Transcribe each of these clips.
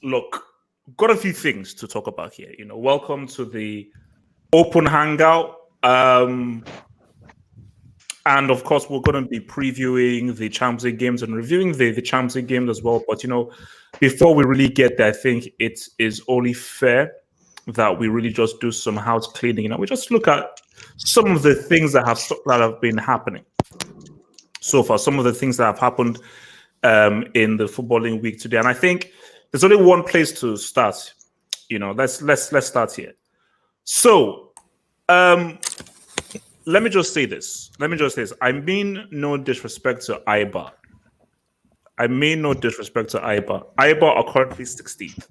Look, got a few things to talk about here. Welcome to the open hangout. And of course, we're going to be previewing the Champions League games and reviewing the Champions League games as well. But before we really get there, I think it is only fair that we really just do some house cleaning. We just look at some of the things that have been happening so far. Some of the things that have happened in the footballing week today, and I think there's only one place to start. Let's start here. So, let me just say this. I mean no disrespect to Ibar. Ibar are currently 16th.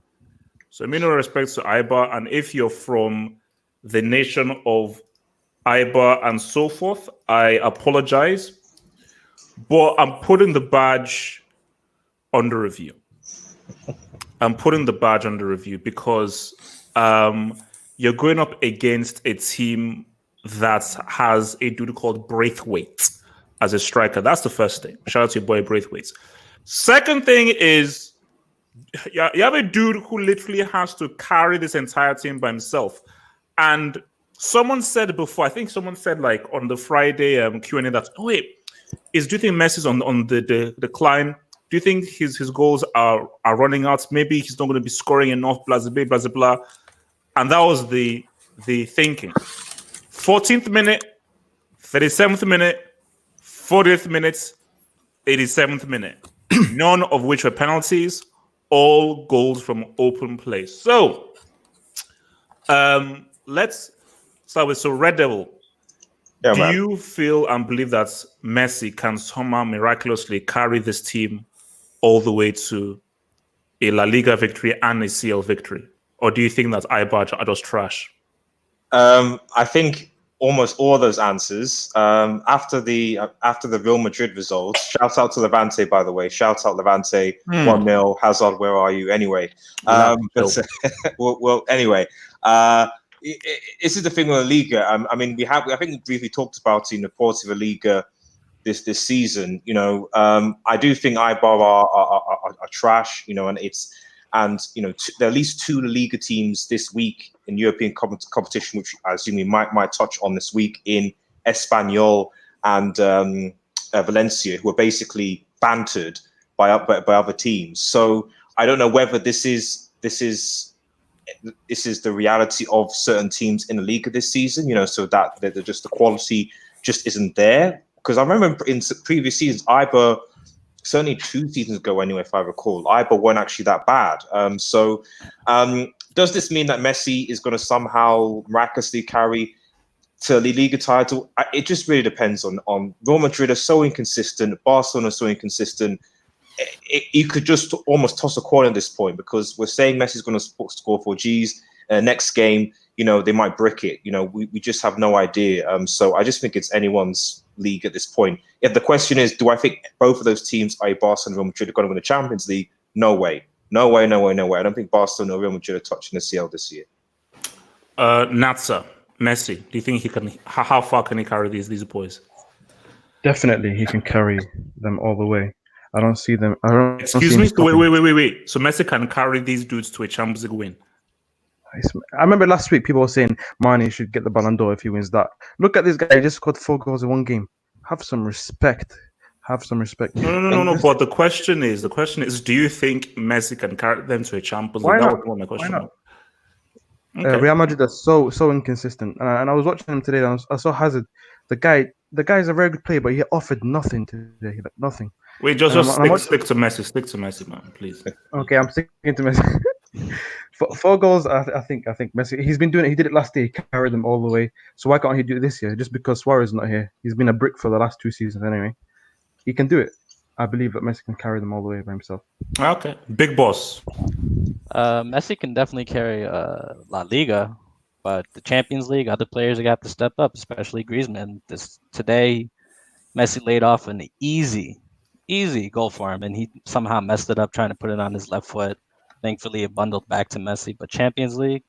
So I mean no respect to Ibar. And if you're from the nation of Ibar and so forth, I apologize. But I'm putting the badge under review. Because you're going up against a team that has a dude called Braithwaite as a striker. That's the first thing. Shout out to your boy Braithwaite. Second thing is you have a dude who literally has to carry this entire team by himself. And someone said before, I think someone said like on the Friday Q&A that, do you think Messi's on the decline? Do you think his goals are running out? Maybe he's not going to be scoring enough, blah, blah, blah, blah, blah. And that was the thinking. 14th minute, 37th minute, 40th minute, 87th minute. None of which were penalties, all goals from open play. So, let's start with Red Devil. Yeah, do you feel and believe that Messi can somehow miraculously carry this team all the way to a La Liga victory and a CL victory? Or do you think that Ibar are just trash? I think almost all those answers. After the Real Madrid results, shout out to Levante, by the way. Shout out Levante, 1-0. Hazard, where are you? Anyway, anyway, this is the thing with La Liga. I mean, I think we briefly talked about in the Portugal Liga this season. I do think Ibar are trash. There are at least two La Liga teams this week in European competition, which I assume we might touch on this week, in Espanyol and Valencia, who are basically bantered by other teams. So I don't know whether this is the reality of certain teams in the Liga this season. So that just the quality just isn't there. Because I remember in previous seasons, Ibar, certainly 2 seasons ago anyway, if I recall, Ibar weren't actually that bad. Does this mean that Messi is going to somehow miraculously carry to the Liga title? It just really depends on Real Madrid are so inconsistent, Barcelona are so inconsistent. You could just almost toss a coin at this point, because we're saying Messi's going to score 4 Gs. Next game, they might brick it. We just have no idea. So I just think it's anyone's league at this point. If the question is, do I think both of those teams, i.e. Barcelona and Real Madrid, are going to win the Champions League? No way. I don't think Barcelona or Real Madrid are touching the CL this year. Natsa, Messi, do you think he can? How far can he carry these boys? Definitely, he can carry them all the way. I don't see them. Excuse me. Wait. So Messi can carry these dudes to a Champions League win. I remember last week people were saying Mane should get the Ballon d'Or if he wins that. Look at this guy; he just scored 4 goals in 1 game. Have some respect. No. But the question is, do you think Messi can carry them to a Champions League? That was my question. Why not? Okay. Real Madrid are so inconsistent, and I was watching him today. And I saw Hazard. The guy is a very good player, but he offered nothing today. Nothing. Wait, just stick to Messi. Stick to Messi, man, please. Okay, I'm sticking to Messi. 4 goals, I think Messi. He's been doing it. He did it last year. He carried them all the way. So why can't he do it this year? Just because Suarez is not here. He's been a brick for the last 2 seasons anyway. He can do it. I believe that Messi can carry them all the way by himself. Okay, big boss. Messi can definitely carry La Liga, but the Champions League, other players have got to step up, especially Griezmann. Today, Messi laid off an easy goal for him, and he somehow messed it up trying to put it on his left foot. Thankfully, it bundled back to Messi. But Champions League,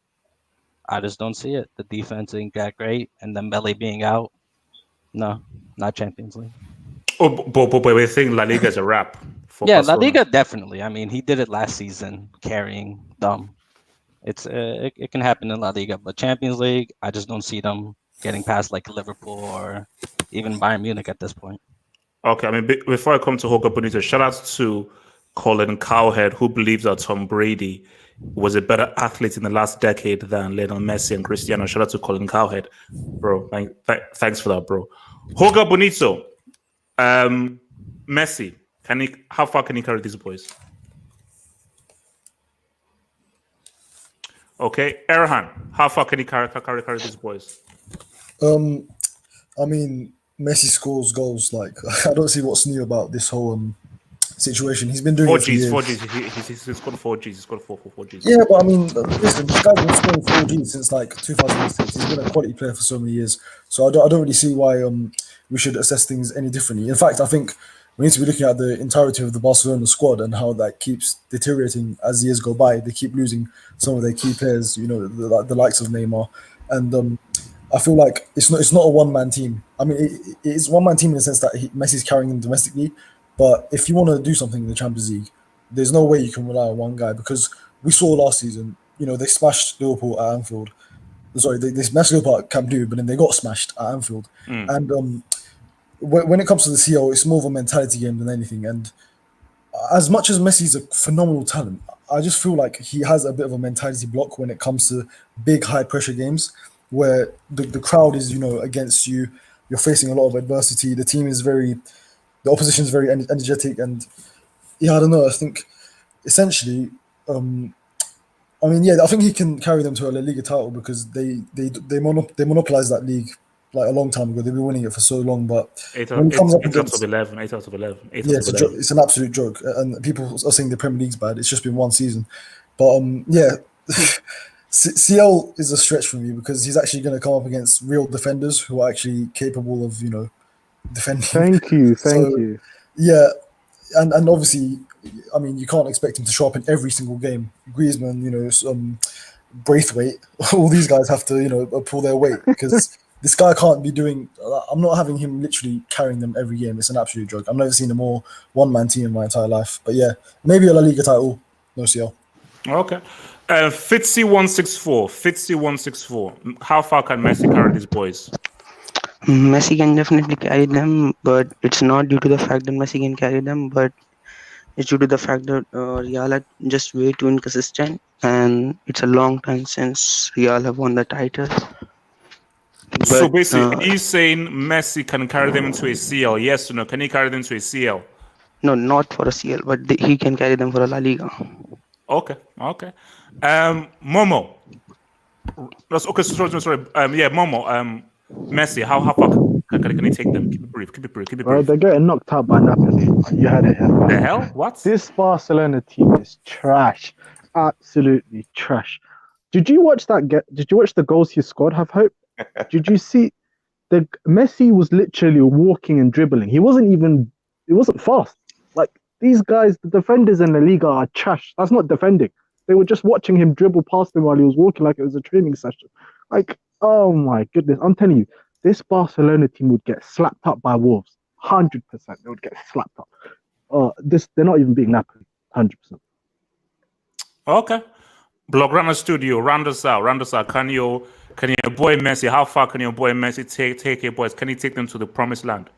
I just don't see it. The defense ain't that great, and Dembele being out, no, not Champions League. But we think La Liga is a wrap for Yeah, La Barcelona. Liga definitely. I mean, he did it last season, carrying them. It can happen in La Liga, but Champions League, I just don't see them getting past like Liverpool or even Bayern Munich at this point. Okay, I mean, before I come to Jorge Bonito, shout out to Colin Cowhead, who believes that Tom Brady was a better athlete in the last decade than Lionel Messi and Cristiano. Shout out to Colin Cowhead, bro. Thanks for that, bro. Jorge Bonito, Messi, how far can he carry these boys? Okay, Erhan, how far can he carry these boys? I mean, Messi scores goals. Like, I don't see what's new about this whole situation. He's been doing Four it for Gs, years. 4Gs. He's scored 4Gs. He's scored four Gs. Yeah, but I mean, listen, this guy's been scoring 4G since like 2006. He's been a quality player for so many years. So I don't really see why we should assess things any differently. In fact, I think we need to be looking at the entirety of the Barcelona squad and how that keeps deteriorating as years go by. They keep losing some of their key players, you know, the likes of Neymar. And I feel like it's not a one-man team. I mean, it is one-man team in the sense that Messi's carrying them domestically. But if you want to do something in the Champions League, there's no way you can rely on one guy because we saw last season, you know, they smashed Liverpool at Anfield. Sorry, they smashed Liverpool at Camp Nou, but then they got smashed at Anfield. And when it comes to the CL, it's more of a mentality game than anything. And as much as Messi's a phenomenal talent, I just feel like he has a bit of a mentality block when it comes to big, high-pressure games where the crowd is, you know, against you. You're facing a lot of adversity. The opposition is very energetic. And, yeah, I don't know. I think, essentially, I think he can carry them to a La Liga title because they monopolized that league like a long time ago. They've been winning it for so long, but when it comes up against 8 out of 11. it's an absolute joke, and people are saying the Premier League's bad. It's just been one season, but CL is a stretch for me because he's actually going to come up against real defenders who are actually capable of, you know, defending. Thank you. Yeah, and obviously, I mean, you can't expect him to show up in every single game. Griezmann, you know, Braithwaite, all these guys have to, you know, pull their weight because this guy can't be doing. I'm not having him literally carrying them every game. It's an absolute joke. I've never seen a more one-man team in my entire life. But yeah, maybe a La Liga title, no CL. Okay. Fitzy164. How far can Messi carry these boys? Messi can definitely carry them, but it's not due to the fact that Messi can carry them, but it's due to the fact that Real are just way too inconsistent, and it's a long time since Real have won the title. So But basically, he's saying Messi can carry them into a CL. Yes or no? Can he carry them to a CL? no, not for a CL, but he can carry them for a La Liga. Okay. Momo. That's okay. Sorry. Momo. Messi. How far can he take them? Keep it brief. Right, they're getting knocked out by Napoli. You had it here. The hell? What? This Barcelona team is trash. Absolutely trash. Did you watch the goals he scored, Have Hope? Did you see Messi was literally walking and dribbling. It wasn't fast. Like, these guys, the defenders in the Liga are trash. That's not defending. They were just watching him dribble past them while he was walking like it was a training session. Like, oh my goodness. I'm telling you, this Barcelona team would get slapped up by Wolves. 100%. They would get slapped up. They're not even beating Napoli. 100%. Okay. Blograma Studio, round us out. Can your boy Messi, how far can your boy Messi take your boys? Can he take them to the promised land?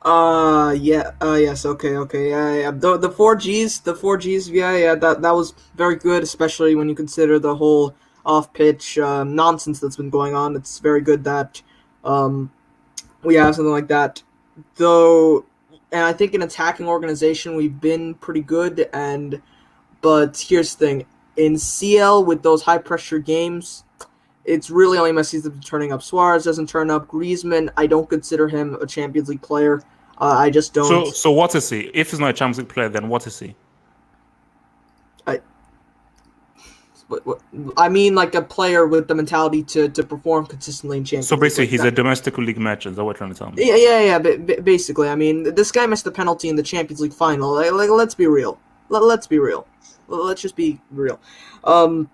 Yes, okay. Yeah. The 4Gs, yeah, that was very good, especially when you consider the whole off-pitch nonsense that's been going on. It's very good that we have something like that. Though, and I think in attacking organization we've been pretty good, but here's the thing. In CL, with those high-pressure games, it's really only Messi that's turning up. Suarez doesn't turn up. Griezmann, I don't consider him a Champions League player. I just don't. So what is he? If he's not a Champions League player, then what is he? I mean, like a player with the mentality to perform consistently in Champions League. So basically, he's a domestic league match. Is that what you're trying to tell me? Yeah. Basically, I mean, this guy missed the penalty in the Champions League final. Like let's be real. Let's be real. Let's just be real. I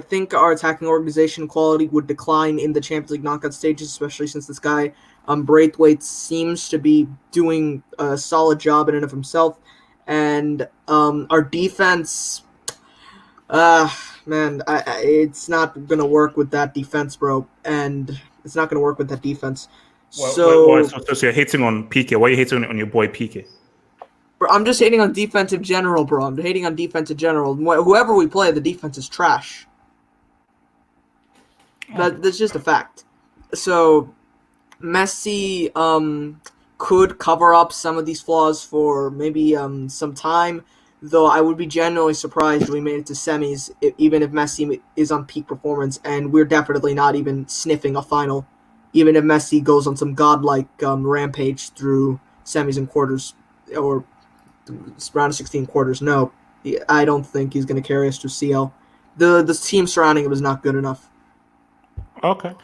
think our attacking organization quality would decline in the Champions League knockout stages, especially since this guy Braithwaite seems to be doing a solid job in and of himself, and our defense. Man, it's not gonna work with that defense, bro. And it's not gonna work with that defense. So you're hating on PK. Why are you hating on your boy PK? Bro, I'm just hating on defensive general, bro. I'm hating on defensive general. Whoever we play, the defense is trash. That's just a fact. So Messi could cover up some of these flaws for maybe some time, though I would be genuinely surprised if we made it to semis, even if Messi is on peak performance, and we're definitely not even sniffing a final, even if Messi goes on some godlike rampage through semis and quarters, or round of 16 quarters. No, I don't think he's going to carry us to CL. The team surrounding him is not good enough. Okay.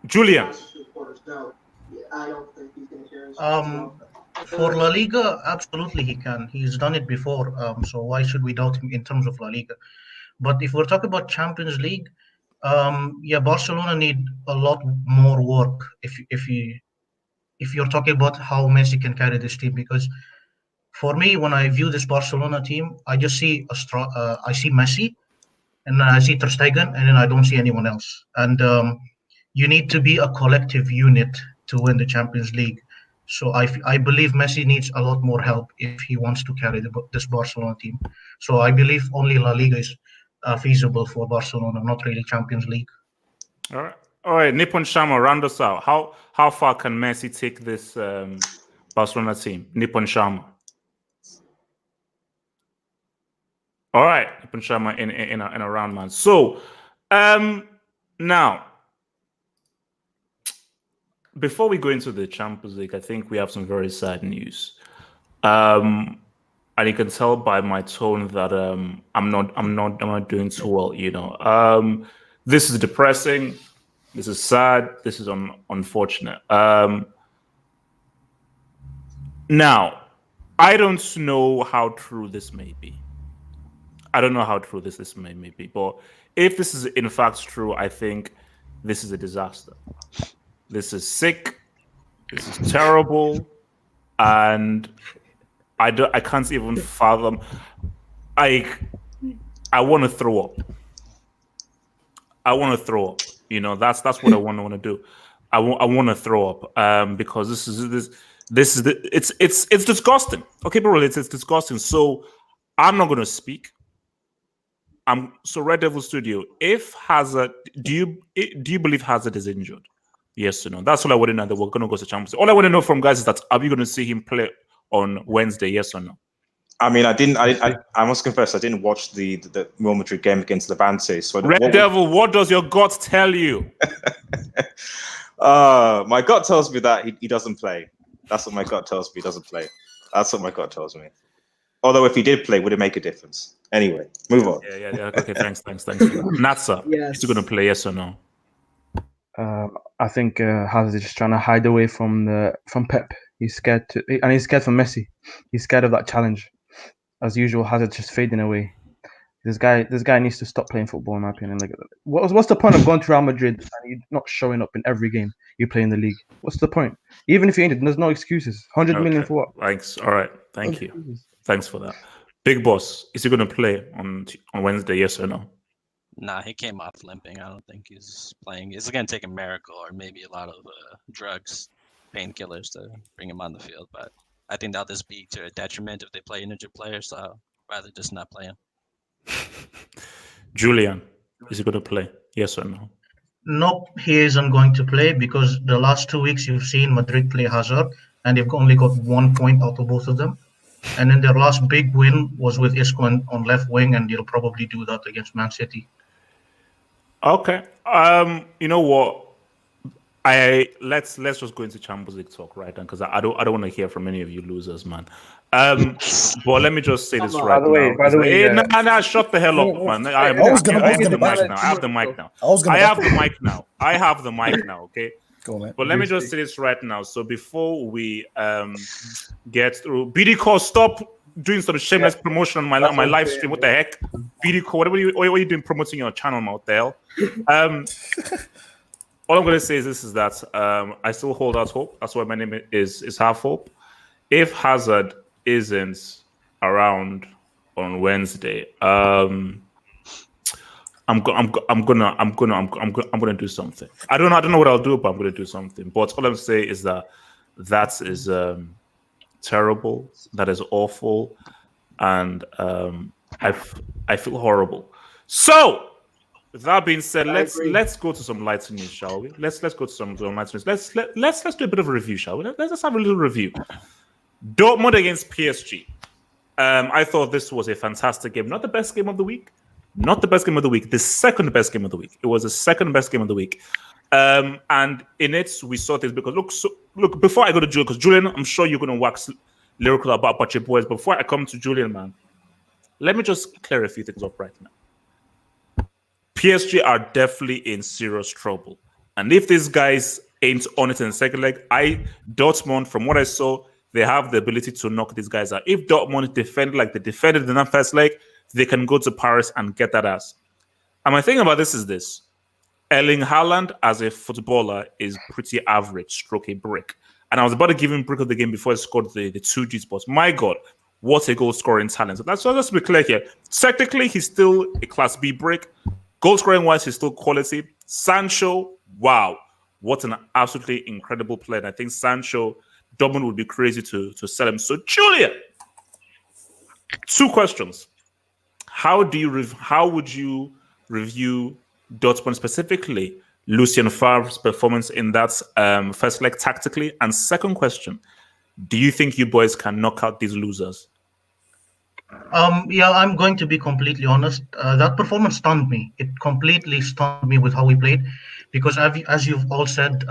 Julian. I don't think he's going to carry us. For La Liga, absolutely he can. He's done it before. So why should we doubt him in terms of La Liga? But if we're talking about Champions League, Barcelona need a lot more work if you're talking about how Messi can carry this team. Because for me, when I view this Barcelona team, I just see I see Messi, and then I see Ter Stegen, and then I don't see anyone else. And you need to be a collective unit to win the Champions League. So I believe Messi needs a lot more help if he wants to carry this Barcelona team. So I believe only La Liga is feasible for Barcelona, not really Champions League. All right. Nippon Shama, round us out. How far can Messi take this Barcelona team? Nippon Shama. All right, Nippon Shama in a round, man. So now, before we go into the Champions League, I think we have some very sad news. And you can tell by my tone that I'm not doing too well. You know, this is depressing. This is sad. This is unfortunate. Now, I don't know how true this may be. I don't know how true this may be, but if this is in fact true, I think this is a disaster. This is sick. This is terrible, and I can't even fathom. I want to throw up. I want to throw up. You know, that's what I want to do. I want to throw up because it's disgusting. Okay, bro, it's disgusting. So I'm not going to speak. So Red Devil Studio, if Hazard, do you believe Hazard is injured? Yes or no? That's all I want to know. That we're going to go to Champions League. All I want to know from guys is that are we going to see him play on Wednesday? Yes or no? I mean, I must confess, I didn't watch the Real Madrid game against Levante. So Red Devil, what does your gut tell you? My gut tells me that he doesn't play. That's what my gut tells me. He doesn't play. That's what my gut tells me. Although if he did play, would it make a difference? Anyway, move on. Yeah. Okay, thanks for that. Natsa, is he going to play? Yes or no? I think Hazard is just trying to hide away from Pep. He's scared and he's scared from Messi. He's scared of that challenge. As usual, Hazard's just fading away. This guy needs to stop playing football, in my opinion. Like, what's the point of going to Real Madrid and you not showing up in every game you play in the league? What's the point? Even if you're injured, there's no excuses. 100 million for what? Thanks. All right. Thank you. Thanks for that. Big Boss, is he going to play on Wednesday? Yes or no? Nah, he came off limping. I don't think he's playing. It's going to take a miracle or maybe a lot of drugs, painkillers to bring him on the field. But I think that'll just be to a detriment if they play an injured player. So I'd rather just not play him. Julian, is he going to play? Yes or no? Nope, he isn't going to play because the last 2 weeks you've seen Madrid play Hazard and they've only got 1 point out of both of them. And then their last big win was with Isco on left wing, and they'll probably do that against Man City. Okay. You know what? Let's just go into Champions League talk right now because I don't want to hear from any of you losers, man. But let me just say this right now. By the way, nah, shut the hell up, man. I have the mic now. I have the mic now. Okay. Go on, but let me just say this right now. So before we get through, BD stop doing some shameless promotion on my live stream. What the heck, BD what are you doing promoting your channel, man? What the hell? all I'm going to say is this: is that I still hold out hope. That's why my name is Half Hope. If Hazard isn't around on Wednesday, I'm gonna do something. I don't know what I'll do, but I'm gonna do something. But all I'm saying is that is terrible. That is awful, and I feel horrible. So, with that being said, let's go to some light news, shall we? Let's go to some light news. Let's do a bit of a review, shall we? Let's just have a little review. Dortmund against PSG. I thought this was a fantastic game. Not the best game of the week. Not the best game of the week. The second best game of the week. It was the second best game of the week. And in it, we saw things because look. Before I go to Julian, because Julian, I'm sure you're going to wax lyrical about your boys. Before I come to Julian, man, let me just clear a few things up right now. PSG are definitely in serious trouble, and if these guys ain't on it in the second leg, Dortmund, from what I saw, they have the ability to knock these guys out. If Dortmund defend like they defended in that first leg, they can go to Paris and get that ass. And my thing about this is this. Erling Haaland, as a footballer, is pretty average, stroke a brick. And I was about to give him brick of the game before he scored the 2G spots. My God, what a goal scoring talent. So let's be clear here. Technically, he's still a Class B brick. Goal scoring wise, he's still quality. Sancho, wow. What an absolutely incredible player. And I think Sancho, Dortmund would be crazy to sell him. So, Julia, 2 questions. How would you review Dortmund, specifically Lucien Favre's performance in that first leg tactically? And second question, do you think you boys can knock out these losers? Yeah, I'm going to be completely honest. That performance stunned me. It completely stunned me with how we played, because as you've all said,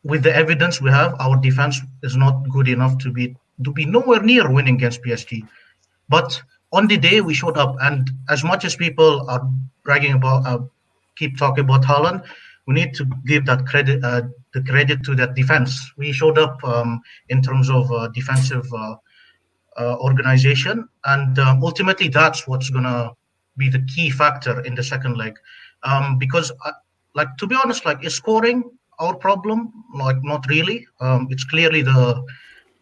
with the evidence we have, our defense is not good enough to be nowhere near winning against PSG. But on the day we showed up, and as much as people are bragging about, keep talking about Haaland, we need to give that credit, the credit to that defense. We showed up in terms of defensive organization, and ultimately that's what's gonna be the key factor in the second leg. Because, like, to be honest, like, is scoring our problem? Like, not really. It's clearly the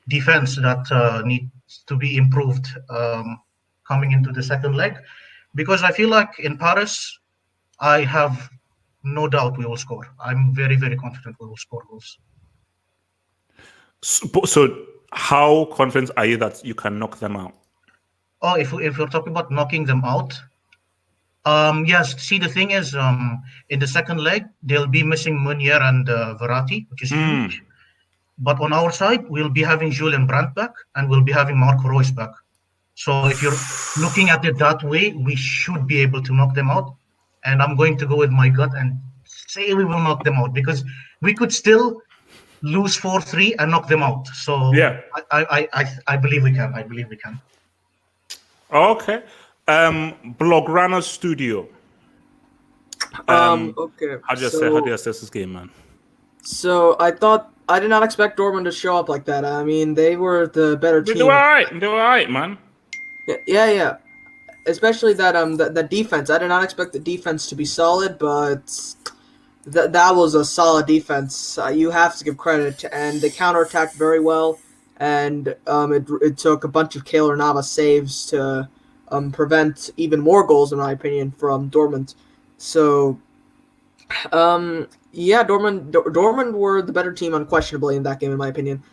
defense that needs to be improved coming into the second leg, because I feel like in Paris, I have no doubt we will score. I'm very, very confident we will score goals. So how confident are you that you can knock them out? Oh, if you're talking about knocking them out, yes. See, the thing is, in the second leg, they'll be missing Meunier and Verratti, which is huge. But on our side, we'll be having Julian Brandt back, and we'll be having Marco Reus back. So if you're looking at it that way, we should be able to knock them out. And I'm going to go with my gut and say we will knock them out, because we could still lose 4-3 and knock them out. So yeah, I believe we can. I believe we can. Okay. Blograna Studio. Okay. How do you assess this game, man? So I did not expect Dortmund to show up like that. I mean, they were the better team. They were all right, man. Yeah. Especially that defense. I did not expect the defense to be solid, but that was a solid defense. You have to give credit, and they counterattacked very well. And it took a bunch of Keylor Navas saves to prevent even more goals, in my opinion, from Dortmund. So, yeah, Dortmund were the better team unquestionably in that game, in my opinion.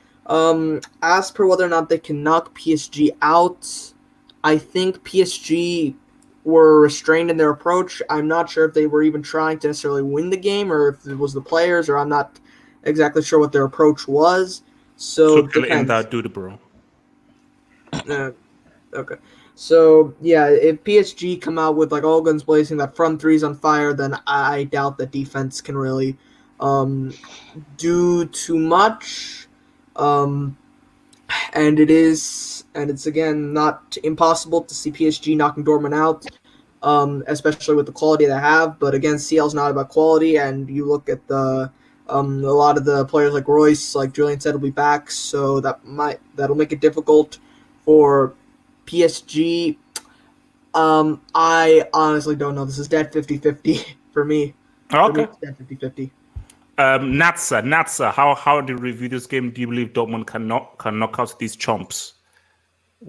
As per whether or not they can knock PSG out, I think PSG were restrained in their approach. I'm not sure if they were even trying to necessarily win the game, or if it was the players, or I'm not exactly sure what their approach was. So in that dude, bro. Okay. So yeah, if PSG come out with like all guns blazing, that front three's on fire, then I doubt that defense can really do too much. And it's again not impossible to see PSG knocking Dortmund out, especially with the quality they have. But again, CL's not about quality, and you look at a lot of the players like Royce, like Julian said, will be back, so that'll make it difficult for PSG. I honestly don't know. This is dead 50-50 for me. Okay. Stand 50-50. Natsa, how do you review this game? Do you believe Dortmund can knock out these chumps?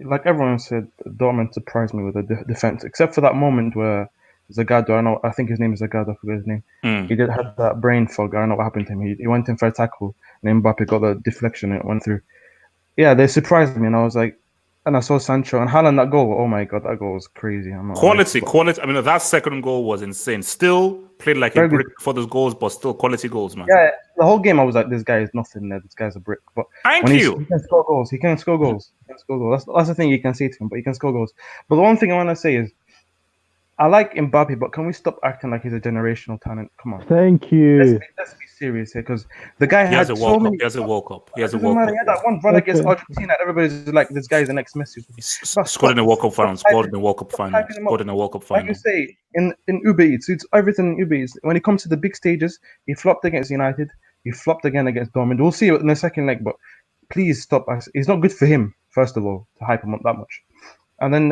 Like everyone said, Dortmund surprised me with the defense, except for that moment where Zagadou, I think his name is Zagadou, I forget his name. He did have that brain fog. I don't know what happened to him. He went in for a tackle, and Mbappe got the deflection and it went through. Yeah, they surprised me, and I was like, and I saw Sancho and Haaland, that goal. Oh my god, that goal was crazy. I'm not Quality. lying. I mean, that second goal was insane. Still played like a Very brick good. for those goals, but still quality goals, man. Yeah, the whole game I was like, this guy is nothing there. This guy's a brick. But Thank when he you. can score goals, he can score goals. He can score goals. That's the thing you can say to him, but he can score goals. But the one thing I want to say is, I like Mbappe, but can we stop acting like he's a generational talent? Come on. Thank you. Let's be serious here, because the guy He has had a so World Cup. many. He has a World Cup. He has a Doesn't World matter. Cup. He had that one run against Okay. Argentina. Everybody's like, this guy's the next Messi. Scored in the World Cup final. Scored in the World Cup final. hyping him up. Scored in the World Cup Like final. you say, in Uber Eats, it's everything in Uber Eats. When it comes to the big stages, he flopped against United. He flopped again against Dortmund. We'll see it in the second leg, but please stop us. It's not good for him, first of all, to hype him up that much. And then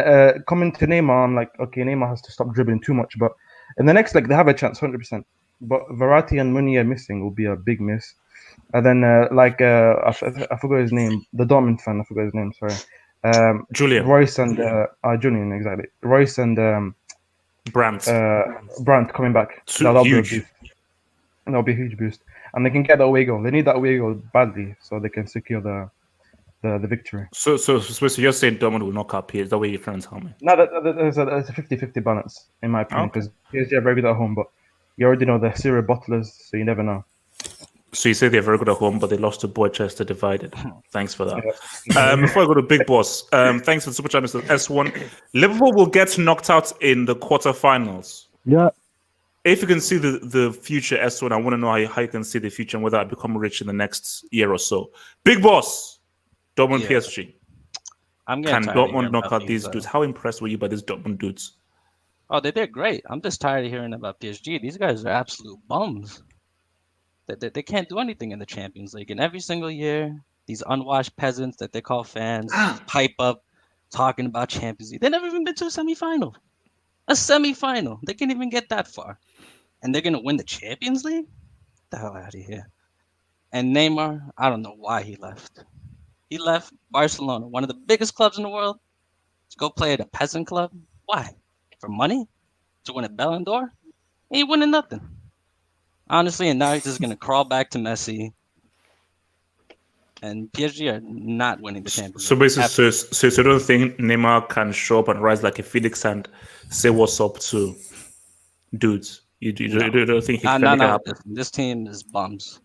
coming to Neymar, I'm like, okay, Neymar has to stop dribbling too much. But in the next leg, they have a chance, 100%. But Verratti and Meunier missing will be a big miss. And then, I forgot his name, the Dortmund fan, I forgot his name, sorry. Julian. Royce and Julian, exactly. Royce and Brandt. Brandt coming back. That'll be a boost. That'll be a huge boost. And they can get that away goal. They need that away goal badly so they can secure the victory. So you're saying Dortmund will knock out PSG? Is that what you're trying to tell me? No, there's a 50-50 balance, in my opinion, because PSG are very good at home, but you already know they're serial bottlers, so you never know. So you say they're very good at home, but they lost to Boychester divided. Thanks for that. Before I go to Big Boss, thanks for the super chat, Mr. S1. Liverpool will get knocked out in the quarterfinals. Yeah. If you can see the future, S1, I want to know how you can see the future and whether I become rich in the next year or so. Big Boss, Dortmund PSG. I'm Can getting tired of Dortmund hearing knock about out these dudes? How impressed were you by these Dortmund dudes? Oh, they did great. I'm just tired of hearing about PSG. These guys are absolute bums. They can't do anything in the Champions League. And every single year, these unwashed peasants that they call fans pipe up talking about Champions League. They've never even been to a semifinal. A semifinal. They can't even get that far. And they're going to win the Champions League? Get the hell out of here. And Neymar, I don't know why he left. He left Barcelona, one of the biggest clubs in the world, to go play at a peasant club. Why? For money? To win a Ballon d'Or? He ain't winning nothing. Honestly, and now he's just going to crawl back to Messi. And PSG are not winning the Champions So League. basically, so you don't think Neymar can show up and rise like a phoenix and say what's up to dudes? You don't think he can make it happen? This team is bums.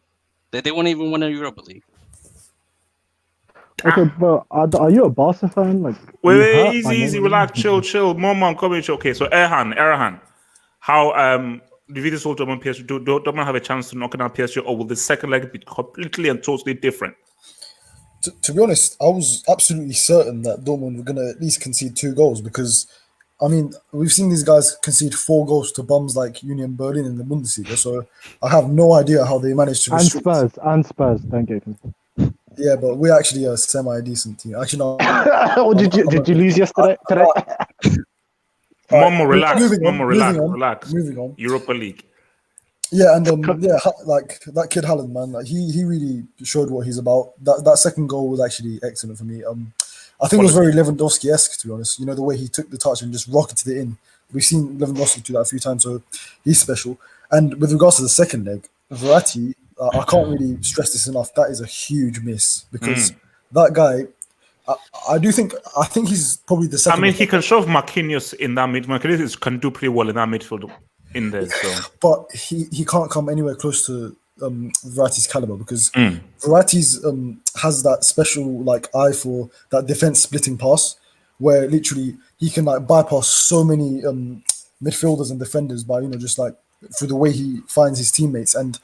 They won't even win a Europa League. Okay, but are you a Barca fan? Like, Wait, easy, relax, chill. Mom, come in. Okay, so Erhan, how do you this whole Dortmund PSG? Do Dortmund have a chance to knock it out PSG, or will the second leg be completely and totally different? To be honest, I was absolutely certain that Dortmund were going to at least concede 2 goals because, I mean, we've seen these guys concede 4 goals to bums like Union Berlin in the Bundesliga, so I have no idea how they managed to restrict. And Spurs, don't get confused. Yeah, but we're actually a semi-decent team. Actually, no. Oh, did you lose yesterday? Today? Momo, relax. Relax. Moving on. Europa League. Yeah, and like that kid Haaland, man, like he really showed what he's about. That second goal was actually excellent for me. I think it was very Lewandowski-esque, to be honest. You know, the way he took the touch and just rocketed it in. We've seen Lewandowski do that a few times, so he's special. And with regards to the second leg, Verratti, I can't really stress this enough. That is a huge miss because that guy, I think he's probably the second. I mean, he can show Marquinhos in that mid. Marquinhos can do pretty well in that midfield in there. So, but he can't come anywhere close to Verratti's caliber because Verratti's has that special like eye for that defense splitting pass where literally he can like bypass so many midfielders and defenders by just like through the way he finds his teammates. And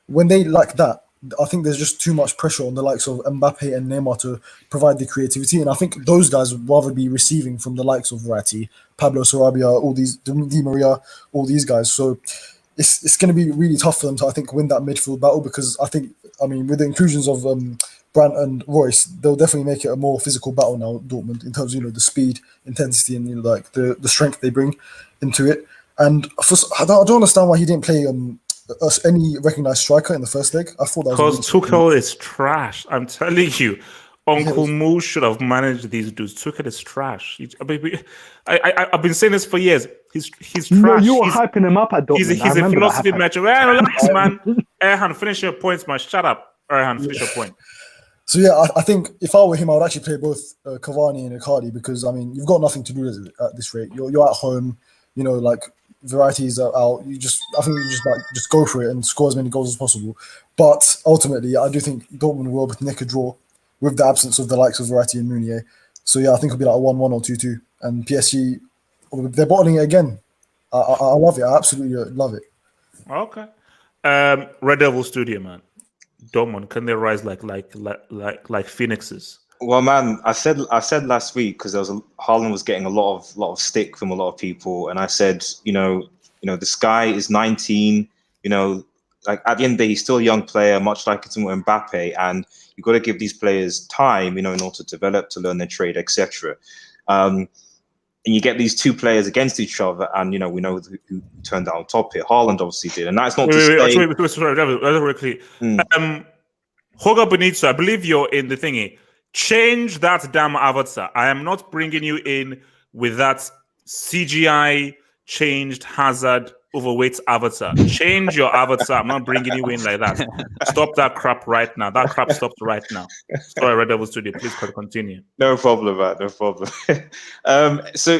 when they like that, I think there's just too much pressure on the likes of Mbappe and Neymar to provide the creativity. And I think those guys would rather be receiving from the likes of Verratti, Pablo Sarabia, all these Di Maria, all these guys. So it's going to be really tough for them to, I think, win that midfield battle because I mean, with the inclusions of Brandt and Royce, they'll definitely make it a more physical battle now, Dortmund, in terms of the speed, intensity, and like the strength they bring into it. And I don't understand why he didn't play any recognized striker in the first leg. I thought that was Because a really Tuchel is trash. I'm telling you. Uncle Yeah. Mo should have managed these dudes. Tuchel is trash. I've been saying this for years. He's No, trash. you were hyping him up at Dortmund. He's I a remember that philosophy happened. match. Relax, man. Erhan, finish your points, man. Shut up. Erhan, finish your point. So yeah, I think if I were him, I would actually play both Cavani and Icardi because I mean you've got nothing to do at this rate. You're at home, you know, like varieties are out. I think you just go for it and score as many goals as possible. But ultimately, I do think Dortmund will be able to nick a draw with the absence of the likes of Verratti and Meunier. So yeah, I think it'll be like a 1-1 or 2-2, and PSG they're bottling it again. I love it. I absolutely love it. Okay. Red Devil Studio, man. Dortmund, can they rise like phoenixes? Well, man, I said last week because Haaland was getting a lot of stick from a lot of people, and I said, this guy is 19. Like at the end of the day, he's still a young player, much like it's Mbappe, and you've got to give these players time, in order to develop, to learn their trade, etc. And you get these two players against each other, and we know who turned out on top here. Haaland obviously did, and that's not Sorry, very quickly. Jorge Benito, I believe you're in the thingy. Change that damn avatar. I am not bringing you in with that CGI changed Hazard overweight avatar. Change your avatar. I'm not bringing you in like that. Stop that crap right now. That crap stopped right now. Sorry, Red Devil Studio. Please continue. No problem, man. No problem. So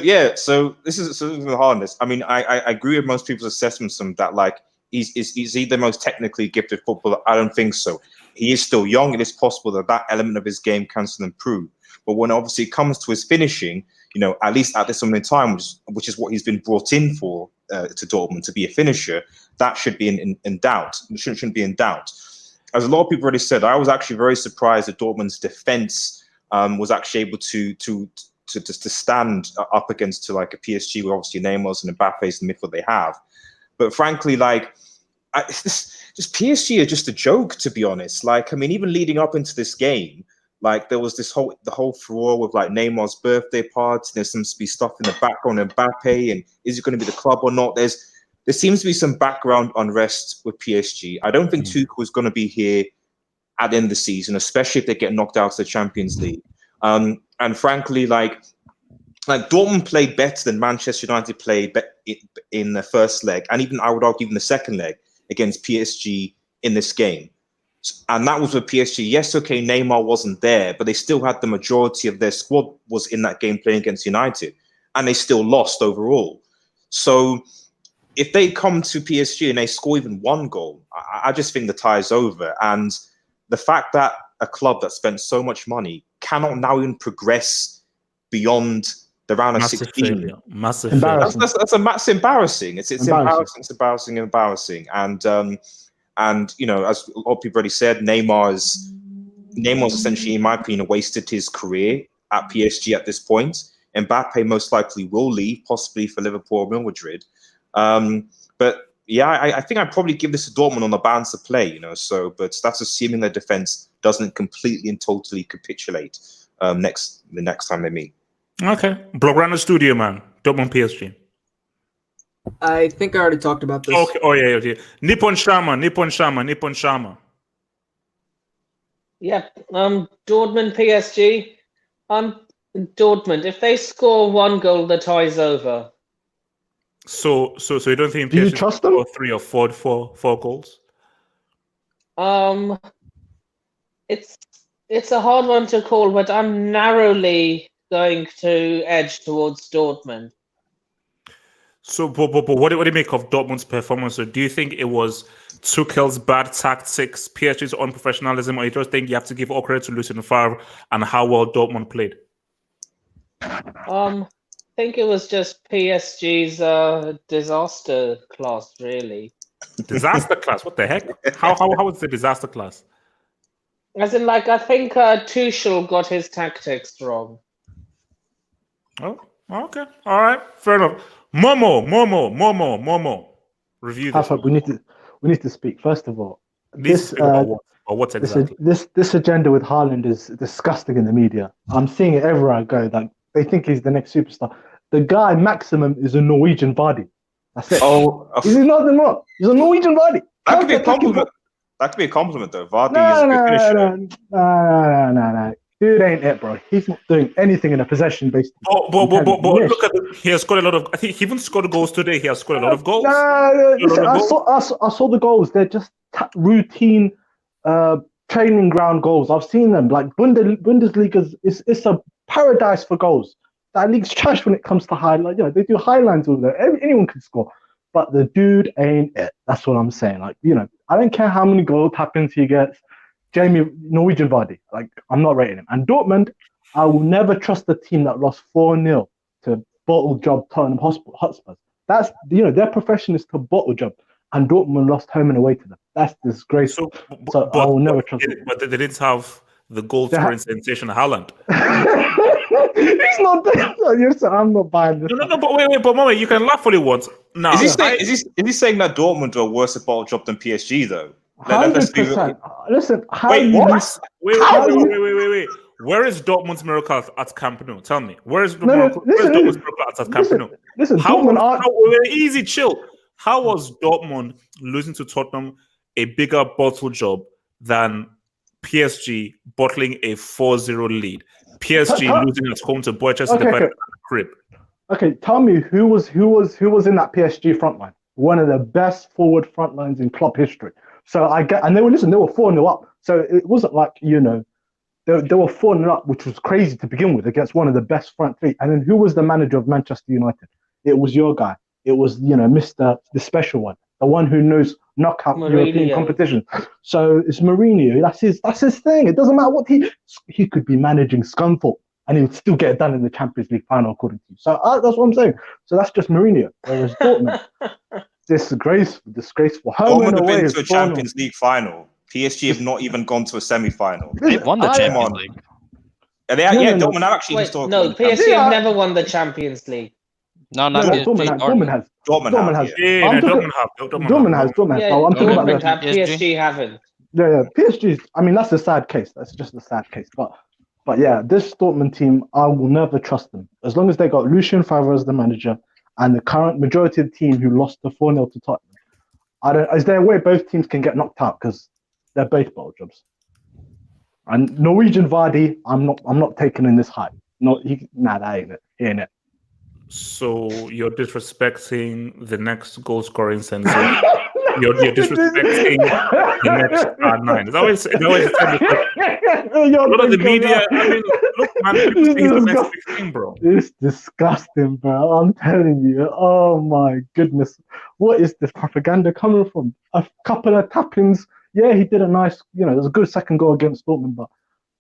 this is the hardness. I mean, I agree with most people's assessments on that. Like, is he the most technically gifted footballer? I don't think so. He is still young. It is possible that element of his game can still improve. But when obviously it comes to his finishing, at least at this moment in time, which is what he's been brought in for to Dortmund, to be a finisher, that should be in doubt. It shouldn't be in doubt. As a lot of people already said, I was actually very surprised that Dortmund's defense was actually able to stand up against like a PSG with obviously Neymar and Mbappe's in the midfield they have. But frankly, just PSG are just a joke, to be honest. Like, I mean, even leading up into this game, like there was the whole furore with like Neymar's birthday party. There seems to be stuff in the background of Mbappe, and is it going to be the club or not? There seems to be some background unrest with PSG. I don't think Tuchel is going to be here at the end of the season, especially if they get knocked out of the Champions League. And frankly, like Dortmund played better than Manchester United played in the first leg, and even I would argue even the second leg against PSG in this game. And that was with PSG. Yes, okay, Neymar wasn't there, but they still had the majority of their squad was in that game playing against United, and they still lost overall. So if they come to PSG and they score even one goal, I just think the tie is over. And the fact that a club that spent so much money cannot now even progress beyond the round of 16. Massive failure. That's embarrassing. It's embarrassing. It's embarrassing. And as a lot of people already said, Neymar's essentially, in my opinion, wasted his career at PSG at this point. Mbappe most likely will leave, possibly for Liverpool or Real Madrid. But yeah, I think I'd probably give this to Dortmund on the balance of play, but that's assuming their defense doesn't completely and totally capitulate the next time they meet. Okay. Blaugrana Studio, man. Dortmund PSG. I think I already talked about this. Okay. Oh, yeah. Nippon Shama. Yeah. Dortmund PSG. Dortmund. If they score one goal, the tie's over. So you don't think Do you PSG trust will them? score 3 or 4 goals? It's a hard one to call, but I'm narrowly going to edge towards Dortmund. So, but what do you make of Dortmund's performance? So do you think it was Tuchel's bad tactics, PSG's unprofessionalism, or you just think you have to give all credit to Lucien Favre and how well Dortmund played? I think it was just PSG's disaster class, really. Disaster class? What the heck? How is the disaster class? As in, I think Tuchel got his tactics wrong. Oh, okay. All right. Fair enough. Momo. Review this. We need to speak. First of all, this what exactly? This agenda with Haaland is disgusting in the media. I'm seeing it everywhere I go. Like they think he's the next superstar. The guy maximum is a Norwegian body. That's it. He's nothing wrong. He's a Norwegian body. That could be a Counter-attacking compliment. That could be a compliment, though. Vardy No, is a good no, finisher. no. Dude ain't it, bro. He's not doing anything in a possession-based. But look at he has scored a lot of. I think he even scored goals today. He has scored a lot of goals. No, listen, I saw the goals. They're just routine training ground goals. I've seen them. Like Bundesliga it's a paradise for goals. That league's trash when it comes to highlight. You know, they do highlights all there. Anyone can score, but the dude ain't it. That's what I'm saying. Like, you know, I don't care how many goal tap-ins he gets. Jamie, Norwegian Vardy, like, I'm not rating him. And Dortmund, I will never trust a team that lost 4-0 to bottle job Tottenham Hotspurs. That's, you know, their profession is to bottle job, and Dortmund lost home and away to them. That's disgraceful. So I will never trust them. But they didn't have the goal scoring sensation Haaland. He's not there. So I'm not buying this. No, but wait, but moment, you can laugh all you want. Now, Is he saying that Dortmund are worse at bottle job than PSG though? 100%. Listen, wait. Wait. Where is Dortmund's miracle at Camp Nou? Tell me. Where's Dortmund's miracle at Camp Nou? Listen, easy, chill. How was Dortmund losing to Tottenham a bigger bottle job than PSG bottling a 4-0 lead? PSG losing at home to Boychester crib. Okay, tell me who was in that PSG front line? One of the best forward front lines in club history. So and they were 4-0 up. So it wasn't like, you know, they were 4-0 up, which was crazy to begin with, against one of the best front three. And then who was the manager of Manchester United? It was your guy. It was, you know, the special one, the one who knows knockout European competition. So it's Mourinho. That's his thing. It doesn't matter what he could be managing Scunthorpe, and he would still get it done in the Champions League final, according to you. So that's what I'm saying. So that's just Mourinho. Whereas Dortmund, disgraceful. Dortmund have been to a Champions League final. PSG have not even gone to a semi-final. They've won the Champions League. Dortmund have actually historically. No, PSG have never won the Champions League. No, not Dortmund has. Dortmund has. Dortmund has. Dortmund have. PSG haven't. Yeah. PSG. I mean, that's a sad case. That's just a sad case. But yeah, this Dortmund team, I will never trust them as long as they got Lucien Favre as the manager and the current majority of the team who lost the 4-0 to Tottenham. Is there a way both teams can get knocked out because they're both bottle jobs? And Norwegian Vardy, I'm not taking in this hype. That ain't it. He ain't it. So you're disrespecting the next goal scoring sensation. You're disrespecting the next R9. It's always a lot of the media. I mean, look, man, people say he's the next big thing, bro. It's disgusting, bro. I'm telling you. Oh my goodness, what is this propaganda coming from? A couple of tap-ins. Yeah, he did a nice. You know, there's a good second goal against Dortmund, but.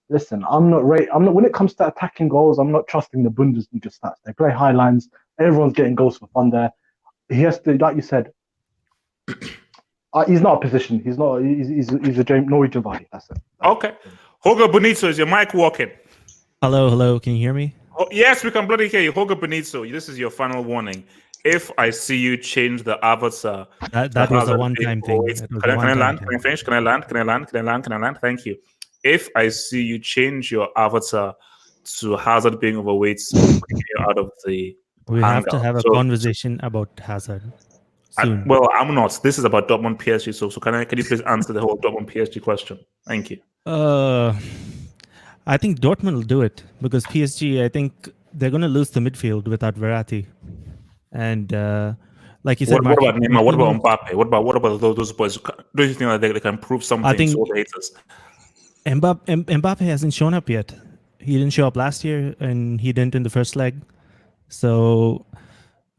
Listen, I'm not. When it comes to attacking goals, I'm not trusting the Bundesliga stats. They play high lines. Everyone's getting goals for fun there. He has to, like you said, he's not a position. He's not. He's a Norwegian Vardy. That's it. Okay. Hoga Benito, is your mic working? Hello. Can you hear me? Oh, yes, we can bloody hear you. Hoga Benito, this is your final warning. If I see you change the avatar, that was a one-time thing. Can I land? Can I finish? Can I land? Thank you. If I see you change your avatar to Hazard being overweight, out of the we have to have a conversation about Hazard soon. I'm not. This is about Dortmund PSG. So can you please answer the whole Dortmund PSG question? Thank you. I think Dortmund will do it because PSG. I think they're going to lose the midfield without Verratti, and like you said, what about Neymar? What about Mbappe? What about those boys? Do you think that they can prove something? I think the haters. Mbappe hasn't shown up yet. He didn't show up last year, and he didn't in the first leg. So,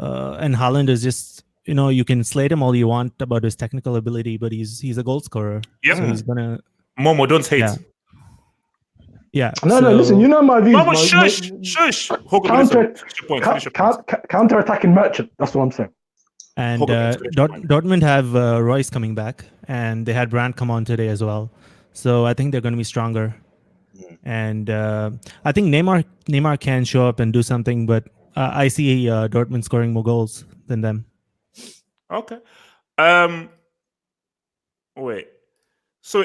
and Haaland is just, you know, you can slate him all you want about his technical ability, but he's a goal scorer. Yeah, so he's gonna. Momo, don't hate. Yeah. No, listen. You know my views. Momo, shush. Counter-attacking merchant. That's what I'm saying. And Dortmund have Royce coming back, and they had Brandt come on today as well. So I think they're going to be stronger, and I think Neymar can show up and do something, but I see Dortmund scoring more goals than them. Okay. So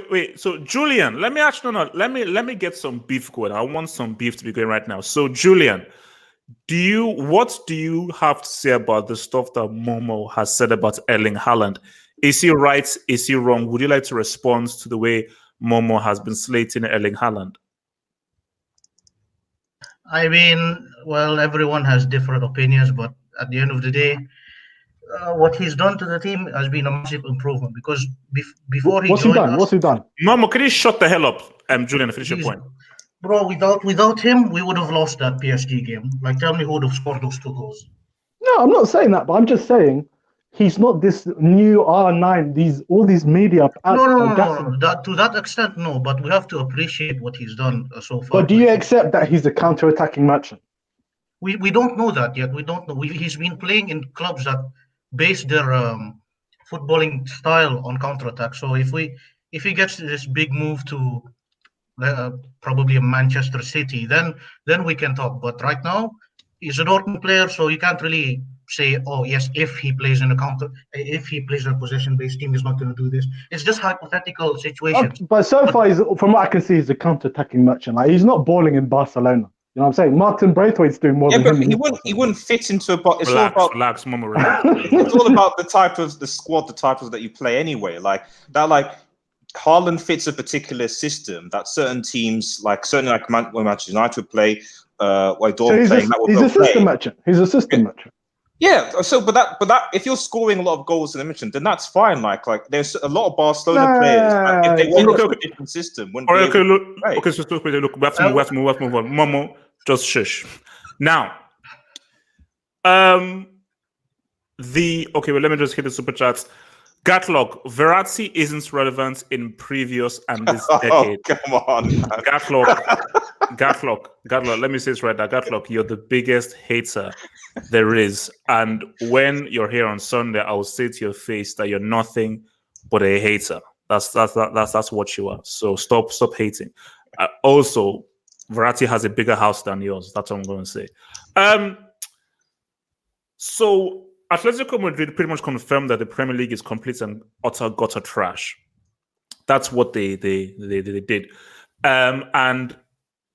Julian, let me get some beef going. I want some beef to be going right now. So Julian, what do you have to say about the stuff that Momo has said about Erling Haaland? Is he right? Is he wrong? Would you like to respond to the way Momo has been slating Erling Haaland? I mean, well, everyone has different opinions, but at the end of the day, what he's done to the team has been a massive improvement because before he What's he joined done? us, What's he done? Momo, can you shut the hell up, Julian, and finish your point? bro, without him, we would have lost that PSG game. Like, tell me who would have scored those 2 goals? No, I'm not saying that, but I'm just saying he's not this new R9. All these media. No. To that extent, no. But we have to appreciate what he's done so far. But do you accept that he's a counter-attacking merchant? We don't know that yet. We don't know. He's been playing in clubs that base their footballing style on counter-attack. So if he gets this big move to probably a Manchester City, then we can talk. But right now, he's a Dortmund player, so you can't really say, oh yes, if he plays in a possession-based team, he's not going to do this. It's just hypothetical situations. Okay, but so far, from what I can see, he's a counter-attacking merchant. Like, he's not balling in Barcelona. You know what I'm saying? Martin Braithwaite's doing more than him. He wouldn't fit into a box. Relax, Momo, relax. It's all about the type of the squad, the type of that you play anyway. Like that, Haaland fits a particular system that certain teams, certainly when Manchester United would play, He's a system merchant. He's a system merchant. Yeah. So, but that if you're scoring a lot of goals in the mission, then that's fine. Like there's a lot of Barcelona players. If they went to a different system, look. So we have to move on. Momo, just shush. Now, let me just hit the super chats. Gatlock, Verratti isn't relevant in previous and this decade. Oh, come on. Gatlock, let me say this right now. Gatlock, you're the biggest hater there is. And when you're here on Sunday, I will say to your face that you're nothing but a hater. That's what you are. So stop hating. Also, Verratti has a bigger house than yours. That's what I'm going to say. So Atletico Madrid pretty much confirmed that the Premier League is complete and utter gutter trash. That's what they did. And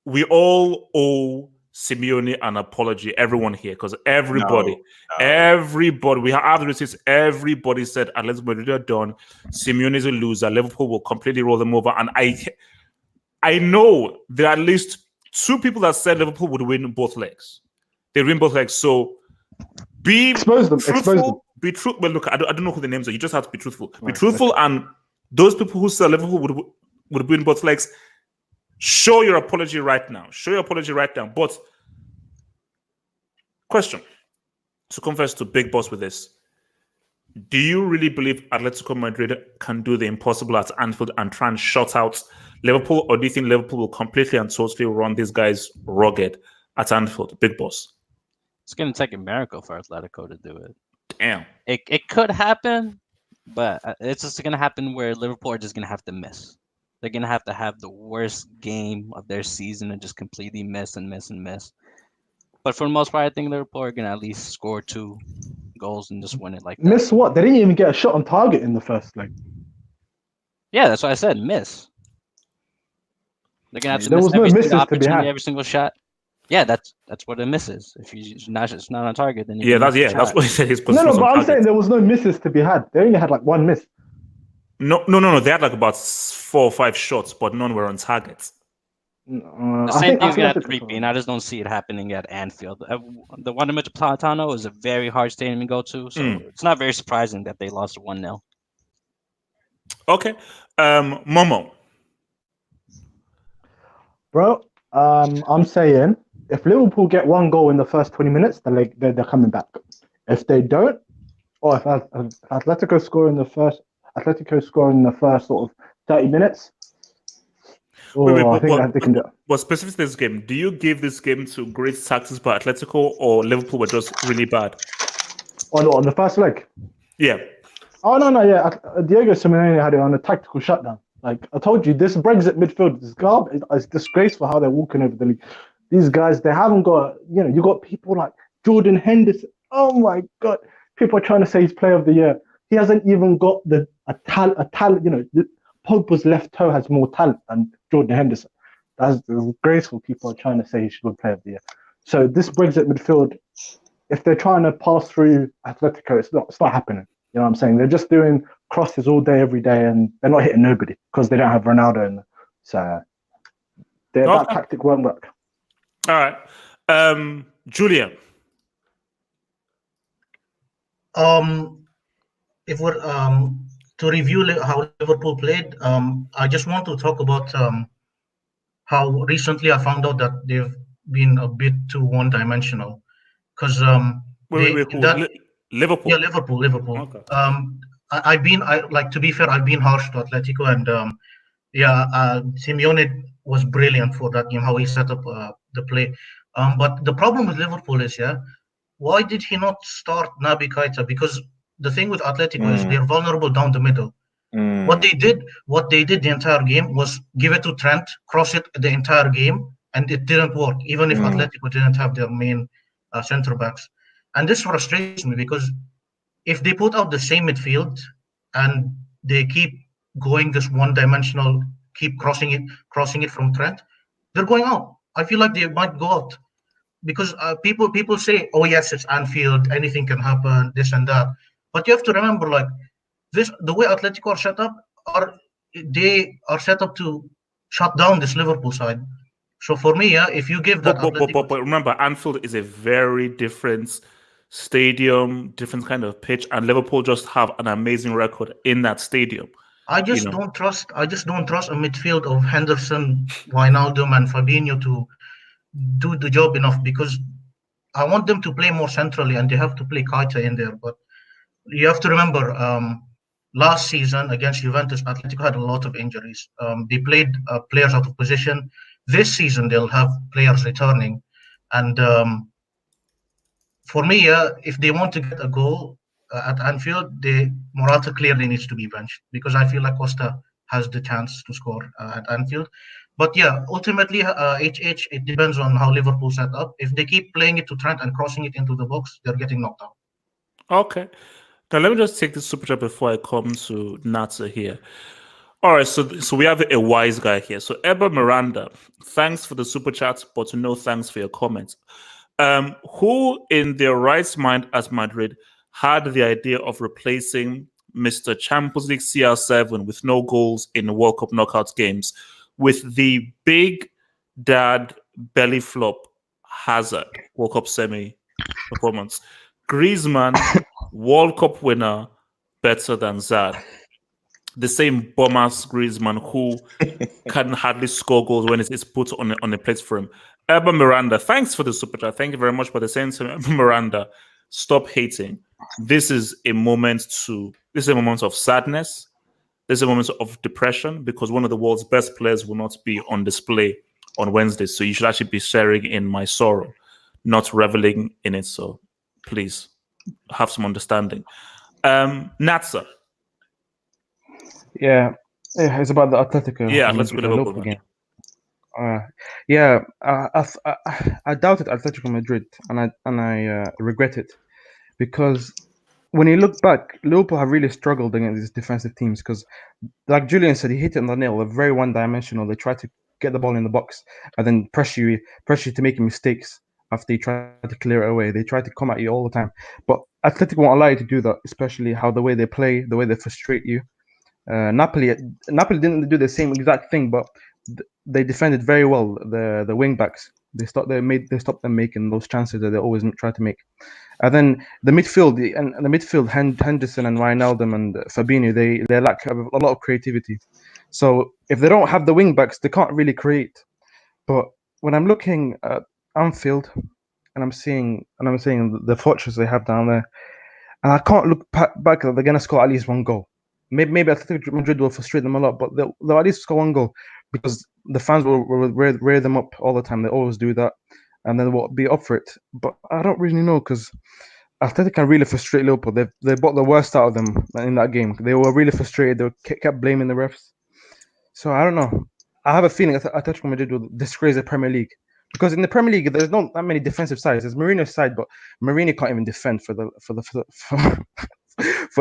we all owe Simeone an apology, everyone here, because everybody, we have the receipts. Everybody said Atletico Madrid are done. Simeone is a loser. Liverpool will completely roll them over. And I know there are at least 2 people that said Liverpool would win both legs. They win both legs. So expose them. Be truthful. Well, look, I don't know who the names are. You just have to be truthful. Be truthful, and those people who said Liverpool would win both legs, show your apology right now. But question to confess to Big Boss with this: do you really believe Atletico Madrid can do the impossible at Anfield and try and shut out Liverpool, or do you think Liverpool will completely and totally run these guys rugged at Anfield? Big Boss. It's going to take a miracle for Atletico to do it. Damn. It could happen, but it's just going to happen where Liverpool are just going to have to miss. They're going to have the worst game of their season and just completely miss. But for the most part, I think Liverpool are going to at least score 2 goals and just win it like that. Miss what? They didn't even get a shot on target in the first leg. Yeah, that's what I said. Miss. They're going to have to There miss was no every misses single to be had. opportunity, every single shot. Yeah, that's what a miss is. If it's not on target, then that's what he said. No, but I'm saying there was no misses to be had. They only had 1 miss. No. They had about 4 or 5 shots, but none were on target. The same thing's gonna have to repeat, and I just don't see it happening at Anfield. The Wanda Metropolitano is a very hard stadium to go to, so it's not very surprising that they lost 1-0. Okay, Momo. Bro, I'm saying if Liverpool get 1 goal in the first 20 minutes, they're coming back. If they don't, or if Atletico score in the first sort of 30 minutes, I think they can do it. But specifically this game, do you give this game to great tactics by Atletico, or Liverpool were just really bad? On the first leg? Yeah. Oh, no, yeah. Diego Simeone had it on a tactical shutdown. Like I told you, this Brexit midfield is garbage. It's disgraceful how they're walking over the league. These guys, they haven't got, you got people like Jordan Henderson. Oh my God. People are trying to say he's player of the year. He hasn't even got a talent, Pogba's left toe has more talent than Jordan Henderson. That's disgraceful. People are trying to say he should be player of the year. So this Brexit midfield, if they're trying to pass through Atletico, it's not happening. You know what I'm saying? They're just doing crosses all day, every day, and they're not hitting nobody because they don't have Ronaldo. And so that tactic won't work. All right. Julian. If we're to review how Liverpool played, I just want to talk about how recently I found out that they've been a bit too one-dimensional. Because Liverpool. Yeah, Liverpool. Okay. To be fair, I've been harsh to Atletico, and Simeone was brilliant for that game, how he set up the play. But the problem with Liverpool is, why did he not start Naby Keita? Because the thing with Atletico is they're vulnerable down the middle. What they did the entire game was give it to Trent, cross it the entire game, and it didn't work, even if Atletico didn't have their main centre backs. And this frustrates me because if they put out the same midfield and they keep going this one-dimensional, keep crossing it from Trent, they're going out. I feel like they might go out because people say, "Oh yes, it's Anfield, anything can happen, this and that." But you have to remember, like the way Atletico are set up, they are set up to shut down this Liverpool side. So for me, if you give that, but remember, Anfield is a very different stadium, different kind of pitch, and Liverpool just have an amazing record in that stadium. I just don't trust a midfield of Henderson, Wijnaldum, and Fabinho to do the job enough, because I want them to play more centrally, and they have to play Keita in there. But you have to remember, last season against Juventus, Atletico had a lot of injuries. They played players out of position. This season, they'll have players returning. And for me, if they want to get a goal at Anfield, Morata clearly needs to be benched, because I feel like Costa has the chance to score at Anfield. But ultimately, it depends on how Liverpool set up. If they keep playing it to Trent and crossing it into the box, they're getting knocked out. Okay. Now let me just take this super chat before I come to Natsa here. All right, so we have a wise guy here. So Eber Miranda, thanks for the super chat, but no thanks for your comments. Who in their right mind at Madrid had the idea of replacing Mr. Champions League CR7 with no goals in World Cup knockout games with the big dad belly flop Hazard World Cup semi performance? Griezmann, World Cup winner, better than Zad. The same bomb-ass Griezmann who can hardly score goals when it's put on a plate for him. Eber Miranda, thanks for the super chat. Thank you very much for the same to Miranda. Stop hating. This is a moment of sadness. This is a moment of depression, because one of the world's best players will not be on display on Wednesday. So you should actually be sharing in my sorrow, not reveling in it. So please have some understanding. Natsa. Yeah, it's about the Atletico. Atletico Liverpool game. I doubted Atletico Madrid, and I regret it, because when you look back, Liverpool have really struggled against these defensive teams, because, like Julian said, he hit it on the nail. They're very one-dimensional. They try to get the ball in the box and then pressure you to making mistakes after you try to clear it away. They try to come at you all the time. But Atletico won't allow you to do that, especially the way they play, the way they frustrate you. Napoli didn't do the same exact thing, but they defended very well the wing backs. They stopped them making those chances that they always try to make. And then the midfield, Henderson and Wijnaldum and Fabinho, they lack a lot of creativity. So if they don't have the wing backs, they can't really create. But when I'm looking at Anfield and I'm seeing the fortress they have down there, and I can't look back that they're gonna score at least one goal. Maybe Atletico Madrid will frustrate them a lot, but they'll at least score one goal, because the fans will rear them up all the time. They always do that, and then they'll be up for it. But I don't really know, because Atletico can really frustrate Liverpool. They brought the worst out of them in that game. They were really frustrated. They kept blaming the refs. So I don't know. I have a feeling Atletico Madrid will disgrace the Premier League, because in the Premier League there's not that many defensive sides. There's Mourinho's side, but Mourinho can't even defend for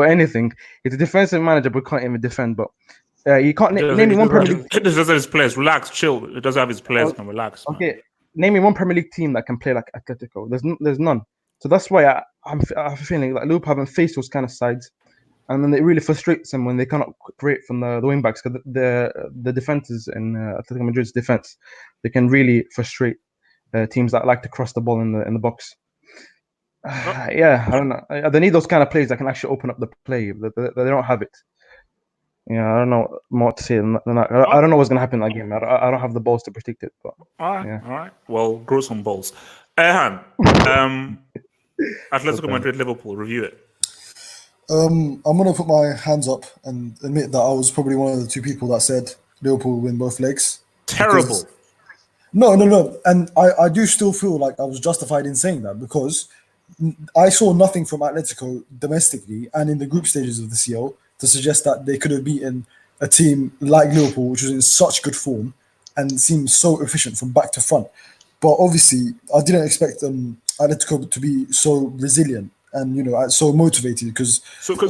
anything. He's a defensive manager, but can't even defend. But you can't name me one Premier League. It doesn't have his players. Relax, chill. It doesn't have his players. Can relax. Man. Okay, name me one Premier League team that can play like Atletico. There's none. So that's why I'm feeling like Liverpool haven't faced those kind of sides. and then it really frustrates them when they cannot create from the wing backs, because the defenses in Atletico Madrid's defense, they can really frustrate teams that like to cross the ball in the box. Yeah, I don't know. They need those kind of players that can actually open up the play. They don't have it. Yeah, I don't know more to say than that. I don't know what's gonna happen in that game. I don't have the balls to predict it. But All right, yeah. all right. Well, grow some balls. Erhan, Atletico Madrid, Liverpool. Review it. I'm gonna put my hands up and admit that I was probably one of the two people that said Liverpool win both legs. Terrible. No. And I do still feel like I was justified in saying that, because I saw nothing from Atletico domestically and in the group stages of the CL to suggest that they could have beaten a team like Liverpool, which was in such good form and seemed so efficient from back to front. But obviously, I didn't expect Atletico to be so resilient and so motivated, because So do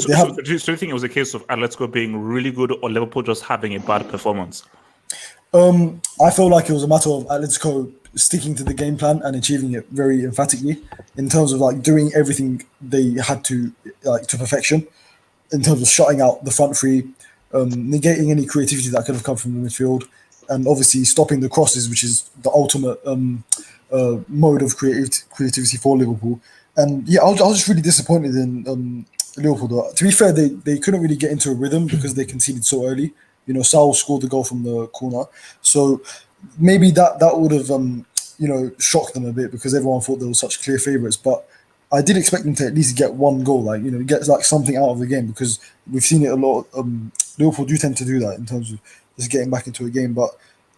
you think it was a case of Atletico being really good or Liverpool just having a bad performance? I feel like it was a matter of Atletico sticking to the game plan and achieving it very emphatically, in terms of like doing everything they had to, like, to perfection, in terms of shutting out the front three, negating any creativity that could have come from the midfield, and obviously stopping the crosses, which is the ultimate mode of creativity for Liverpool. And yeah, I was just really disappointed in Liverpool, though. To be fair, they couldn't really get into a rhythm because they conceded so early. Saul scored the goal from the corner, so maybe that would have shocked them a bit, because everyone thought they were such clear favourites. But I did expect them to at least get one goal, get like something out of the game, because we've seen it a lot. Liverpool do tend to do that in terms of just getting back into a game. But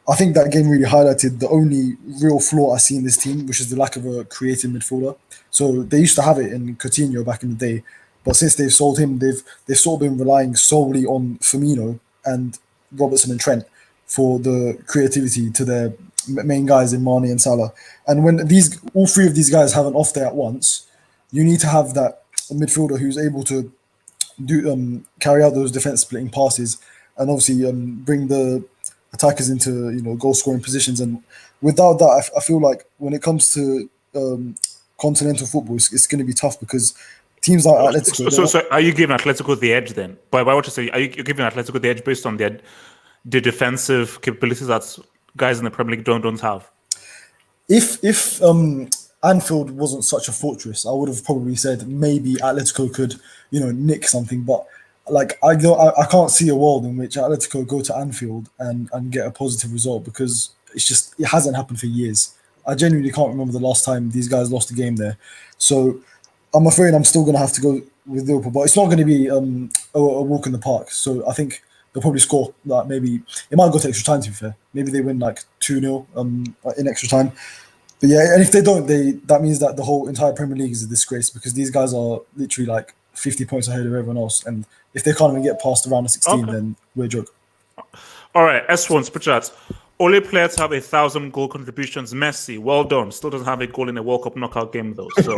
I think that game really highlighted the only real flaw I see in this team, which is the lack of a creative midfielder. So they used to have it in Coutinho back in the day, but since they've sold him, they've sort of been relying solely on Firmino and Robertson and Trent for the creativity to their main guys in Mane and Salah. And when all three of these guys have an off day at once, you need to have that midfielder who's able to carry out those defense splitting passes, and obviously bring the attackers into goal scoring positions. And without that, I feel like when it comes to continental football, it's going to be tough, because teams like Atletico. So are you giving Atletico the edge then? By what you say, are you giving Atletico the edge based on the defensive capabilities that guys in the Premier League don't have? If Anfield wasn't such a fortress, I would have probably said maybe Atletico could nick something. But like I can't see a world in which Atletico go to Anfield and get a positive result, because it hasn't happened for years. I genuinely can't remember the last time these guys lost a game there. So I'm afraid I'm still going to have to go with Liverpool, but it's not going to be a walk in the park. So I think they'll probably score. Like, maybe it might go to extra time, to be fair. Maybe they win like 2-0 in extra time. But yeah, and if they don't, that means that the whole entire Premier League is a disgrace, because these guys are literally like 50 points ahead of everyone else. And if they can't even get past the round of 16, then we're a joke. All right, S1 Super Chat. Only player to have 1,000 goal contributions. Messi, well done. Still doesn't have a goal in a World Cup knockout game though. So,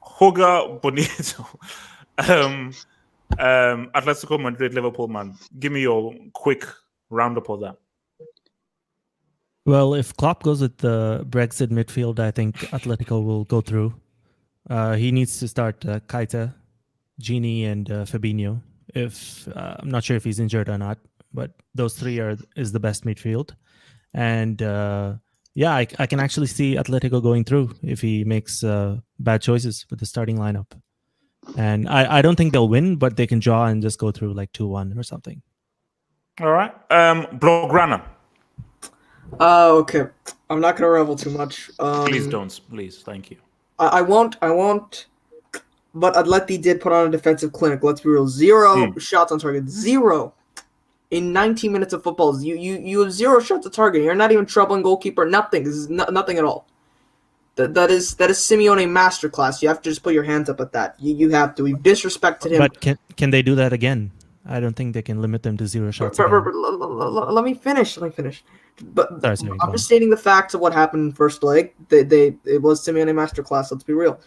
Hoga Bonito, Atletico Madrid, Liverpool, man. Give me your quick roundup of that. Well, if Klopp goes with the Brexit midfield, I think Atletico will go through. He needs to start Keita, Gini, and Fabinho. I'm not sure if he's injured or not, but those three is the best midfield. And I can actually see Atletico going through if he makes bad choices with the starting lineup. And I don't think they'll win, but they can draw and just go through like 2-1 or something. All right. Blaugrana. Okay. I'm not going to revel too much. Please don't. Please. Thank you. I won't. But Atleti did put on a defensive clinic. Let's be real. 0 shots on target. 0. In 19 minutes of footballs, you have 0 shots on target. You're not even troubling goalkeeper. Nothing. This is nothing at all. That is Simeone masterclass. You have to just put your hands up at that. You have to. We've disrespected him. But can they do that again? I don't think they can limit them to 0 shots. Let me finish. But sorry, I'm just stating the facts of what happened in first leg. It was Simeone masterclass. Let's be real.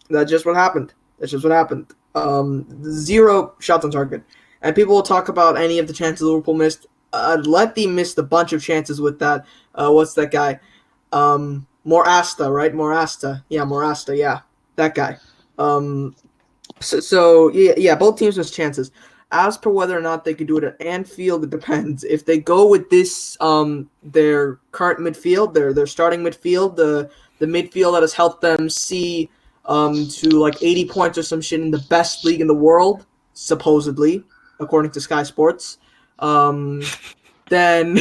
That's just what happened. 0 shots on target. And people will talk about any of the chances Liverpool missed. Atleti missed a bunch of chances with that. What's that guy? Morasta, right? Morasta. Yeah, Morasta. Yeah, that guy. So yeah, both teams has chances. As per whether or not they could do it at Anfield, it depends. If they go with this, their current midfield, their starting midfield, the midfield that has helped them see to like 80 points or some shit in the best league in the world, supposedly, according to Sky Sports, then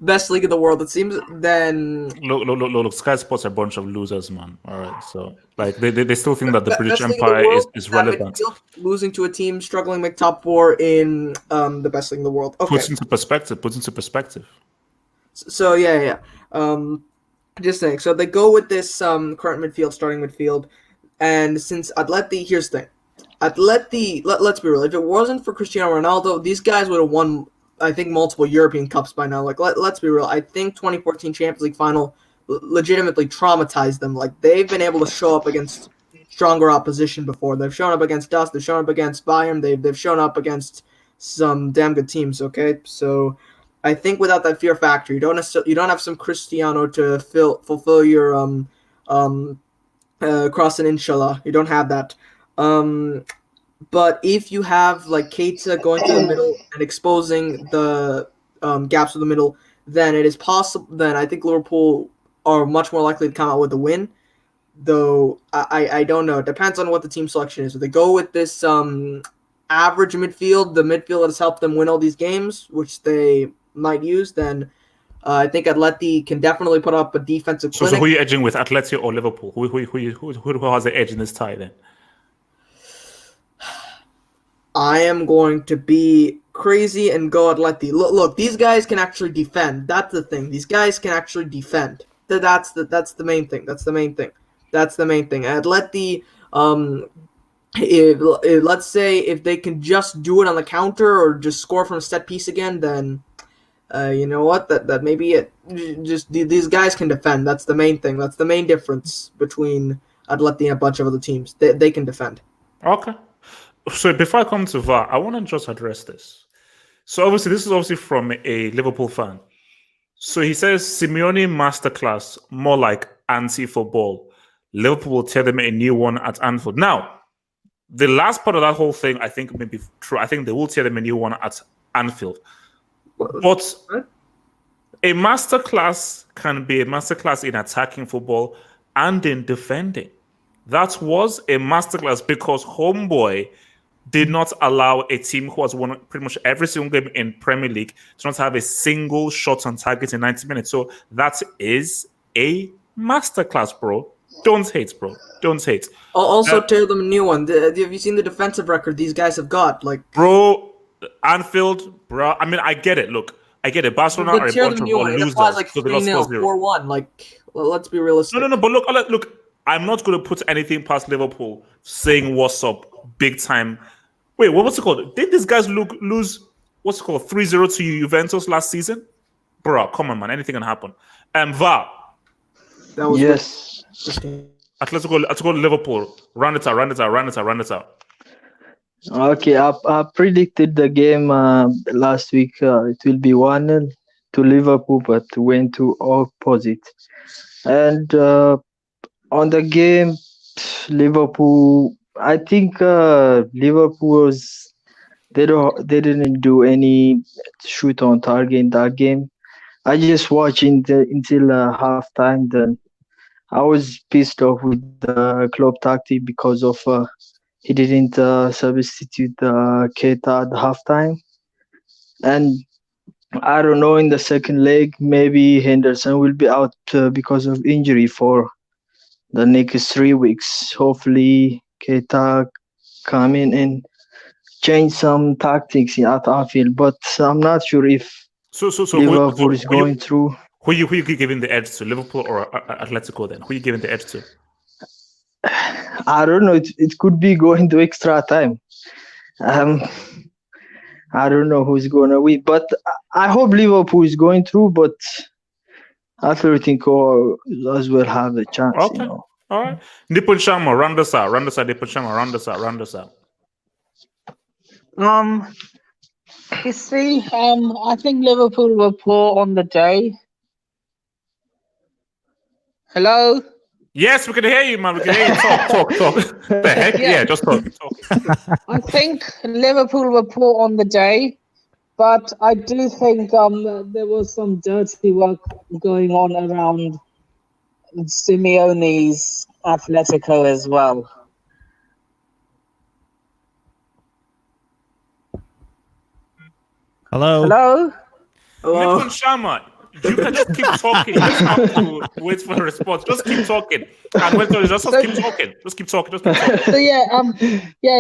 best league in the world, it seems. Then Look, Sky Sports are a bunch of losers, man. All right, so like they still think that the British best league in the Empire world, is that relevant. midfield, losing to a team struggling to make top four in the best league in the world. Okay. Puts into perspective. So yeah. Just saying. So they go with this current midfield, starting midfield, and since Atleti, here's the thing. Atleti, let's be real. If it wasn't for Cristiano Ronaldo, these guys would have won, I think, multiple European Cups by now. Like, let's be real. I think 2014 Champions League final legitimately traumatized them. Like, they've been able to show up against stronger opposition before. They've shown up against us. They've shown up against Bayern. They've shown up against some damn good teams. Okay, so I think without that fear factor, you don't have some Cristiano to fulfill your cross and inshallah. You don't have that. But if you have like Keita going to the middle and exposing the gaps in the middle, then it is possible. Then I think Liverpool are much more likely to come out with a win. Though I don't know. It depends on what the team selection is. If they go with this average midfield, the midfield that has helped them win all these games, which they might use, then I think Atleti can definitely put up a defensive clinic. So who are you edging with, Atleti or Liverpool? Who has the edge in this tie then? I am going to be crazy and go Atleti. Look, these guys can actually defend. That's the thing. These guys can actually defend. That's the main thing. That's the main thing. Atleti, if let's say if they can just do it on the counter or just score from a set piece again, then you know what? That may be it. Just these guys can defend. That's the main thing. That's the main difference between Atleti and a bunch of other teams. They can defend. Okay. So before I come to VAR, I want to just address this. So obviously, this is obviously from a Liverpool fan. So he says Simeone masterclass, more like anti-football. Liverpool will tear them a new one at Anfield. Now, the last part of that whole thing, I think may be true. I think they will tear them a new one at Anfield. But a masterclass can be a masterclass in attacking football and in defending. That was a masterclass because Homeboy did not allow a team who has won pretty much every single game in Premier League to not have a single shot on target in 90 minutes. So that is a masterclass, bro. Don't hate, bro. Don't hate. Also, tell them a new one. Have you seen the defensive record these guys have got? Like, bro, Anfield, bro. I mean, I get it. Look, I get it. Barcelona are a bunch of losers. It applies like so they lost 3-0, 4-1. Like, let's be realistic. No. But look. I'm not going to put anything past Liverpool saying what's up big time. Wait, what's it called? Did these guys lose what's it called 3-0 to Juventus last season? Bro, come on, man. Anything can happen. VAR. That was yes. Let's go Liverpool. Round it out. Okay, I predicted the game last week. It will be 1-0 to Liverpool, but went to opposite. And on the game, Liverpool. I think Liverpool they didn't do any shoot on target in that game. I just watched until halftime. Then I was pissed off with the club tactic because of he didn't substitute Keita at halftime, and I don't know, in the second leg maybe Henderson will be out because of injury for the next 3 weeks. Hopefully Keita come in and change some tactics at Anfield, but I'm not sure if Liverpool is going through. Who you giving the edge to, Liverpool or Atletico then? Who you giving the edge to? I don't know. It could be going to extra time. I don't know who's going to win, but I hope Liverpool is going through, but Atletico as well have a chance. Okay. You know. All right. Nipun Sharma, round us out. Nipun Sharma, round us out. You see, I think Liverpool were poor on the day. Hello? Yes, we can hear you, man. We can hear you. Talk. The heck? Yeah, just talk. I think Liverpool were poor on the day, but I do think there was some dirty work going on around Simeone's Atletico as well. Hello. Nippon Shama, you can just keep talking. You don't have to wait for a response. Just keep talking. And when just keep talking. Just keep talking. So yeah,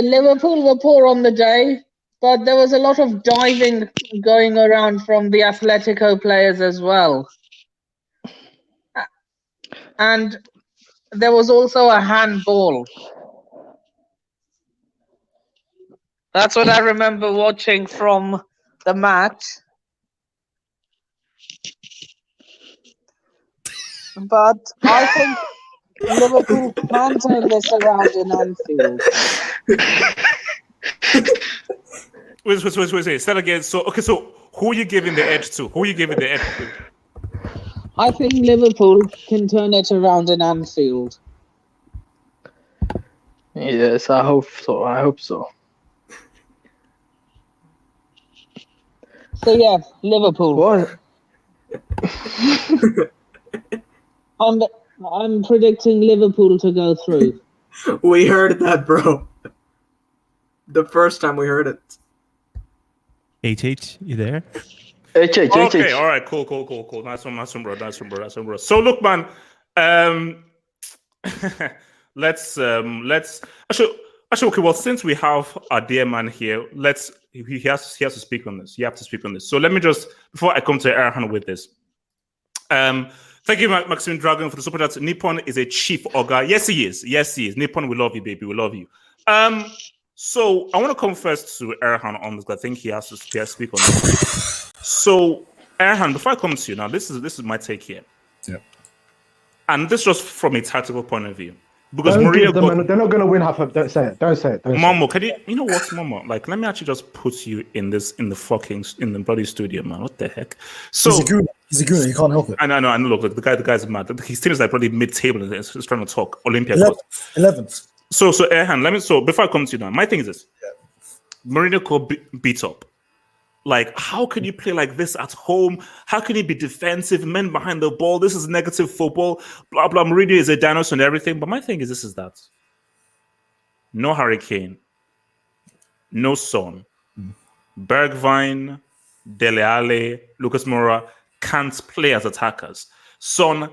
Liverpool were poor on the day, but there was a lot of diving going around from the Atletico players as well. And there was also a handball. That's what I remember watching from the match. But I think Liverpool can turn this around in Anfield. Wait. Say that again. So who are you giving the edge to? I think Liverpool can turn it around in Anfield. Yes, I hope so. So yeah, Liverpool. What? I'm predicting Liverpool to go through. We heard that, bro. The first time we heard it. HH, you there? Okay, all right, cool. Nice one, bro. So look, man, let's actually okay. Well, since we have our dear man here, he has to speak on this. You have to speak on this. So let me just, before I come to Erhan with this, thank you, Maxime Dragon, for the super chat. Nippon is a chief Oga. Yes, he is. Nippon, we love you, baby. We love you. So I want to come first to Erhan on this. I think he has to speak on this. So Erhan, before I come to you now, this is my take here. Yeah. And this just from a tactical point of view. Because Don't Mourinho give them they're not going to win half of. Don't say it. Momo, can you know what, Momo? Like, let me actually just put you in the bloody studio, man. What the heck? So he's a gooner. He can't help it. I know. Look, the guy's mad. His team is like probably mid-table and he's trying to talk Olympia. 11th. So Erhan, before I come to you now, my thing is this: Mourinho got beat up. Like, how can you play like this at home? How can you be defensive, men behind the ball? This is negative football. Blah blah. Mourinho is a dinosaur and everything. But my thing is that: no Harry Kane, no Son, Bergwijn, Dele Alli, Lucas Moura can't play as attackers. Son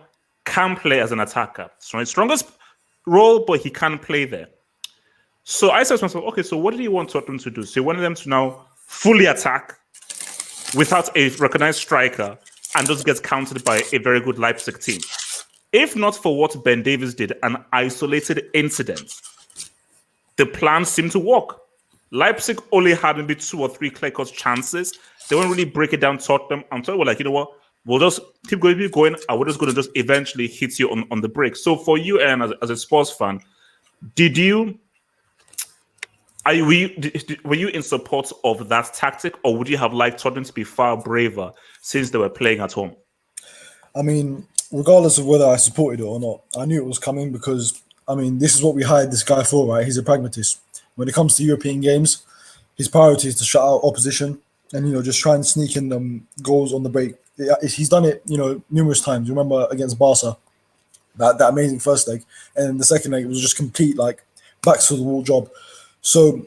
can play as an attacker. So his strongest role, but he can't play there. So I said to myself, okay, so what did he want Tottenham to do? So he wanted them to now fully attack without a recognized striker and just gets countered by a very good Leipzig team. If not for what Ben Davies did, an isolated incident, the plan seemed to work. Leipzig only had maybe 2 or 3 clear-cut chances. They won't really break it down Tottenham. I'm telling you, like, you know what? We'll just keep going, and we're just going to just eventually hit you on the break. So for you, Aaron, as a sports fan, were you in support of that tactic, or would you have liked Tottenham to be far braver since they were playing at home? I mean, regardless of whether I supported it or not, I knew it was coming because, I mean, this is what we hired this guy for, right? He's a pragmatist. When it comes to European games, his priority is to shut out opposition and, just try and sneak in goals on the break. He's done it, numerous times. Remember against Barca, that amazing first leg. And the second leg was just complete, like, backs to the wall job. So,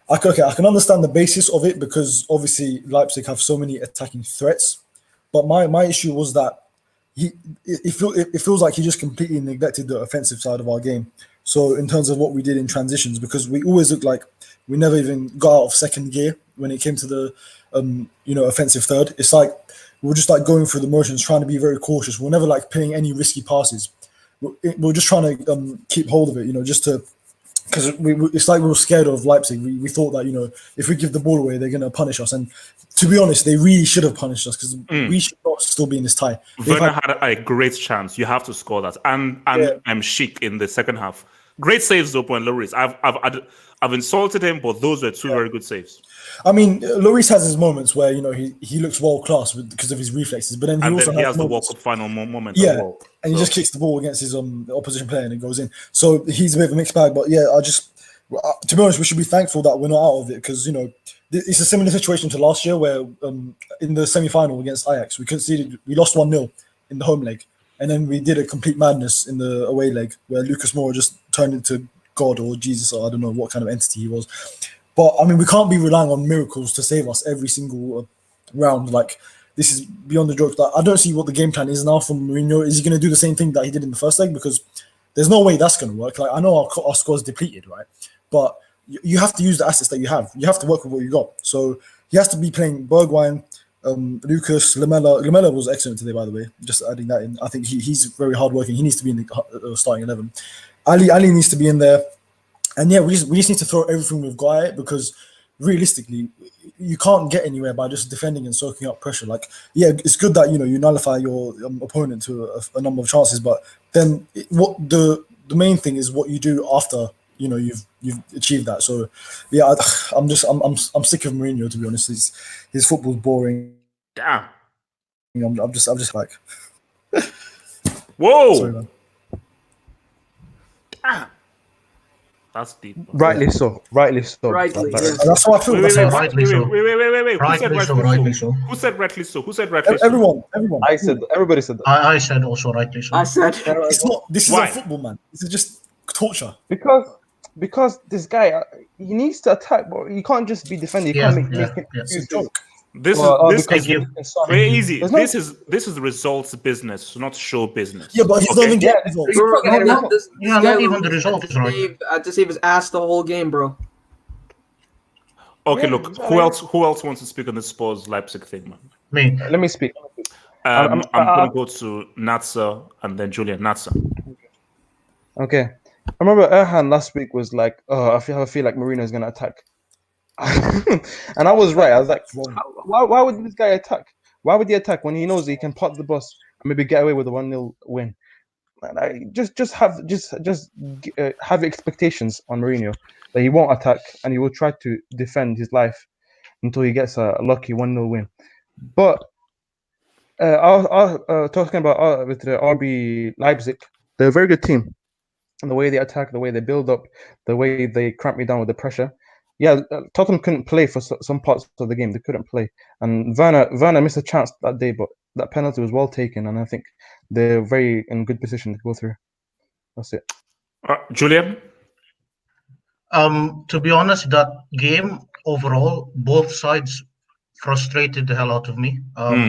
I can understand the basis of it because obviously Leipzig have so many attacking threats. But my issue was that it feels like he just completely neglected the offensive side of our game. So in terms of what we did in transitions, because we always looked like we never even got out of second gear when it came to the offensive third. It's like we were just like going through the motions, trying to be very cautious. We're never like playing any risky passes. We're just trying to keep hold of it, just to. Because it's like we were scared of Leipzig. We thought that, if we give the ball away, they're going to punish us. And to be honest, they really should have punished us because we should not still be in this tie. Werner had a great chance. You have to score that. And Schick in the second half Great saves, though, and Lloris. I've insulted him, but those were two very good saves. I mean, Lloris has his moments where he looks world class because of his reflexes, but then he And also then he has has the World moments. Cup final moment Yeah, as well. and he just kicks the ball against his opposition player and it goes in. So he's a bit of a mixed bag. But yeah, to be honest, we should be thankful that we're not out of it because it's a similar situation to last year where in the semi-final against Ajax we lost 1-0 in the home leg, and then we did a complete madness in the away leg where Lucas Moura just turned into God or Jesus or I don't know what kind of entity he was. But I mean, we can't be relying on miracles to save us every single round. Like, this is beyond the joke. Like, I don't see what the game plan is now from Mourinho. Is he going to do the same thing that he did in the first leg? Because there's no way that's going to work. Like, I know our squad's depleted, right? But you have to use the assets that you have. You have to work with what you got. So he has to be playing Bergwijn, Lucas, Lamella. Lamella was excellent today, by the way. Just adding that in. I think he's very hardworking. He needs to be in the starting 11. Ali needs to be in there. And yeah, we just need to throw everything we've got at it because realistically, you can't get anywhere by just defending and soaking up pressure. Like, yeah, it's good that you nullify your opponent to a number of chances, but then what the main thing is what you do after you've achieved that. So yeah, I'm sick of Mourinho, to be honest. His football's boring. Damn. I'm just like, whoa. Sorry, man. Damn. That's deep. Rightly so. Rightly so. Rightly, yes. That's how I feel. Wait. Rightly so. Wait. Rightly so. Who said rightly so? Who said rightly so? Everyone. I said. Everybody said that. I said also rightly so. I said It's not. This Why? isn't football, man. This is just torture. Because this guy he needs to attack, but you can't just be defending. You can't make it. It's a joke. This Thank you. very easy. This is results business, not show business. Yeah, but he's not even getting results. Not even the result is right. I had to save his ass the whole game, bro. Okay, look. Who else wants to speak on the Spurs Leipzig thing, man? Me. Let me speak. I'm gonna go to Natsa and then Julian. Natsa. Okay. I remember Erhan last week was like, "Oh, I feel like Mourinho is gonna attack," and I was right. I was like, "Why would this guy attack? Why would he attack when he knows he can pot the bus and maybe get away with a 1-0 win?" And just have expectations on Mourinho that he won't attack and he will try to defend his life until he gets a lucky 1-0 win. But talking about with the RB Leipzig, they're a very good team. And the way they attack, the way they build up, the way they cramp me down with the pressure. Yeah, Tottenham couldn't play for some parts of the game. They couldn't play. And Werner missed a chance that day, but that penalty was well taken. And I think they're very in good position to go through. That's it. Julian? To be honest, that game overall, both sides frustrated the hell out of me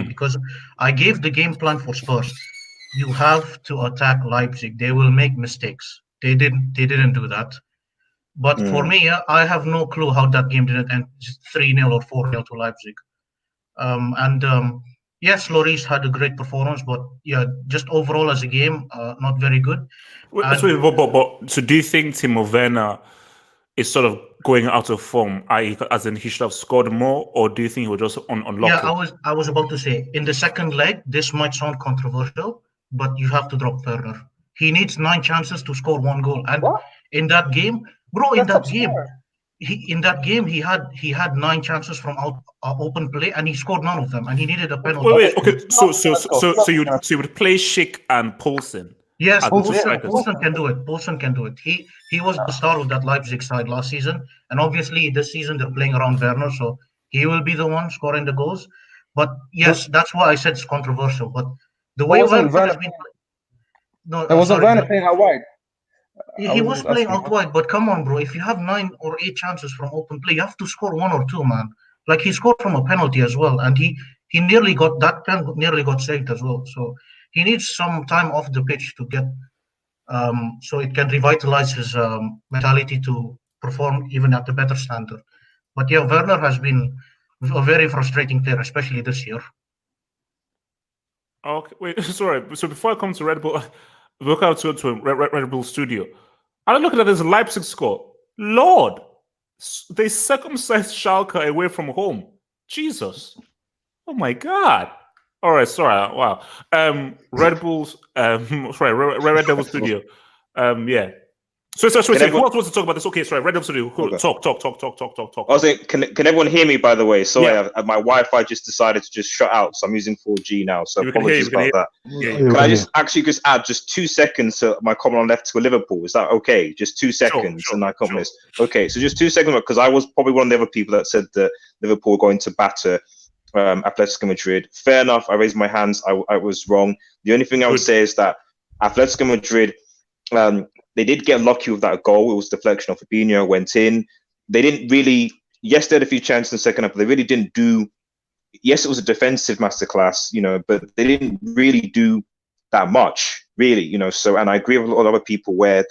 because I gave the game plan for Spurs. You have to attack Leipzig. They will make mistakes. They didn't do that. But for me, I have no clue how that game didn't end 3-0 or 4-0 to Leipzig. Yes, Lloris had a great performance, but yeah, just overall as a game, not very good. So do you think Timo Werner is sort of going out of form, i.e., as in he should have scored more, or do you think he was just unlucky? Yeah, I was about to say, in the second leg, this might sound controversial, but you have to drop Werner. He needs 9 chances to score 1 goal, and in that game, bro, he had 9 chances from open play, and he scored none of them, and he needed a penalty. Wait, okay. So you would play Schick and Poulsen. Yes, Poulsen can do it. Poulsen can do it. He was the star of that Leipzig side last season, and obviously this season they're playing around Werner, so he will be the one scoring the goals. But yes, that's why I said it's controversial. But the way Werner has been, wasn't Werner playing out wide. He was playing out wide, but come on, bro. If you have 9 or 8 chances from open play, you have to score 1 or 2, man. Like he scored from a penalty as well, and he nearly got that pen, nearly got saved as well. So he needs some time off the pitch to get, so it can revitalize his mentality to perform even at a better standard. But yeah, Werner has been a very frustrating player, especially this year. Okay, wait, sorry. So before I come to Red Bull, look out to Red Bull studio. I'm looking at this Leipzig score. Lord, they circumcised Schalke away from home. Jesus. Oh my God. All right, sorry. Wow. Red Bulls. Sorry, Red Devil Studio. Yeah. Sorry. Who everyone- else wants to talk about this? Okay, sorry. Red Up Studio. Okay. Talk. I was saying, can everyone hear me? By the way, sorry, Yeah. my Wi-Fi just decided to just shut out, so I'm using 4G now. So We can hear you, apologies about that. Yeah. Can I just add just 2 seconds to my comment on left to Liverpool? Is that okay? Just 2 seconds, and I comment this. Okay, so just 2 seconds, because I was probably one of the other people that said that Liverpool were going to batter Atletico Madrid. Fair enough. I raised my hands. I was wrong. The only thing I would say is that Atletico Madrid, they did get lucky with that goal. It was deflection of Fabinho, went in. They didn't really. Yes, they had a few chances in the second half, but they really didn't do. Yes, it was a defensive masterclass, but they didn't really do that much, really, So, and I agree with a lot of other people where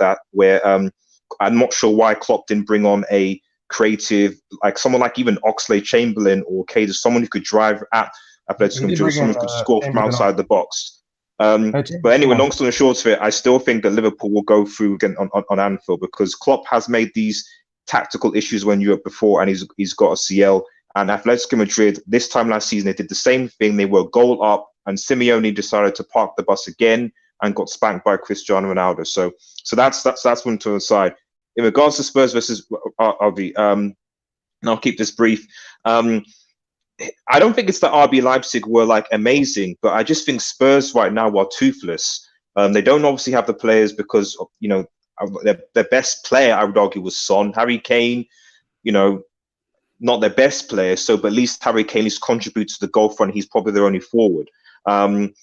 I'm not sure why Klopp didn't bring on a creative, like someone like even Oxlade-Chamberlain or Cade, someone who could drive at Atletico Madrid, someone who could score from outside the box. But anyway, long story short of it, I still think that Liverpool will go through again on Anfield, because Klopp has made these tactical issues when Europe before, and he's got a CL. And Atletico Madrid this time last season, they did the same thing. They were goal up, and Simeone decided to park the bus again and got spanked by Cristiano Ronaldo. So that's one to the side. In regards to Spurs versus RB, and I'll keep this brief. I don't think it's that RB Leipzig were like amazing, but I just think Spurs right now are toothless. They don't obviously have the players because their best player, I would argue, was Son. Harry Kane, not their best player. So, but at least Harry Kane is contributed to the goal front. He's probably their only forward. Looking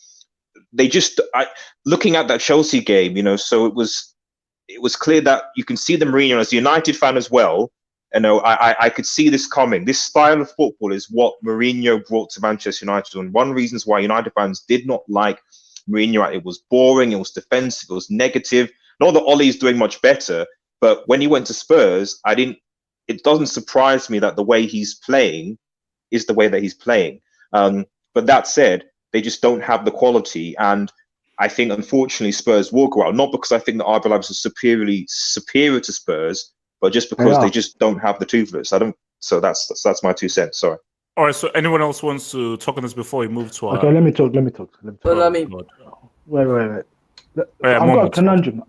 at that Chelsea game, so it was clear that you can see the Mourinho as a United fan as well. I could see this coming. This style of football is what Mourinho brought to Manchester United. And one reason why United fans did not like Mourinho, it was boring, it was defensive, it was negative. Not that Ole's doing much better, but when he went to Spurs, it doesn't surprise me that the way he's playing is the way that he's playing. But that said, they just don't have the quality. And I think, unfortunately, Spurs will go out. Not because I think that RB Leipzig is superior to Spurs, but just because they just don't have the toothless. So that's my 2 cents. Sorry. All right. So anyone else wants to talk on this before we move to our... Okay, let me talk. Wait. I've got a conundrum.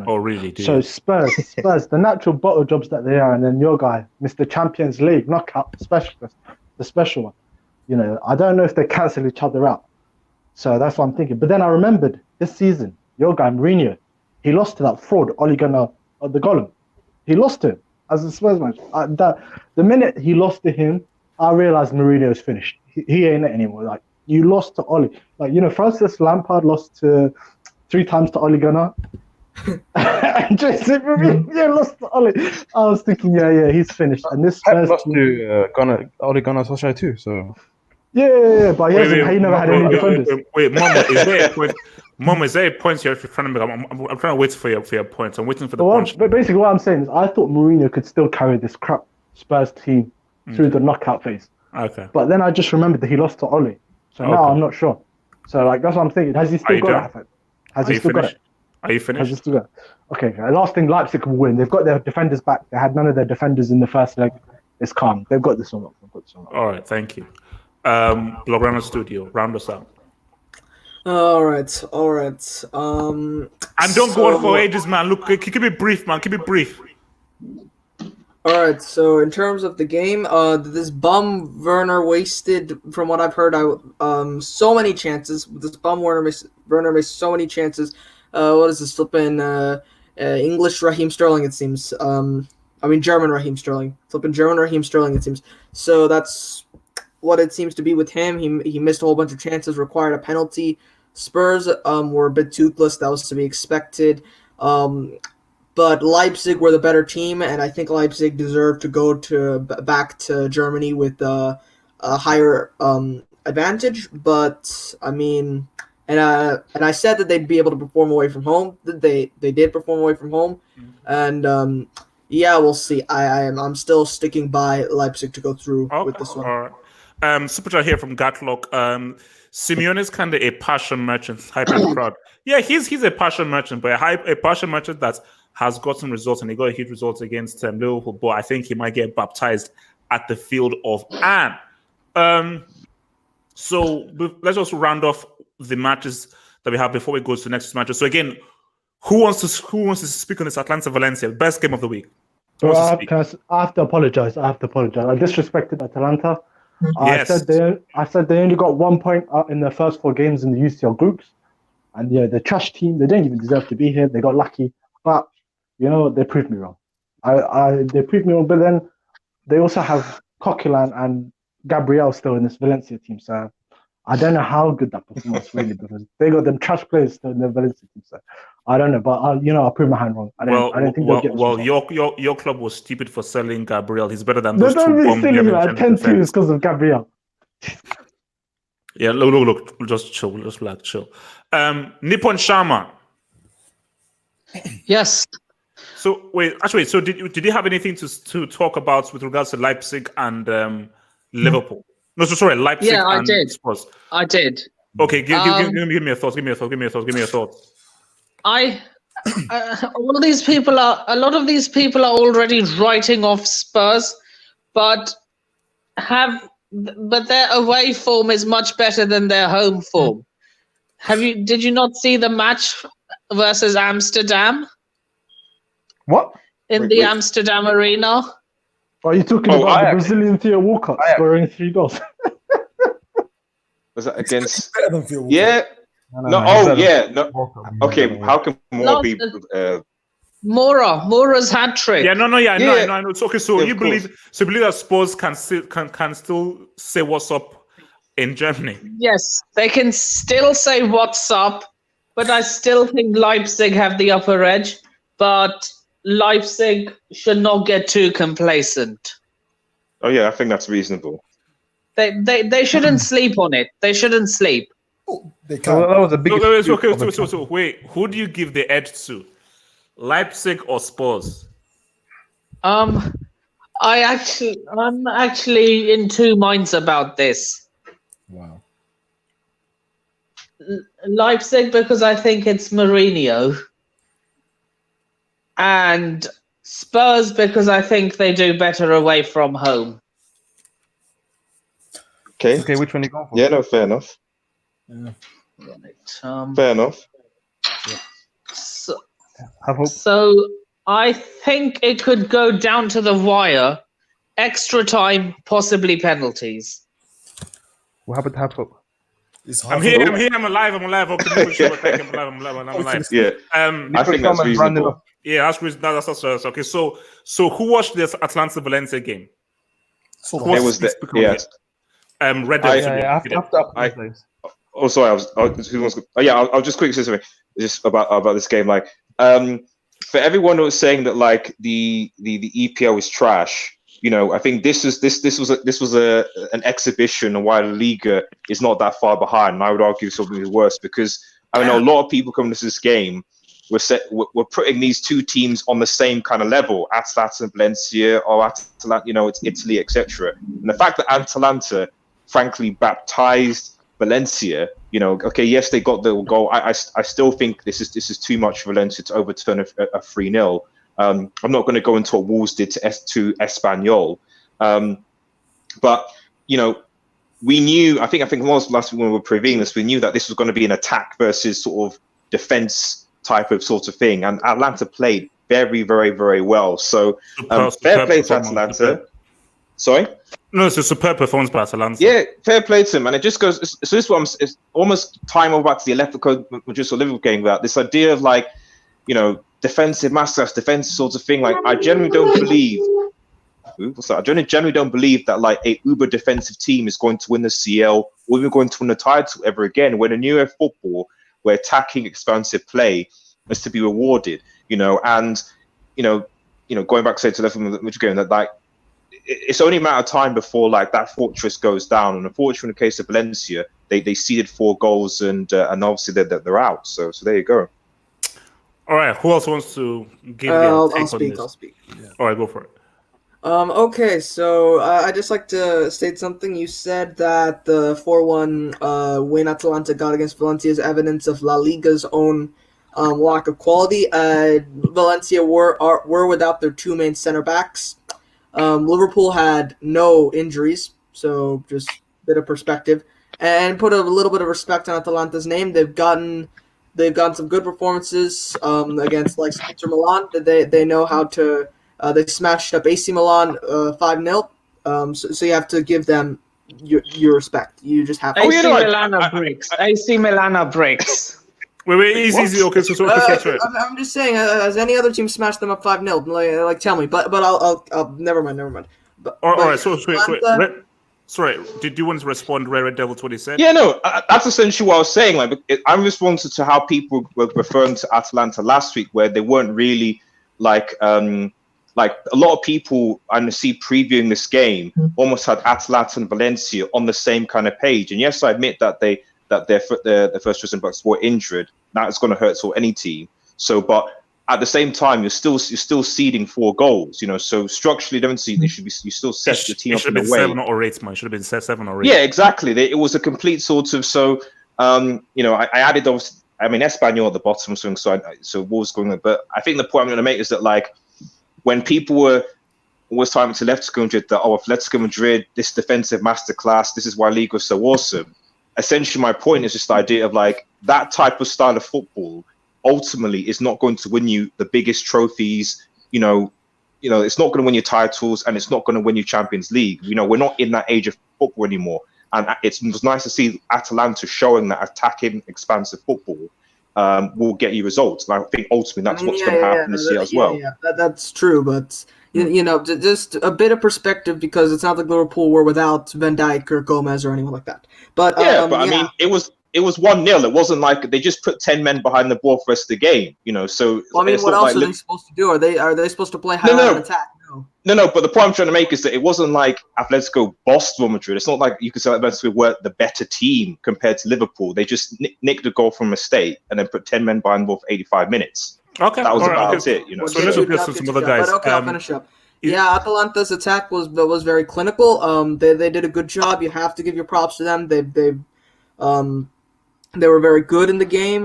Oh, really? So Spurs, the natural bottle jobs that they are, and then your guy, Mr. Champions League knockout specialist, the special one. I don't know if they cancel each other out. So that's what I'm thinking. But then I remembered this season, your guy Mourinho, he lost to that fraud Ole Gunnar the Golem. He lost to him as a Spurs match. The minute he lost to him, I realized Mourinho's finished. He ain't it anymore. Like, you lost to Ole. Like, Francis Lampard lost 3 times to Ole Gunnar. And Jose Mourinho lost to Ole. I was thinking, yeah, he's finished. And this Spurs lost to Ole Gunnar Solskjaer too. So yeah, but he never had any defenders. Wait, Mama, is there a point? Mama, is there a point you're trying to make? I'm trying to wait for your points. I'm waiting for the punch. But basically, what I'm saying is, I thought Mourinho could still carry this crap Spurs team through the knockout phase. Okay. But then I just remembered that he lost to Ole. So now I'm not sure. So that's what I'm thinking. Has he still got it? Has he still got it? Are you finished? Has he still got it? Okay. Last thing, Leipzig will win. They've got their defenders back. They had none of their defenders in the first leg. It's calm. They've got this one. All right. Thank you. Blograna Studio, round us out. All right. And don't go on for ages, man. Look, keep it brief, man. Keep it brief. All right. So in terms of the game, this bum Werner wasted, from what I've heard, so many chances. This bum Werner missed so many chances. What is this flipping English Raheem Sterling? It seems. German Raheem Sterling. Flipping German Raheem Sterling. It seems. So that's what it seems to be with him. He missed a whole bunch of chances, required a penalty. Spurs were a bit toothless. That was to be expected. But Leipzig were the better team, and I think Leipzig deserved to go back to Germany with a higher advantage. But and I said that they'd be able to perform away from home. They did perform away from home, and we'll see. I'm still sticking by Leipzig to go through with this one. All right. Superchat here from Gatlock. Simeone is kind of a passion merchant, hyping the crowd. Yeah, he's a passion merchant, but a passion merchant that has gotten results, and he got a huge result against Liverpool. But I think he might get baptized at the field of Anne. So let's also round off the matches that we have before we go to the next matches. So again, Who wants to speak on this Atlanta Valencia best game of the week? Who Bro, wants to speak? I have to apologize. I disrespected Atalanta. Yes. I said they only got 1 point out in their first 4 games in the UCL groups, and yeah, the trash team. They don't even deserve to be here. They got lucky, but they proved me wrong. They proved me wrong. But then they also have Coquelin and Gabriel still in this Valencia team, so I don't know how good that performance really, because they got them trash players still in the Valencia team. So I don't know, but I'll prove my hand wrong. I don't think they'll get this result. your club was stupid for selling Gabriel. He's better than They those two don't bums be you have silly, in man. central 10-2 is defense. because of Gabriel. Yeah, look, just chill, just relax, chill. Nippon Sharma. Yes. So wait, actually, so did you have anything to talk about with regards to Leipzig and Liverpool? No, so sorry, Leipzig Yeah, I and did. Spurs. I did. Okay, give me your thoughts. Give me your thoughts. A lot of these people are already writing off Spurs, but their away form is much better than their home form. Did you not see the match versus Amsterdam What? in the Amsterdam arena? Are you talking about the Brazilian Theo Walcott scoring 3 goals? Was that against? Better than Theo Walcott. Yeah. No. Oh, yeah. No. Okay. How can more be? Mora's hat trick. Yeah, no, yeah, I know. It's okay. So Yeah, you believe that Spurs can still say what's up in Germany? Yes, they can still say what's up, but I still think Leipzig have the upper edge. But Leipzig should not get too complacent. Oh yeah, I think that's reasonable. They shouldn't sleep on it. They shouldn't sleep. They can. That was a big. So wait, who do you give the edge to? Leipzig or Spurs? I'm actually in 2 minds about this. Wow. Leipzig, because I think it's Mourinho, and Spurs because I think they do better away from home. Okay, which one are you going for? Yeah, no, fair enough. Yeah. Right, fair enough. So I think it could go down to the wire, extra time, possibly penalties. What happened to Half Hope? I'm here. I'm alive. Okay, I'm alive. Yeah. I think that's reasonable. Yeah, that's okay. So who watched this Atlanta Valencia game? It was Red Devils. Oh, sorry. I'll just quickly say something just about this game. Like, for everyone who was saying that like the EPL is trash, I think this was an exhibition of why the Liga is not that far behind. And I would argue something is worse because I know a lot of people coming to this game we're putting these two teams on the same kind of level, Atalanta and Valencia, or Atalanta, it's Italy, etc. And the fact that Atalanta, frankly, baptized Valencia, okay, yes, they got the goal. I still think this is too much for Valencia to overturn a 3-0. I'm not going to go into what Wolves did to Espanyol, but we knew. I think last week when we were previewing this, we knew that this was going to be an attack versus sort of defense type of sort of thing, and Atlanta played very, very, very well. So fair play to Atlanta. Sorry. No, it's a superb performance by Atalanta. Yeah, fair play to him, and it just goes. So this one is almost time over back to the Atletico Madrid or Liverpool game. About this idea of like, defensive masterclass, defensive sort of thing. Like, I genuinely don't believe. I generally don't believe that like a uber defensive team is going to win the CL or even going to win the title ever again. When a new era football, where attacking, expansive play is to be rewarded, and going back say to the Madrid game, that like it's only a matter of time before like that fortress goes down. And unfortunately, in the case of Valencia, they ceded 4 goals and obviously they're out. So there you go. All right, who else wants to give? I'll speak. Yeah. All right, go for it. Okay, so I'd just like to state something. You said that the 4-1 win Atalanta got against Valencia is evidence of La Liga's own lack of quality. Valencia were without their 2 main center backs. Liverpool had no injuries, so just a bit of perspective. And put a little bit of respect on Atalanta's name. They've gotten they've gotten some good performances against like Inter Milan. They know how to. They smashed up AC Milan 5-0. So you have to give them your respect. You just have to. AC Milano breaks. AC Milano breaks. Wait, easy. Okay, sorry. I'm just saying, has any other team smashed them up 5-0? Like, tell me. But I'll never mind. But, all right. Atalanta, Sorry, did you want to respond, Red Devil, to what he said? Yeah, no, that's essentially what I was saying. Like, I'm responsive to how people were referring to Atalanta last week, where they weren't really like a lot of people I see previewing this game almost had Atalanta and Valencia on the same kind of page. And yes, I admit that their first choice backs were injured. That's going to hurt to any team. So, but at the same time, you're still ceding 4 goals. You know, so structurally, don't see you still set the team up in a way. It should have been 7 or 8, man. It should have been 7 or 8. Yeah, exactly. It was a complete sort of I added those. I mean, Espanyol at the bottom, so what was going on? But I think the point I'm going to make is that like when people was talking to Atletico Madrid that Atletico Madrid, this defensive masterclass, this is why Liga is so awesome. Essentially, my point is just the idea of like that type of style of football ultimately is not going to win you the biggest trophies. You know, it's not going to win you titles, and it's not going to win you Champions League. You know, we're not in that age of football anymore, and it was nice to see Atalanta showing that attacking, expansive football will get you results. And I think ultimately that's what's going to happen this year as well. Yeah, that's true, but you know, just a bit of perspective because it's not like Liverpool were without Van Dijk or Gomez or anyone like that. But I mean, it was 1-0. It wasn't like they just put 10 men behind the ball for the rest of the game, you know. So well, I mean, what else are they supposed to do? Are they supposed to play high on attack? No. But the point I'm trying to make is that it wasn't like Atletico bossed Real Madrid. It's not like you could say Atletico were the better team compared to Liverpool. They just nicked a goal from a mistake and then put 10 men behind the ball for 85 minutes. Okay, that was about it. You know. So let's get some other guys. But okay, I'll finish up. Yeah, Atalanta's attack was very clinical. They did a good job. You have to give your props to them. They were very good in the game.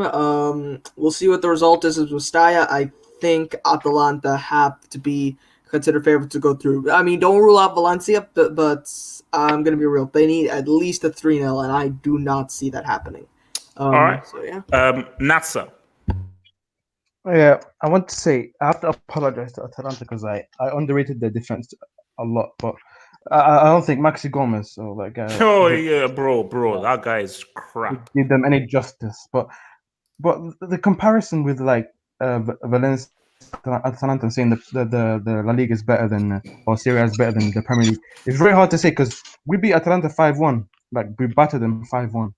We'll see what the result is with Staya. I think Atalanta have to be considered favorites to go through. I mean, don't rule out Valencia, but I'm going to be real. They need at least a 3-0, and I do not see that happening. All right. So, yeah. Natsa. Yeah, I want to say I have to apologize to Atalanta because I underrated their defense a lot, but I don't think Maxi Gomez or that guy. Bro, that guy is crap. Give them any justice, but the comparison with like Valencia, Atalanta, saying the La Liga is better than or Serie A is better than the Premier League, it's very hard to say because we beat Atalanta 5-1, like we battered them 5-1.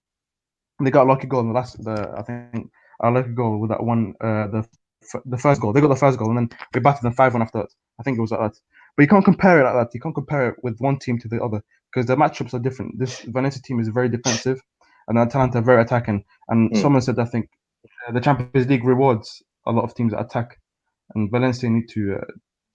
They got a lucky goal in the last. I think a lucky goal with that one. The first goal. They got the first goal, and then we battered them 5-1 after that. I think it was like that. But you can't compare it like that. You can't compare it with one team to the other because the matchups are different. This Valencia team is very defensive, and Atalanta are very attacking. And someone said, I think, the Champions League rewards a lot of teams that attack, and Valencia need to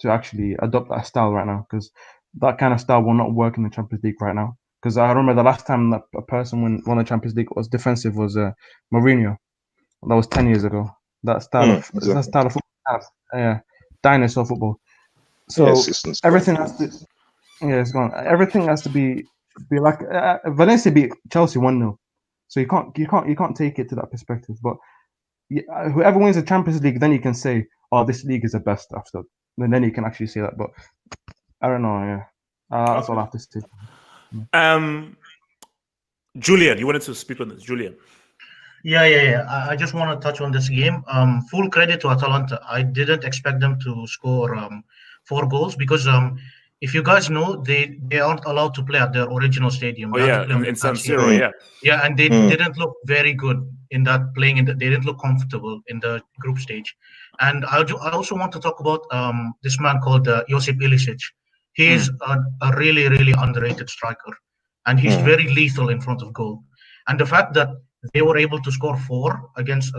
actually adopt that style right now because that kind of style will not work in the Champions League right now. Because I remember the last time that a person won the Champions League was defensive was Mourinho. That was 10 years ago. That style of football, dinosaur football. So everything has to, it's gone. Everything has to be like Valencia beat Chelsea 1-0. So you can't take it to that perspective. But whoever wins the Champions League, then you can say, oh, this league is the best after. And then you can actually say that. But I don't know. Yeah, that's all I have to say. Julian, you wanted to speak on this, Julian? Yeah. I just want to touch on this game. Full credit to Atalanta. I didn't expect them to score 4 goals because if you guys know, they aren't allowed to play at their original stadium. In San Siro, Yeah, and they didn't look very good in that they didn't look comfortable in the group stage. And I also want to talk about this man called Josip Ilicic. He is a really, really underrated striker, and he's very lethal in front of goal. And the fact that they were able to score 4 against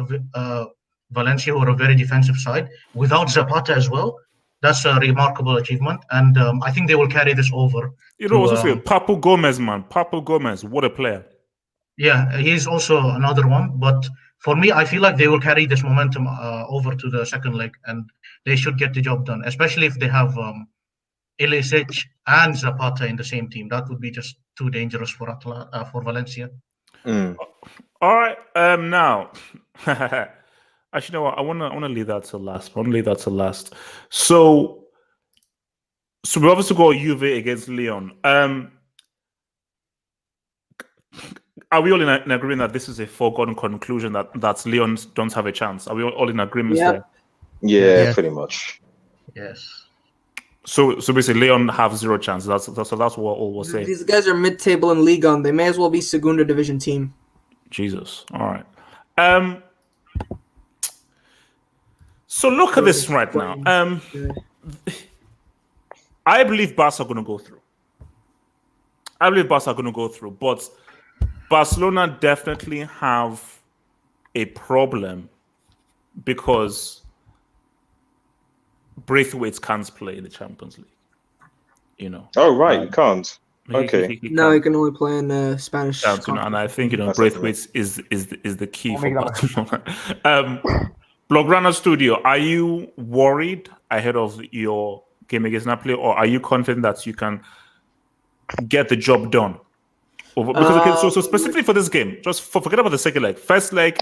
Valencia, who are a very defensive side, without Zapata as well, that's a remarkable achievement. And I think they will carry this over. You know, also Papu Gomez, man. Papu Gomez, what a player. Yeah, he's also another one. But for me, I feel like they will carry this momentum over to the second leg, and they should get the job done, especially if they have Ilicic and Zapata in the same team. That would be just too dangerous for Valencia. Mm. All right. Now, actually, you know what? I wanna leave that to last. I wanna leave that to last. So we obviously got Juve against Leon. Are we all in agreement that this is a foregone conclusion that Leon don't have a chance? Are we all in agreement Yep. there? Yeah, Yes. pretty much. Yes. So basically, Leon have zero chance. That's what all we're saying. These guys are mid-table in Ligue 1. They may as well be Segunda Division team. Jesus. All right. So look at this right now. I believe Barca are going to go through. But Barcelona definitely have a problem because Braithwaite can't play in the Champions League. You know. Oh right, you can't. Okay. No, you can only play in Spanish. And I think That's Braithwaite is the key I'll for make that Barcelona. Blaugrana Studio, are you worried ahead of your game against Napoli, or are you confident that you can get the job done? Because so specifically for this game, just forget about the second leg. First leg,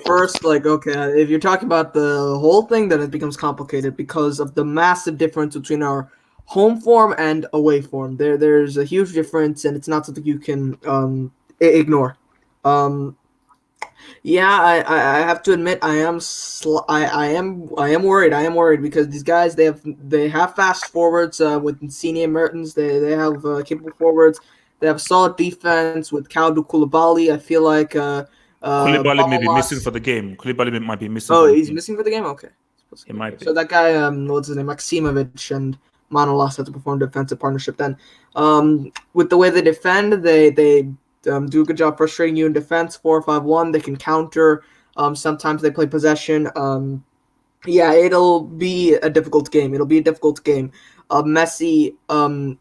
first leg. Okay, if you're talking about the whole thing, then it becomes complicated because of the massive difference between our home form and away form. There's a huge difference, and it's not something you can ignore. Yeah, I have to admit I am worried. I am worried because these guys they have fast forwards with Insigne and Mertens. They have capable forwards. They have solid defense with Kalidou Koulibaly. I feel like Koulibaly may be missing for the game. Koulibaly might be missing. Oh, he's missing for the game. Okay, he might be. So that guy, what's his name, Maksimovic and Manolas have to perform defensive partnership. Then, with the way they defend, they do a good job frustrating you in defense. 4-5-1. They can counter. Sometimes they play possession. Yeah, it'll be a difficult game. Messi,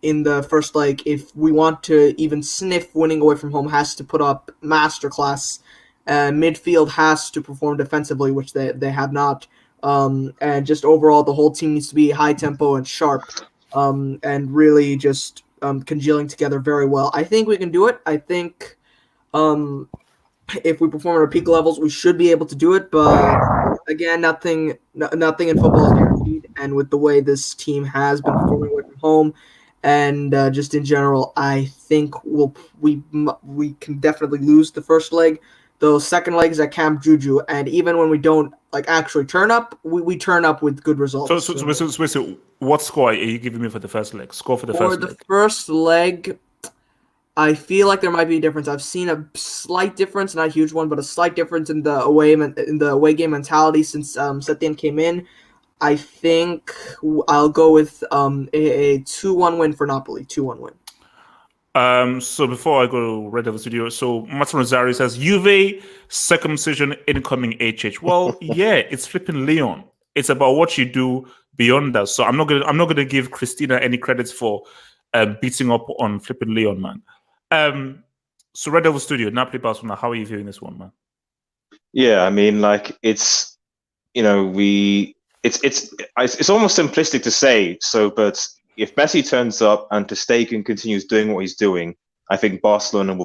in the first leg, if we want to even sniff winning away from home, has to put up masterclass. Midfield has to perform defensively, which they have not. And just overall, the whole team needs to be high tempo and sharp, and really just congealing together very well. I think we can do it. I think if we perform at our peak levels, we should be able to do it. But again, nothing in football is guaranteed. And with the way this team has been performing away from home, and just in general, I think we can definitely lose the first leg. The second leg is at Camp Juju, and even when we don't actually turn up, we turn up with good results. So what score are you giving me for the first leg? Score for the first leg. For the first leg, I feel like there might be a difference. I've seen a slight difference, not a huge one, but a slight difference in the away game mentality since Setien came in. I think I'll go with a 2-1 win for Napoli. 2-1 win. So before I go Red Devil Studio, so Martin Rosario says Juve circumcision incoming HH. Well, yeah, it's flipping Leon. It's about what you do beyond that. So I'm not gonna give Christina any credits for beating up on flipping Leon, man. So Red Devil Studio, Napoli Barcelona, how are you viewing this one, man? Yeah, I mean, like it's it's almost simplistic to say so, but if Messi turns up and Ter Stegen continues doing what he's doing, I think Barcelona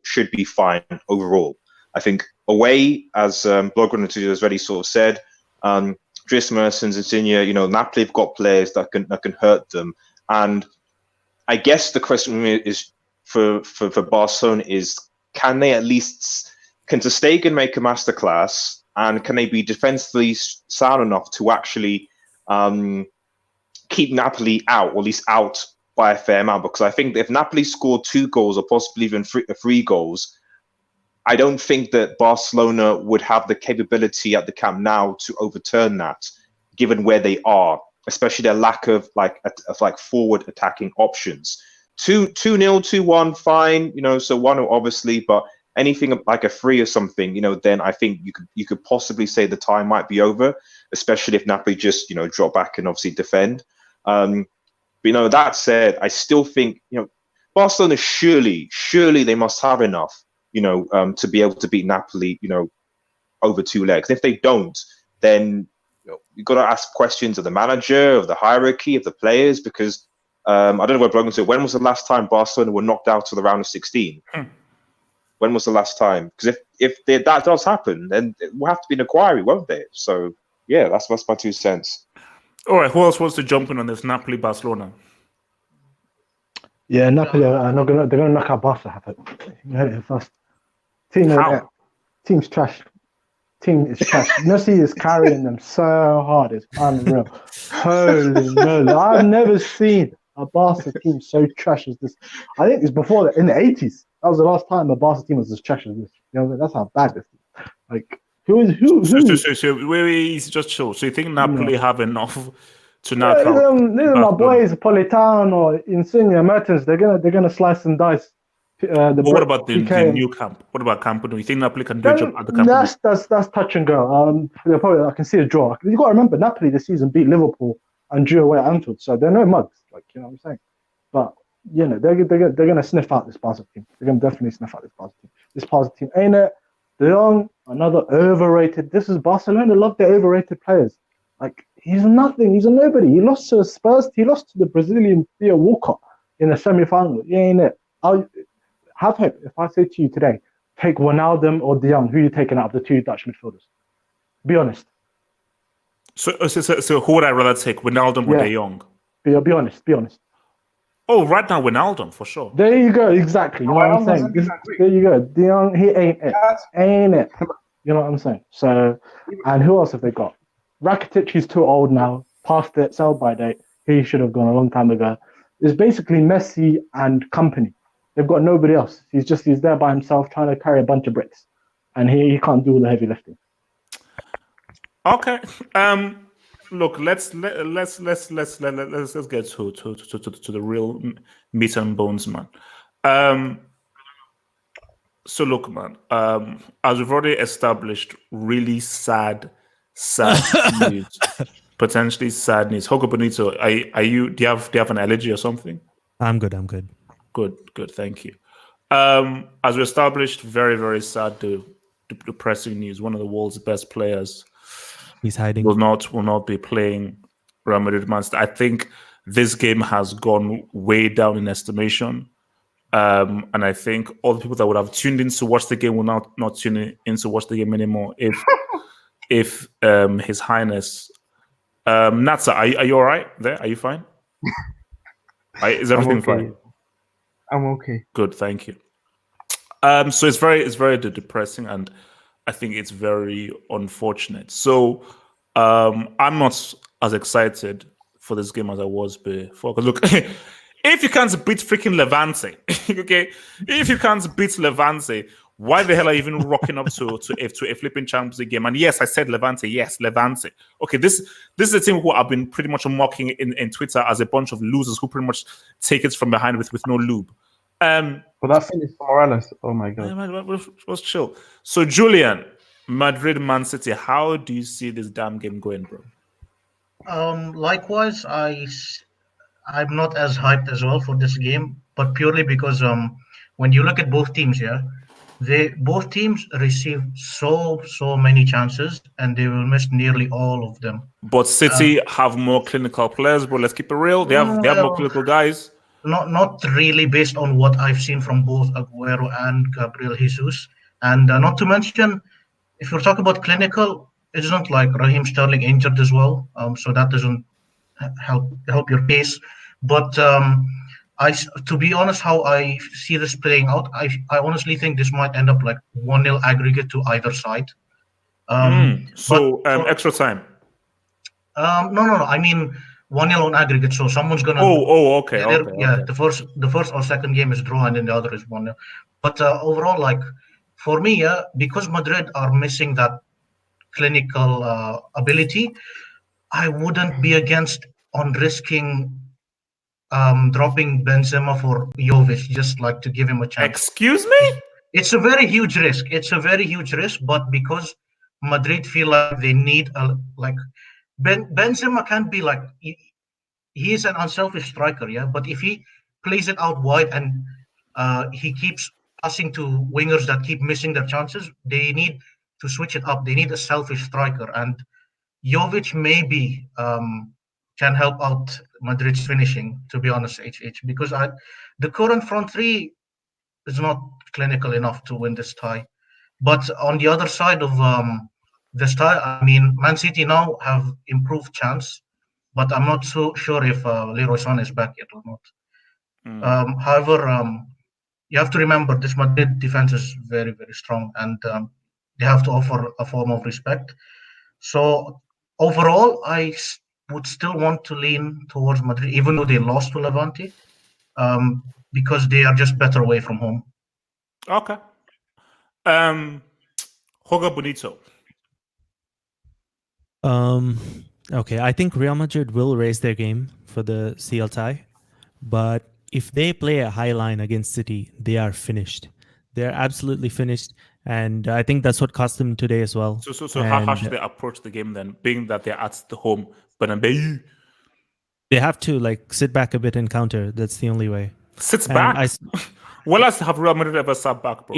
should be fine overall. I think away, as Blogger has already sort of said, Dries Mertens, Insigne, Napoli have got players that can hurt them, and I guess the question is for Barcelona is can Ter Stegen make a masterclass, and can they be defensively sound enough to actually keep Napoli out, or at least out by a fair amount? Because I think if Napoli score 2 goals or possibly even three goals, I don't think that Barcelona would have the capability at the Camp Nou to overturn that, given where they are, especially their lack of forward attacking options. 2-0, 2-1, fine, so 1 obviously, but anything like a 3 or something, then I think you could possibly say the time might be over, especially if Napoli just drop back and obviously defend. But that said, I still think Barcelona surely they must have enough to be able to beat Napoli over 2 legs. If they don't, then you've got to ask questions of the manager, of the hierarchy, of the players, because I don't know what Brogan said. When was the last time Barcelona were knocked out to the round of 16? When was the last time? Because if that does happen, then it will have to be an inquiry, won't there? So yeah, that's my 2 cents. All right, who else wants to jump in on this Napoli Barcelona? Yeah, Napoli are not gonna. They're gonna knock out Barca. Happen. You heard it first. Team's trash. Team is trash. Messi is carrying them so hard. It's unreal. Holy moly! I've never seen a Barca team so trash as this. I think it's before in the 80s. That was the last time a Barca team was as trash as this. You know, that's how bad this is. Like who? So wait, just chill. So you think Napoli have enough to knock out? These are my boys, Politano, Insigne, Mertens. They're gonna slice and dice. What about the new camp? What about Camp Nou? You think Napoli can do a job at the Camp Nou? That's touch and go. I can see a draw. You got to remember, Napoli this season beat Liverpool and drew away at Anfield, so they're no mugs. Like, you know what I'm saying? But you know they're gonna sniff out this Barca team. They're gonna definitely sniff out this Barca team. This Barca team, ain't it? De Jong, another overrated. This is Barcelona. Love their overrated players. Like he's nothing. He's a nobody. He lost to Spurs. He lost to the Brazilian Theo Walcott in the semi-final. Yeah, ain't it? Have hope. If I say to you today, take Wijnaldum or De Jong, who are you taking out of the 2 Dutch midfielders? Be honest. So who would I rather take, Wijnaldum or De Jong? Be honest. Be honest. Oh, right now Wijnaldum for sure. There you go. Exactly. You know what I'm saying? There you go. De Jong, he ain't it. Ain't it? You know what I'm saying? So, and who else have they got? Rakitic, he's too old now. Past it, sell by date. He should have gone a long time ago. It's basically Messi and company. They've got nobody else. He's there by himself trying to carry a bunch of bricks, and he can't do all the heavy lifting. Okay. Look, let's get to the real meat and bones, man. So look, man. As we've already established, really sad news, potentially sad news. Hogo Bonito, are you? Do you have an allergy or something? I'm good. Good. Thank you. As we established, very, very sad, depressing news. One of the world's best players, he's hiding. Will not be playing Real Madrid. I think this game has gone way down in estimation, and I think all the people that would have tuned in to watch the game will not tune in to watch the game anymore. If His Highness Natsa, are you all right there? Are you fine? Is everything fine? I'm okay. Good, thank you. So it's very depressing, and I think it's very unfortunate. So I'm not as excited for this game as I was before. Because look, if you can't beat freaking Levante, okay, if you can't beat Levante, why the hell are you even rocking up to a flipping Champions League game? And yes, I said Levante. Yes, Levante. Okay, this is a team who I've been pretty much mocking in Twitter as a bunch of losers who pretty much take it from behind with no lube. But that finished for Morales. Oh my god. Let's chill. So Julian, Madrid, Man City. How do you see this damn game going, bro? Likewise, I'm not as hyped as well for this game, but purely because when you look at both teams, both teams receive so many chances and they will miss nearly all of them. But City have more clinical players, bro. Let's keep it real. They have more clinical guys. Not really, based on what I've seen from both Aguero and Gabriel Jesus. And not to mention, if you're talking about clinical, isn't like Raheem Sterling injured as well, so that doesn't help your case. But to be honest, how I see this playing out, I honestly think this might end up like 1-0 aggregate to either side. Extra time. No. I mean 1-0 on aggregate. So someone's gonna. Okay. Okay. The first or second game is draw, and then the other is 1-0. But overall, like for me, because Madrid are missing that clinical ability, I wouldn't be against on risking dropping Benzema for Jovic, just like to give him a chance. Excuse me? It's a very huge risk. But because Madrid feel like they need Benzema can't be like he is an unselfish striker, but if he plays it out wide and he keeps passing to wingers that keep missing their chances, they need to switch it up. They need a selfish striker, and Jovic maybe can help out Madrid's finishing, to be honest, because the current front three is not clinical enough to win this tie. But on the other side of this tie, I mean, Man City now have improved chance, but I'm not so sure if Leroy Sané is back yet or not. However, you have to remember this Madrid defense is very, very strong, and they have to offer a form of respect. So overall, would still want to lean towards Madrid, even though they lost to Levante, because they are just better away from home. Okay. Jorge Bonito. Okay, I think Real Madrid will raise their game for the CL tie, but if they play a high line against City, they are finished. They're absolutely finished, and I think that's what cost them today as well. So how should they approach the game then, being that they're at the home Bernabeu? They have to like sit back a bit and counter. That's the only way. Sits back? When else have Real Madrid ever sat back, bro?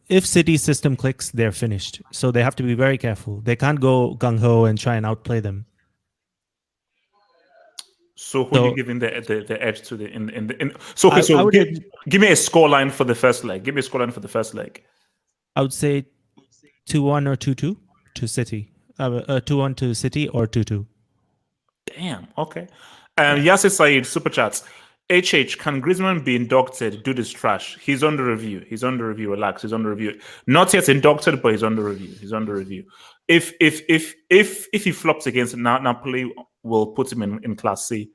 If City's system clicks, they're finished. So they have to be very careful. They can't go gung-ho and try and outplay them. So who are you giving the edge to give me a scoreline for the first leg. Give me a scoreline for the first leg. I would say 2-1 or 2-2 to City. 2-1 to City or 2-2. Damn. Okay. Yasser Saeed, super chats. HH, can Griezmann be inducted? Do this trash. He's under review. Relax. He's under review. Not yet inducted, but he's under review. If he flops against Napoli, we'll put him in Class C.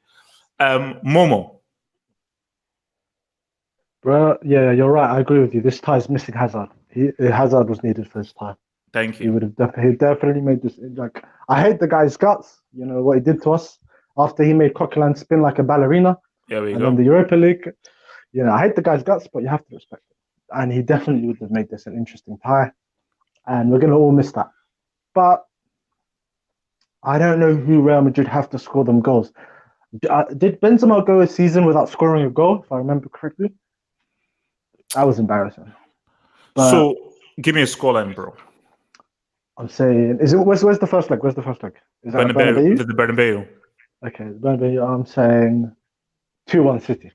Momo. Bro, yeah, you're right. I agree with you. This tie is missing Hazard. Hazard was needed for this tie. Thank you. He would have definitely made this. Like, I hate the guy's guts. You know what he did to us after he made Coquelin spin like a ballerina. And then the Europa League. You know, I hate the guy's guts, but you have to respect it. And he definitely would have made this an interesting tie. And we're going to all miss that. But I don't know who Real Madrid have to score them goals. Did Benzema go a season without scoring a goal, if I remember correctly? That was embarrassing. But so, give me a scoreline, bro. I'm saying, where's the first leg? Is that Bernabeu? The Bernabeu. Okay, Bernabeu. I'm saying 2-1 City.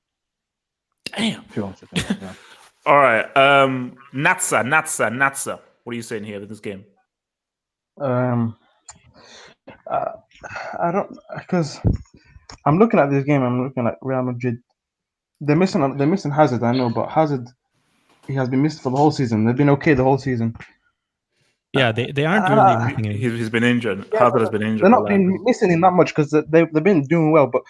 Damn. 2-1 City. Yeah. All right. Natsa. What are you saying here with this game? I don't, because I'm looking at this game. I'm looking at Real Madrid. They're missing Hazard. I know, but Hazard, he has been missed for the whole season. They've been okay the whole season. Yeah, they aren't really missing him. He's been injured. Yeah, Hazard has been injured. They're not been missing him that much because they've been doing well. But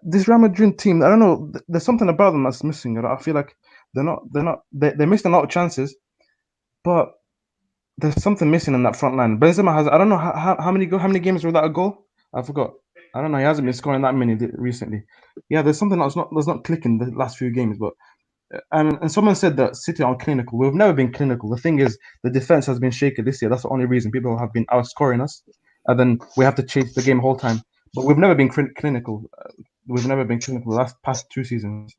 this Real Madrid team, I don't know. There's something about them that's missing. I feel like they missed a lot of chances, but there's something missing in that front line. Benzema has, I don't know how many games without a goal. I forgot. I don't know. He hasn't been scoring that many recently. Yeah, there's something that's not clicking the last few games. But and someone said that City aren't clinical. We've never been clinical. The thing is, the defense has been shaky this year. That's the only reason people have been outscoring us, and then we have to chase the game the whole time. But we've never been clinical. We've never been clinical the past 2 seasons.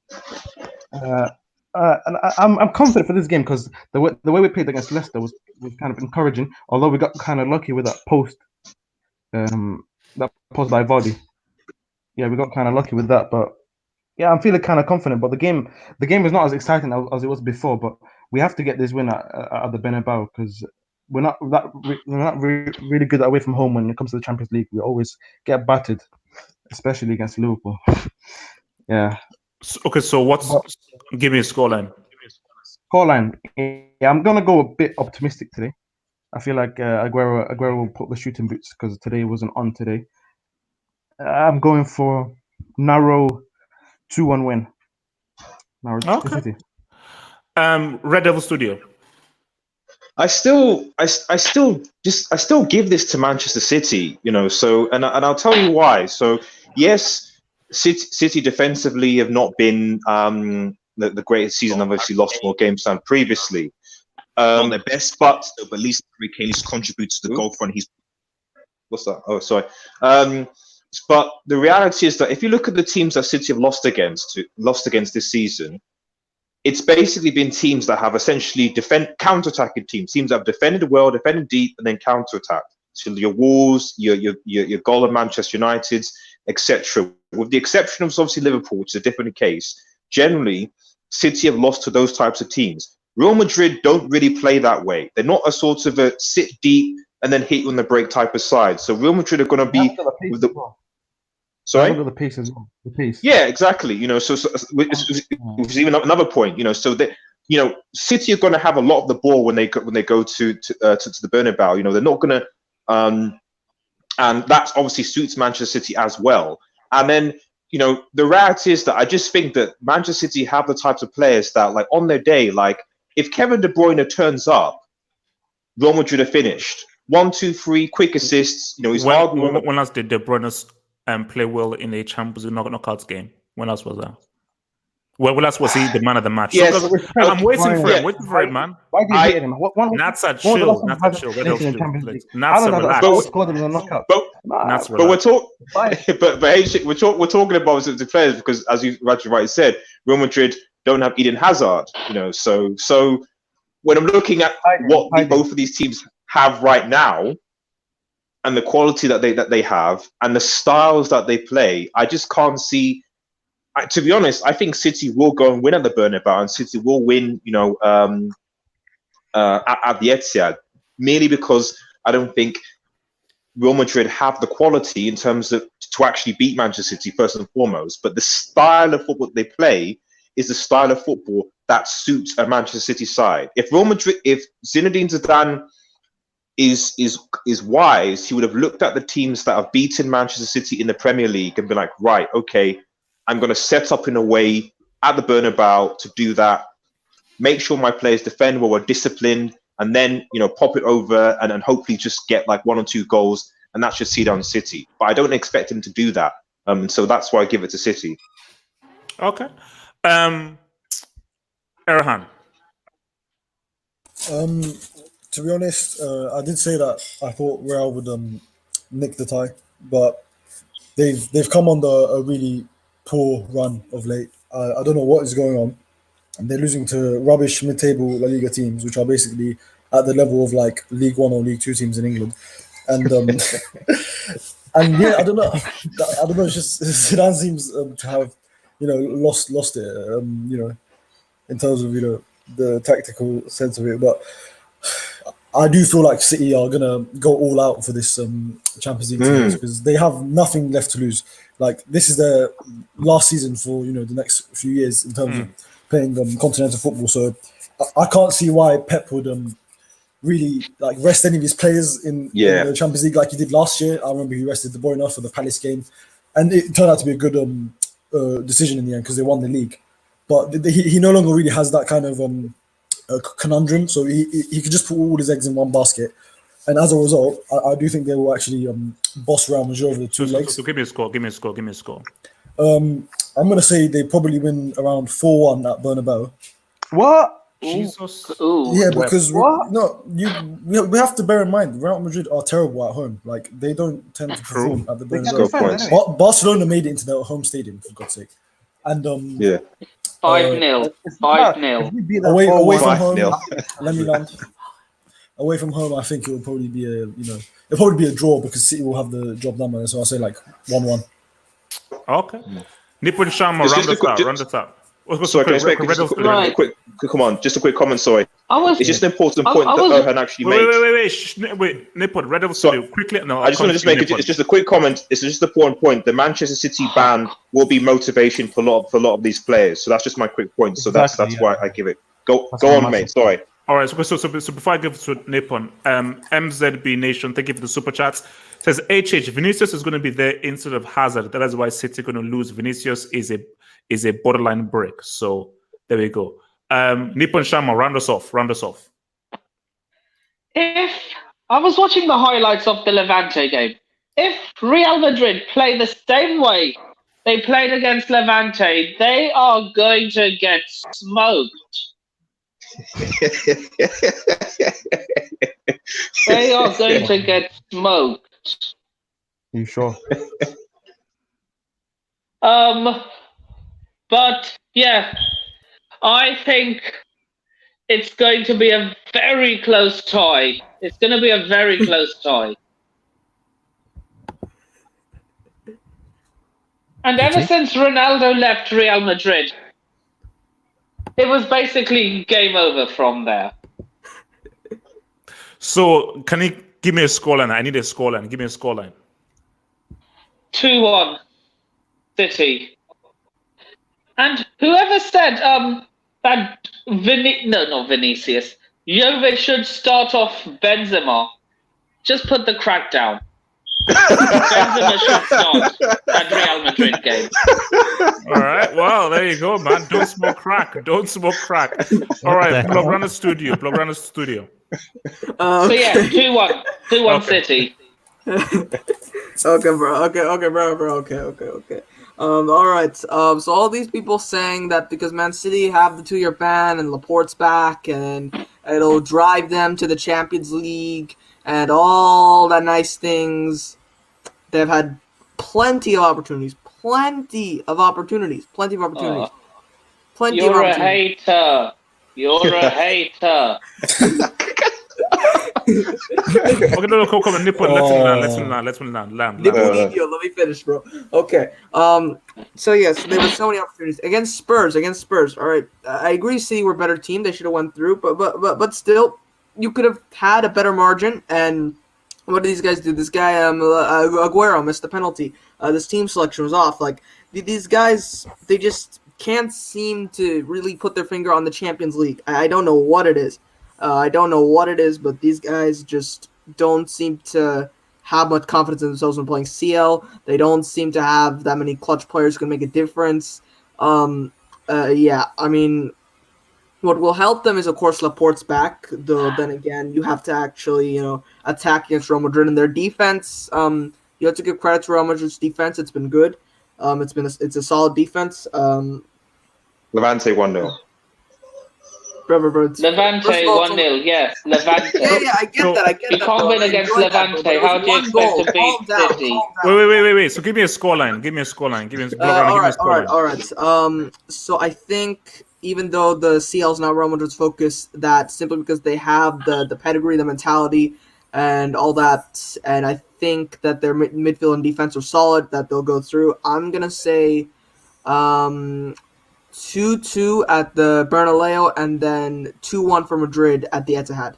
And I'm confident for this game because the way we played against Leicester was kind of encouraging. Although we got kind of lucky with that post by Vardy. Yeah, we got kind of lucky with that. But yeah, I'm feeling kind of confident. But the game is not as exciting as it was before. But we have to get this win at the Bernabeu because we're not really good away from home when it comes to the Champions League. We always get battered, especially against Liverpool. Yeah. Okay, so give me a scoreline. Yeah, I'm gonna go a bit optimistic today. I feel like Aguero will put the shooting boots because today wasn't on today. I'm going for narrow 2-1 win. Okay. City. Red Devil Studio. I still give this to Manchester City, you know. So and I'll tell you why. So yes, City defensively have not been the greatest season. I've obviously lost more games than previously. Not their best, but at least Harry Kane contributes to the goal front. What's that? Oh, sorry. But the reality is that if you look at the teams that City have lost against this season, it's basically been teams that have essentially counter-attacking teams that have defended well, defended deep, and then counter-attacked. So your Wolves, your goal of Manchester United, etc. With the exception of obviously Liverpool, which is a different case. Generally, City have lost to those types of teams. Real Madrid don't really play that way. They're not a sort of a sit deep and then hit you on the break type of side. So Real Madrid are going to be with the. Sorry? The pace as well. The pace. Yeah, exactly. So it's even another point. So that City are going to have a lot of the ball when they go to the Bernabeu. They're not going to, and that obviously suits Manchester City as well. And then the reality is that I just think that Manchester City have the types of players that, like, on their day, like if Kevin De Bruyne turns up, Real Madrid are finished. 1, 2, 3 quick assists. He's hard. When last did De Bruyne play well in a Champions League knockouts game? When else was that? When last was he the man of the match? Yes. I'm waiting for it, man. Why do you hate him? Nats are chill. Nats are relaxed. But we're talking about the players because, as you rightly said, Real Madrid don't have Eden Hazard. So when I'm looking at what both of these teams have right now, and the quality that they have, and the styles that they play, I just can't see. To be honest, I think City will go and win at the Bernabeu, and City will win, at the Etihad, merely because I don't think Real Madrid have the quality in terms of to actually beat Manchester City first and foremost. But the style of football they play is the style of football that suits a Manchester City side. If Zinedine Zidane is wise, he would have looked at the teams that have beaten Manchester City in the Premier League and been like, right, okay, I'm going to set up in a way at the Bernabeu to do that, make sure my players defend well, we're disciplined, and then pop it over and hopefully just get like 1 or 2 goals, and that should see down City. But I don't expect him to do that, so that's why I give it to City. Okay, Erhan. To be honest, I did say that I thought Real would nick the tie, but they've come on a really poor run of late. I don't know what is going on. And they're losing to rubbish mid-table La Liga teams, which are basically at the level of like League 1 or League 2 teams in England. And and yeah, I don't know. It's just Zidane seems to have lost it. In terms of the tactical sense of it, but I do feel like City are gonna go all out for this Champions League team because they have nothing left to lose. Like this is their last season for the next few years in terms of playing continental football. So I can't see why Pep would really like rest any of his players in the Champions League like he did last year. I remember he rested De Bruyne for the Palace game, and it turned out to be a good decision in the end because they won the league. But he no longer really has that kind of conundrum, so he could just put all his eggs in one basket, and as a result, I do think they will actually boss Real Madrid over the two legs. So give me a score. I'm gonna say they probably win around 4-1 at Bernabeu. What? Jesus. Yeah, because we have to bear in mind Real Madrid are terrible at home. Like they don't tend to perform at the Bernabeu. Barcelona made it into their home stadium for God's sake, and 5-0. 5-0. Away from home. Let me land. Away from home, I think it will probably be a draw because City will have the job done by then. So I'll say like 1-1. Okay. Nippon Sharma, round us up. Sorry, just a quick comment. Sorry, it's just an important point that Erhan actually made. Wait, Nippon, Red Devils Studio, quickly. No, I just want to just make it. It's just a quick comment. It's just an important point. The Manchester City ban will be motivation for a lot of these players. So that's just my quick point. So that's why I give it. Go on, mate. Sorry. All right. So before I give it to Nippon, MZB Nation, thank you for the super chats. Says HH Vinicius is going to be there instead of Hazard. That is why City going to lose. Vinicius is a borderline brick. So there we go. Nippon Sharma, round us off. If I was watching the highlights of the Levante game, if Real Madrid play the same way they played against Levante, they are going to get smoked. They are going to get smoked. Are you sure? But yeah, I think it's going to be a very close tie. It's going to be a very close tie. And ever since Ronaldo left Real Madrid, It was basically game over from there. So can you give me a scoreline? I need a scoreline. Give me a scoreline. 2-1 City. And whoever said that not Vinicius, Jovic should start off Benzema, just put the crack down. Benzema should start that Real Madrid game. All right. Well, there you go, man. Don't smoke crack. Don't smoke crack. All right. Blaugrana Studio. Blaugrana Studio. So yeah, 2-1. 2-1 Okay. City. Okay, bro. Okay, bro. Okay. All right. So all these people saying that because Man City have the 2-year ban and Laporte's back and it'll drive them to the Champions League and all that nice things. They've had plenty of opportunities. Plenty of opportunities. You're a hater. You're a hater. Okay, no, come on, nip on. Let's land. Let me finish, bro. Okay. So yes, there were so many opportunities against Spurs. All right, I agree. City were a better team. They should have went through, but still, you could have had a better margin. And what did these guys do? This guy, Aguero, missed the penalty. This team selection was off. Like these guys, they just can't seem to really put their finger on the Champions League. I don't know what it is. But these guys just don't seem to have much confidence in themselves when playing CL. They don't seem to have that many clutch players who can make a difference. Yeah, I mean, what will help them is, of course, Laporte's back. Though then again, you have to actually, attack against Real Madrid and their defense. You have to give credit to Real Madrid's defense. It's been good. It's a solid defense. Levante 1-0. Levante 1-0, yes. Levante. Yeah, I get that. You can't win against Levante. How do you expect to beat City? Wait. So give me a scoreline. All right. So I think even though the CL is not Real Madrid's focus, that simply because they have the pedigree, the mentality, and all that, and I think that their midfield and defense are solid, that they'll go through. I'm gonna say 2-2 at the Bernabeu, and then 2-1 for Madrid at the Etihad.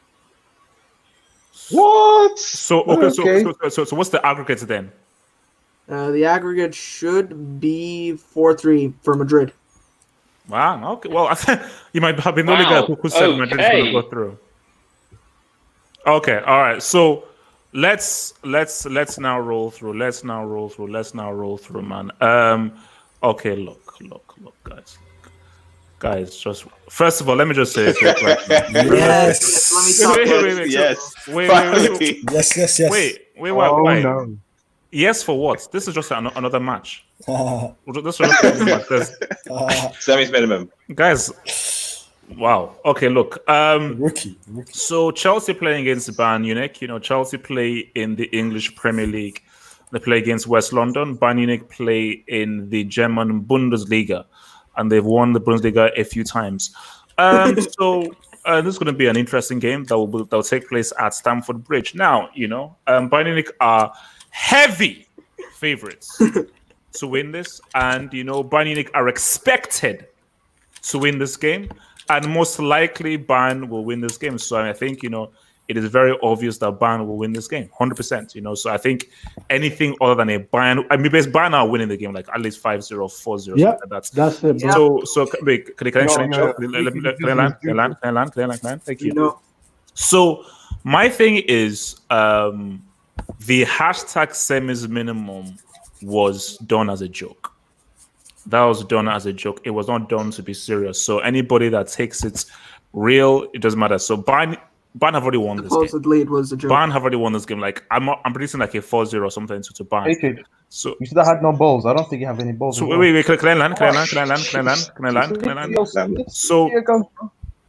What? So so what's the aggregate then? The aggregate should be 4-3 for Madrid. Wow. Okay. Well, you might have been the only guy who said Madrid is going to go through. Okay. All right. So let's now roll through. Let's now roll through, man. Okay. Look, guys. Just first of all, let me just say it right now. Yes. Wait. Yes. Wait. No. Yes, for what? This is just another match. This is just another match. Sammy's minimum. Guys, wow. Okay, look. Rookie. So Chelsea playing against Bayern Munich. Chelsea play in the English Premier League. They play against West London. Bayern Munich play in the German Bundesliga, and they've won the Bundesliga a few times. So this is going to be an interesting game that will take place at Stamford Bridge. Now, Bayern Munich are heavy favorites to win this, and Bayern Munich are expected to win this game, and most likely Bayern will win this game. So I think it is very obvious that Bayern will win this game, 100%. So I think anything other than a Bayern, because Bayern are winning the game like at least 5-0, 4-0. Yeah, that's it. Bro. So wait, can I land? Thank you. No. So my thing is, the hashtag semis minimum was done as a joke. That was done as a joke. It was not done to be serious. So anybody that takes it real, it doesn't matter. So Bayern have already won this game. Supposedly it was a joke. Bayern have already won this game. Like I'm predicting like a 4-0 or something to Bayern. Okay. So you should have had no balls. I don't think you have any balls. So wait. Can I land?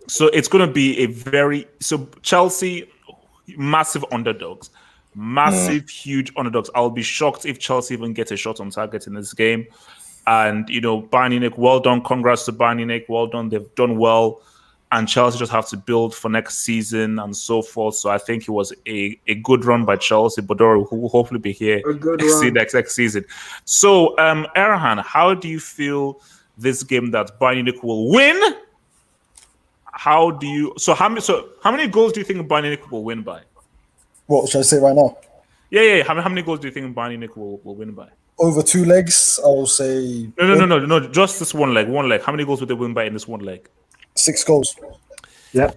So it's gonna be a Chelsea, massive underdogs. Huge underdogs. I'll be shocked if Chelsea even get a shot on target in this game. And Bayern Munich, well done. Congrats to Bayern Munich. Well done. They've done well. And Chelsea just have to build for next season and so forth. So I think it was a good run by Chelsea. Bodoro, who will hopefully be here next season. So, Erhan, how do you feel this game that Bayern Munich will win how do you? So how many goals do you think Bayern Munich will win by? What should I say right now? Yeah. How many goals do you think Bayern Munich will win by? Over 2 legs, I will say. No. Just this one leg. One leg. How many goals would they win by in this one leg? 6 goals. Yeah.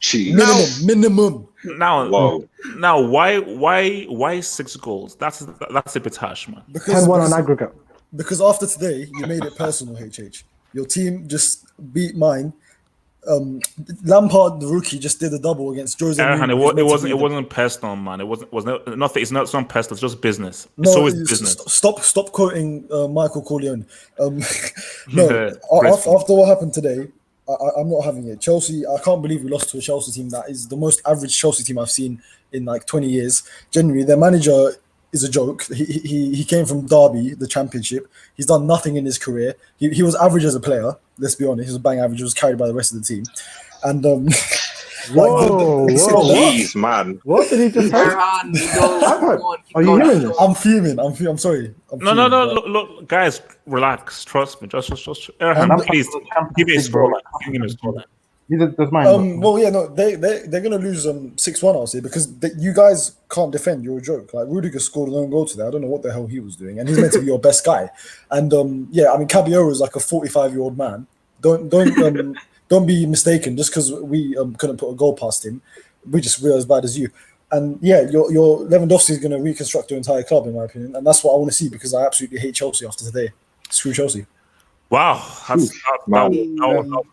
Jeez. Minimum. Now, why 6 goals? That's a bit harsh, man. 10-1 on aggregate. Because after today, you made it personal, HH. Your team just beat mine. Lampard, the rookie, just did a double against Jose Mourinho. It wasn't personal, man. It's not personal. It's just business. No, it's always business. Stop quoting Michael Corleone. No, after what happened today, I'm not having it. Chelsea, I can't believe we lost to a Chelsea team that is the most average Chelsea team I've seen in like 20 years. Generally, their manager is a joke. He came from Derby, the Championship. He's done nothing in his career. He was average as a player. Let's be honest, he was bang average. He was carried by the rest of the team. And Jeez, man. What did he just say? Are you hearing this? I'm fuming. I'm sorry. No. Look, guys, relax. Trust me. Just Erhan, please give me a score. Give me a score. That's mine. Well, yeah, no, they're gonna lose 6-1, I'll say, because you guys can't defend. You're a joke. Like Rudiger scored an own goal today. I don't know what the hell he was doing, and he's meant to be your best guy. And yeah, I mean, Caballero is like a 45-year-old man. Don't be mistaken. Just because we couldn't put a goal past him, we're as bad as you. And yeah, your Lewandowski is going to reconstruct your entire club, in my opinion, and that's what I want to see because I absolutely hate Chelsea after today. Screw Chelsea. Wow,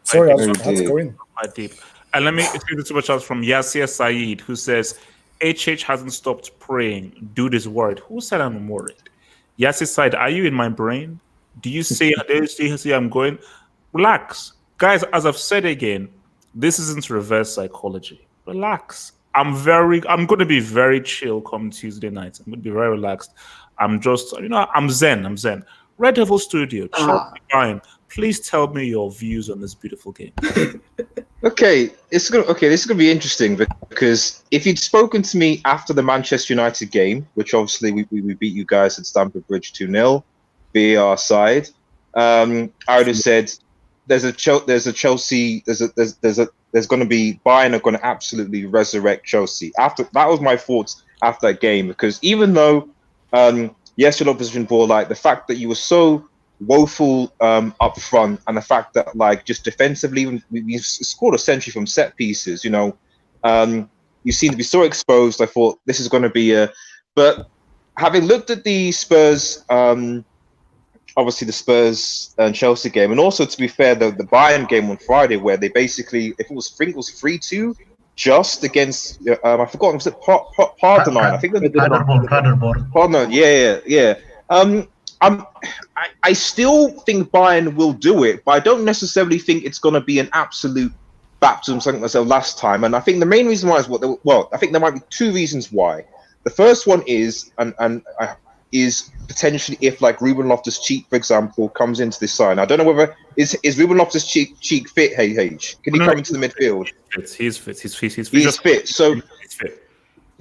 sorry, I had to go in. Quite deep. And let me see the super chat from Yasir Saeed, who says, HH hasn't stopped praying. Dude is worried. Who said I'm worried? Yasir Saeed, are you in my brain? Do you see I'm going? Relax. Guys, as I've said again, this isn't reverse psychology. Relax. I'm going to be very chill come Tuesday night. I'm going to be very relaxed. I'm just, I'm zen. Red Devil Studio, Chelsea, please tell me your views on this beautiful game. Okay, this is gonna be interesting because if you'd spoken to me after the Manchester United game, which obviously we beat you guys at Stamford Bridge 2-0, VAR side, I would have said there's going to be Bayern are going to absolutely resurrect Chelsea. After that was my thoughts after that game, because even though yes, your opposition ball, like the fact that you were so woeful up front, and the fact that like just defensively we scored a century from set pieces, you seem to be so exposed. I thought this is going to be but having looked at the Spurs, obviously the Spurs and Chelsea game, and also to be fair, the Bayern game on Friday, where they basically, if it was 3-2 just against I forgot, was it Paderborn? I think Paderborn. Yeah. I still think Bayern will do it, but I don't necessarily think it's going to be an absolute baptism, something like I said last time. And I think the main reason why is I think there might be 2 reasons why. The first one is is potentially if like Ruben Loftus-Cheek, for example, comes into this side. I don't know whether is Ruben Loftus-Cheek fit. Can he come into the midfield? He's fit. He's fit. So he's fit.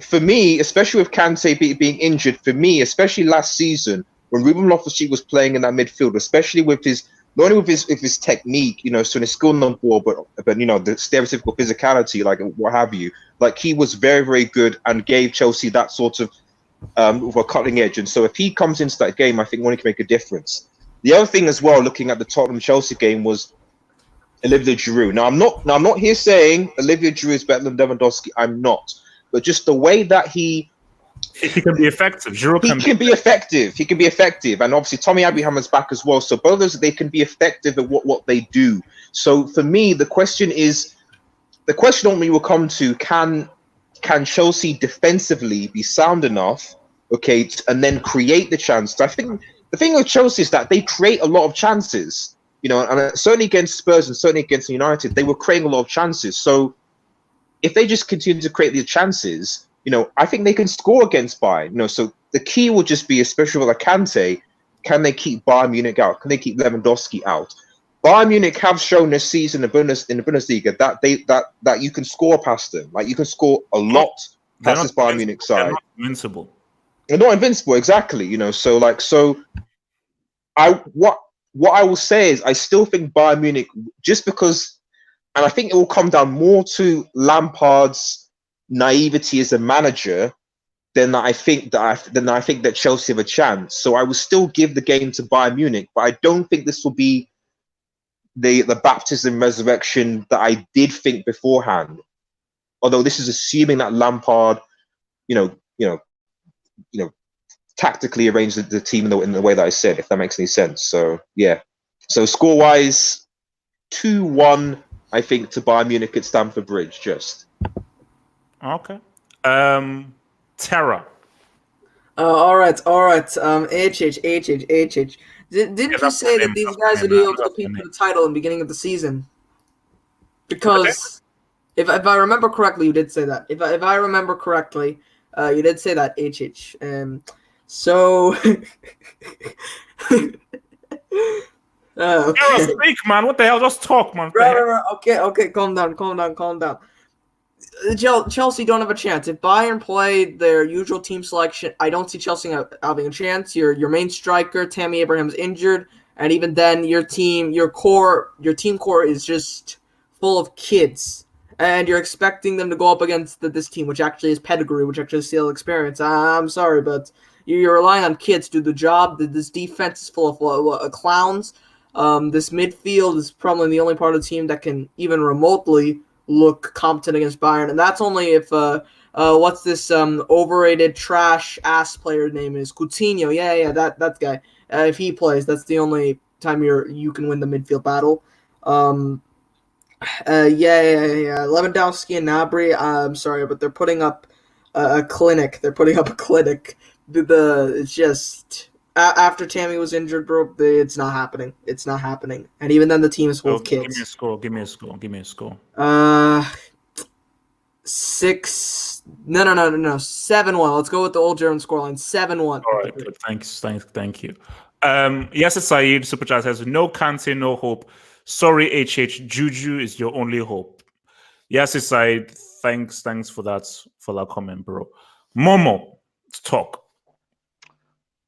For me, especially with Kante being injured, especially last season when Ruben Loftus-Cheek was playing in that midfield, especially with his not only with his technique, so his skill on the ball, but the stereotypical physicality, like what have you. Like he was very, very good and gave Chelsea that sort of with a cutting edge. And so if he comes into that game, I think one can make a difference. The other thing as well, looking at the Tottenham Chelsea game, was Olivier Giroud. Now I'm not here saying Olivier Giroud is better than Lewandowski. I'm not, but just the way that he can be effective. Giroud can be effective. He can be effective, and obviously Tommy Abraham is back as well. So both of those, they can be effective at what they do. So for me, the question ultimately will come to can Chelsea defensively be sound enough, and then create the chance? I think the thing with Chelsea is that they create a lot of chances, and certainly against Spurs and certainly against United, they were creating a lot of chances. So if they just continue to create the chances, I think they can score against Bayern. So the key will just be, especially with Kante, can they keep Bayern Munich out? Can they keep Lewandowski out? Bayern Munich have shown this season in the Bundesliga that you can score past them. Like you can score a lot past this Bayern Munich side. They're not invincible. They're not invincible, exactly. What I will say is I still think Bayern Munich, just because And I think it will come down more to Lampard's naivety as a manager than I think that Chelsea have a chance. So I will still give the game to Bayern Munich, but I don't think this will be the baptism resurrection that I did think beforehand. Although this is assuming that Lampard, tactically arranged the team in the way that I said, if that makes any sense. So yeah. So score wise, 2-1, I think, to Bayern Munich at Stamford Bridge. Just okay. Terra. All right. HH. Didn't you say that these guys would be able to compete for the title in the beginning of the season? Because if I remember correctly, you did say that. If I remember correctly, you did say that, HH. So. Okay. Speak, man. What the hell? Just talk, man. Right. Okay. Calm down. Chelsea don't have a chance. If Bayern play their usual team selection, I don't see Chelsea having a chance. Your main striker, Tammy Abraham's injured, and even then, your team core is just full of kids, and you're expecting them to go up against this team, which actually is pedigree, which actually is still experience. I'm sorry, but you're relying on kids to do the job. This defense is full of clowns. This midfield is probably the only part of the team that can even remotely look competent against Bayern, and that's only if what's this overrated trash ass player name is Coutinho. Yeah, that guy. If he plays, that's the only time you can win the midfield battle. Lewandowski and Gnabry. I'm sorry, but they're putting up a clinic. It's just after Tammy was injured, bro. It's not happening. And even then, the team is full of kids. Give me a score. 6. No. 7-1. Let's go with the old German scoreline. 7-1. All right, good. Thank you. Yasser Saeed Superchat says no Kante, no hope. Sorry, HH. Juju is your only hope. Yasser Saeed, thanks for that comment, bro. Momo, talk.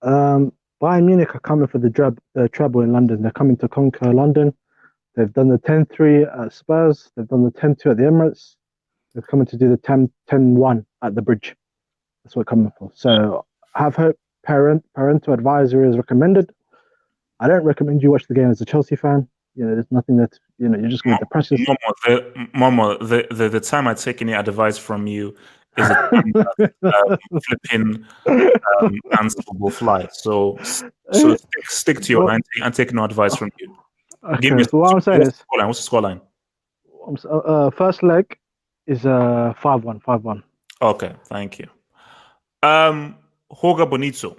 Bayern Munich are coming for the treble in London. They're coming to conquer London. They've done the 10-3 at Spurs. They've done the 10-2 at the Emirates. They're coming to do the 10-1 at the Bridge. That's what we're coming for. So have hope. Parental advisory is recommended. I don't recommend you watch the game as a Chelsea fan. There's nothing that you're just going to depress yourself. Momo, the time I take any advice from you is a flipping answerable fly. So stick to your line and take no advice from you. Okay, so what I'm saying is, what's the scoreline? First leg is 5-1. Okay, thank you. Jorge Bonito.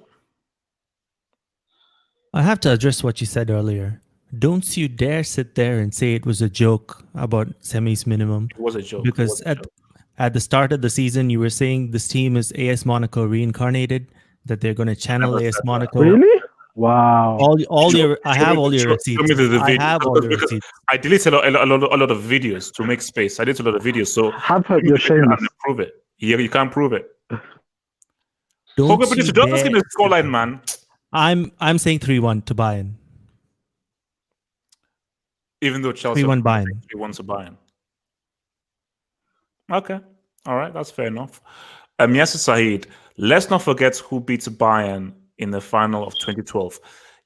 I have to address what you said earlier. Don't you dare sit there and say it was a joke about semis minimum. It was a joke. Because at the start of the season, you were saying this team is AS Monaco reincarnated, that they're going to channel AS Monaco. Really? Wow. I have all your receipts. I have all the receipts. I deleted a lot of videos to make space. I did a lot of videos. So have hope you're shameless. Prove it. You can't prove it. Don't give me the scoreline, man. I'm saying 3-1 to Bayern. Even though Chelsea 3-1 Bayern. 3-1 to Bayern. Okay. All right. That's fair enough. Yasser Saeed, let's not forget who beat Bayern in the final of 2012.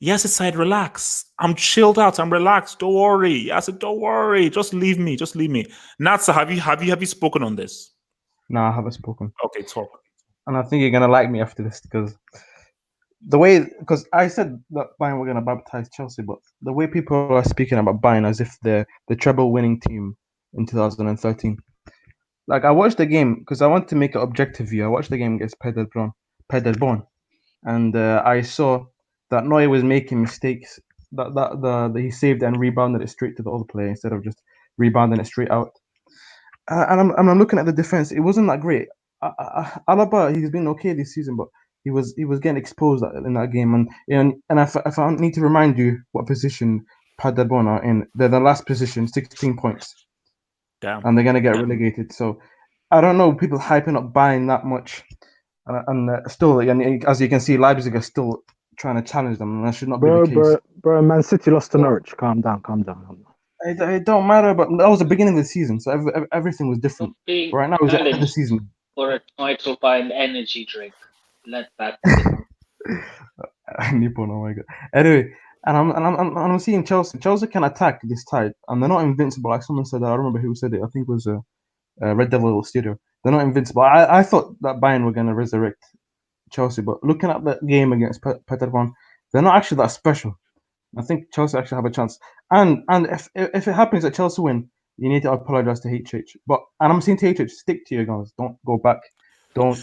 Yasser Saeed, relax. I'm chilled out. I'm relaxed. Don't worry. Yasser, don't worry. Just leave me. Natsa, have you spoken on this? No, I haven't spoken. Okay, talk. And I think you're gonna like me after this because I said that Bayern were gonna baptize Chelsea, but the way people are speaking about Bayern as if they're the treble-winning team in 2013. Like I watched the game because I want to make an objective view. I watched the game against Paderborn, and I saw that Neuer was making mistakes. That he saved and rebounded it straight to the other player instead of just rebounding it straight out. And I'm looking at the defense. It wasn't that great. Alaba, he's been okay this season, but he was getting exposed in that game. And if I need to remind you what position Paderborn are in, they're the last position, 16 points. Damn. And they're gonna get relegated. So I don't know, people hyping up Bayern that much, and still, and as you can see, Leipzig are still trying to challenge them, and that should not be the case. Bro, Man City lost to Norwich. Calm down. It don't matter, but that was the beginning of the season, so everything was different. Being But right now, it's the end of the challenged season. for a title by an energy drink. Let that sit. Nippon, oh my god. Anyway, and I'm seeing Chelsea. Chelsea can attack this tide, and they're not invincible. Like someone said, I don't remember who said it. I think it was Red Devil Studio. They're not invincible. I thought that Bayern were gonna resurrect Chelsea, but looking at the game against Paderborn, they're not actually that special. I think Chelsea actually have a chance. And if it happens that Chelsea win, you need to apologize to HH. And I'm saying to HH, stick to your guns. Don't go back. Don't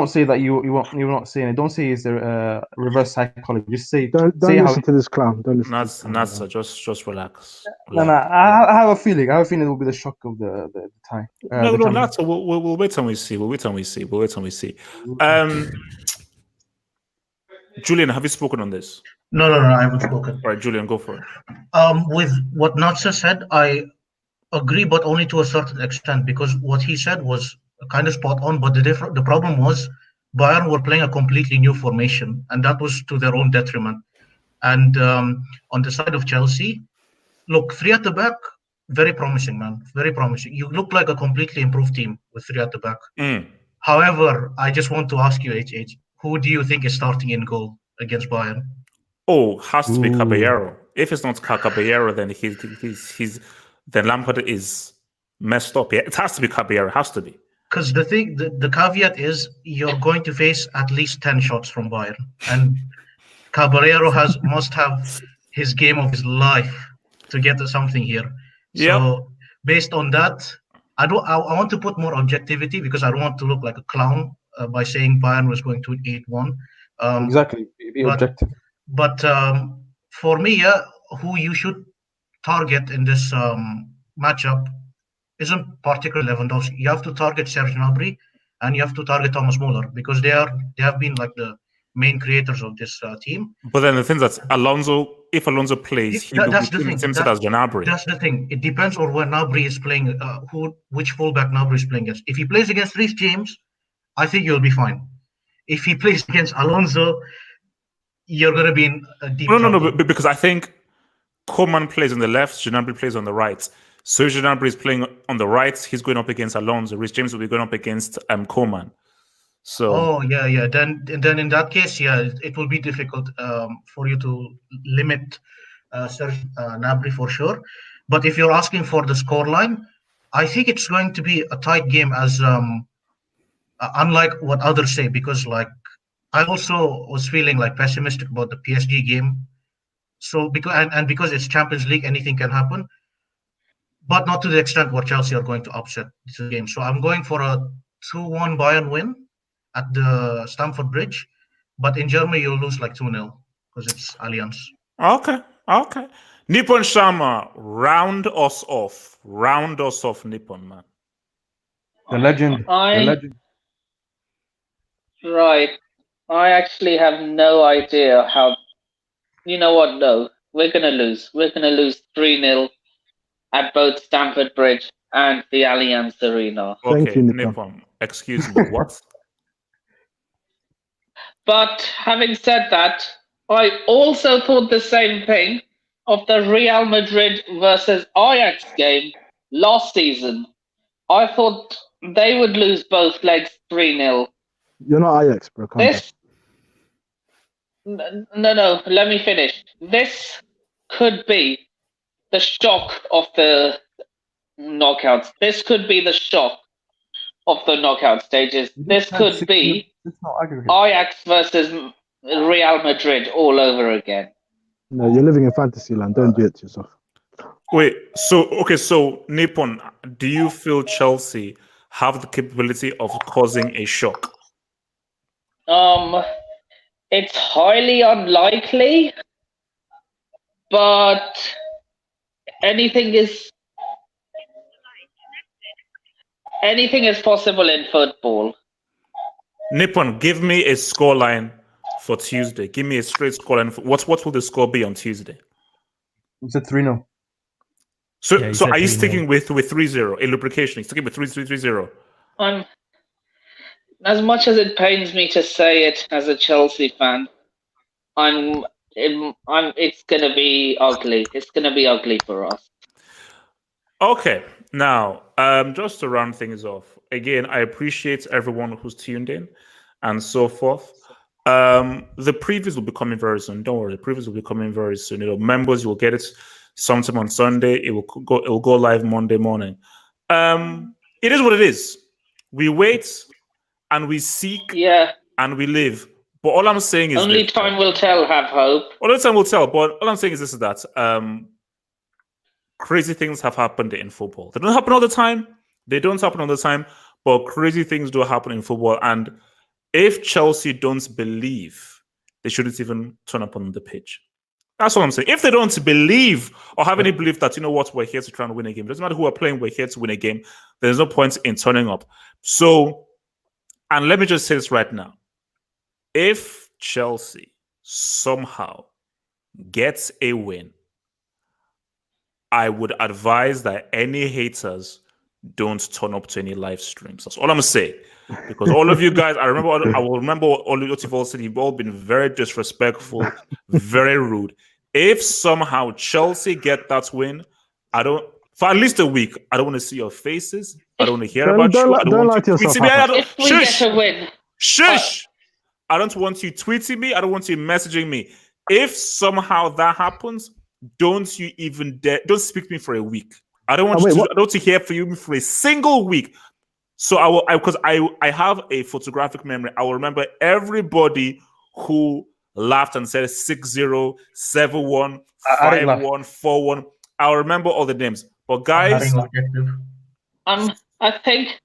say that you're not saying it. Don't say it's a reverse psychology. Just say Don't say how. listen to this clown. Don't listen to this clown. Nasa, just relax. No, relax. I have a feeling. I have a feeling it will be the shock of the time. No, the champion. Nasa, we'll wait till we see. We'll wait till we see. Julian, have you spoken on this? No, I haven't spoken. All right, Julian, go for it. With what Natsa said, I agree, but only to a certain extent, because what he said was kind of spot on. But the problem was Bayern were playing a completely new formation, and that was to their own detriment. And on the side of Chelsea, look, three at the back, very promising, man, very promising. You look like a completely improved team with three at the back. However, I just want to ask you, HH, who do you think is starting in goal against Bayern? Oh, has to be Caballero. If it's not Caballero, then he's then Lampard is messed up. Yeah, it has to be Caballero. It has to be. Because the caveat is you're going to face at least 10 shots from Bayern, and Caballero must have his game of his life to get to something here. So based on that, I want to put more objectivity, because I don't want to look like a clown by saying Bayern was going to 8-1. Exactly. Be objective. But for me, who you should target in this matchup isn't particularly Lewandowski. You have to target Serge Gnabry, and you have to target Thomas Muller, because they have been like the main creators of this team. But then the thing is that if Alonso plays, he will be the same set as Gnabry. That's the thing. It depends on where Gnabry is playing, which fullback Gnabry is playing against. If he plays against Reece James, I think you'll be fine. If he plays against Alonso, you're going to be in a deep trouble. No, because I think Coman plays on the left, Gnabry plays on the right. So if Gnabry is playing on the right, he's going up against Alonso. Reece James will be going up against Coman. So Then in that case, it will be difficult for you to limit Serge Gnabry for sure. But if you're asking for the scoreline, I think it's going to be a tight game, as unlike what others say, because like I also was feeling like pessimistic about the PSG game. So because it's Champions League, anything can happen, but not to the extent where Chelsea are going to upset this game. So I'm going for a 2-1 Bayern win at the Stamford Bridge, but in Germany you'll lose like 2-0 because it's Allianz. Okay. Nippon Shama, round us off, Nippon, man. The legend. Right. I actually have no idea how. You know what? No, we're gonna lose. We're gonna lose 3-0 at both Stamford Bridge and the Allianz Arena. Okay, Thank you, Nippon. Excuse me. What? But having said that, I also thought the same thing of the Real Madrid versus Ajax game last season. I thought they would lose both legs 3-0. You're not Ajax, bro. No, let me finish. This could be the shock of the knockouts. This could be the shock of the knockout stages. This could be Ajax versus Real Madrid all over again. No, you're living in fantasy land. Don't do it to yourself. Wait, so Nippon, do you feel Chelsea have the capability of causing a shock? It's highly unlikely, but anything is possible in football. Nippon, give me a scoreline for Tuesday. Give me a straight scoreline. What will the score be on Tuesday? It's a 3-0. So are you sticking with 3-0? A lubrication. You're sticking with 3-0. As much as it pains me to say it as a Chelsea fan, I'm it's gonna be ugly. It's gonna be ugly for us. Okay, now just to round things off, again, I appreciate everyone who's tuned in and so forth. The previews will be coming very soon. Don't worry, the previews will be coming very soon. Members will get it sometime on Sunday. It will go live Monday morning. It is what it is. We wait and we seek and we live. But all I'm saying is only time will tell. Have hope. Only time will tell. But all I'm saying is this: is that crazy things have happened in football. They don't happen all the time. They don't happen all the time. But crazy things do happen in football. And if Chelsea don't believe, they shouldn't even turn up on the pitch. That's what I'm saying. If they don't believe or have any belief that, we're here to try and win a game. It doesn't matter who we're playing, we're here to win a game. There's no point in turning up. So, and let me just say this right now. If Chelsea somehow gets a win, I would advise that any haters don't turn up to any live streams. That's all I'm saying. Because all of you guys, I will remember all of you've all said. You've all been very disrespectful, very rude. If somehow Chelsea get that win, for at least a week, I don't want to see your faces. I don't want to hear about you. I don't want you tweeting me. If we get a win, shush! I don't want you tweeting me. I don't want you messaging me. If somehow that happens, don't you even dare. Don't speak to me for a week. I don't want I don't want to hear from you for a single week. So because I have a photographic memory. I will remember everybody who laughed and said 6-0, 7-1, 5-1, 4-1. I'll remember all the names. But guys, I think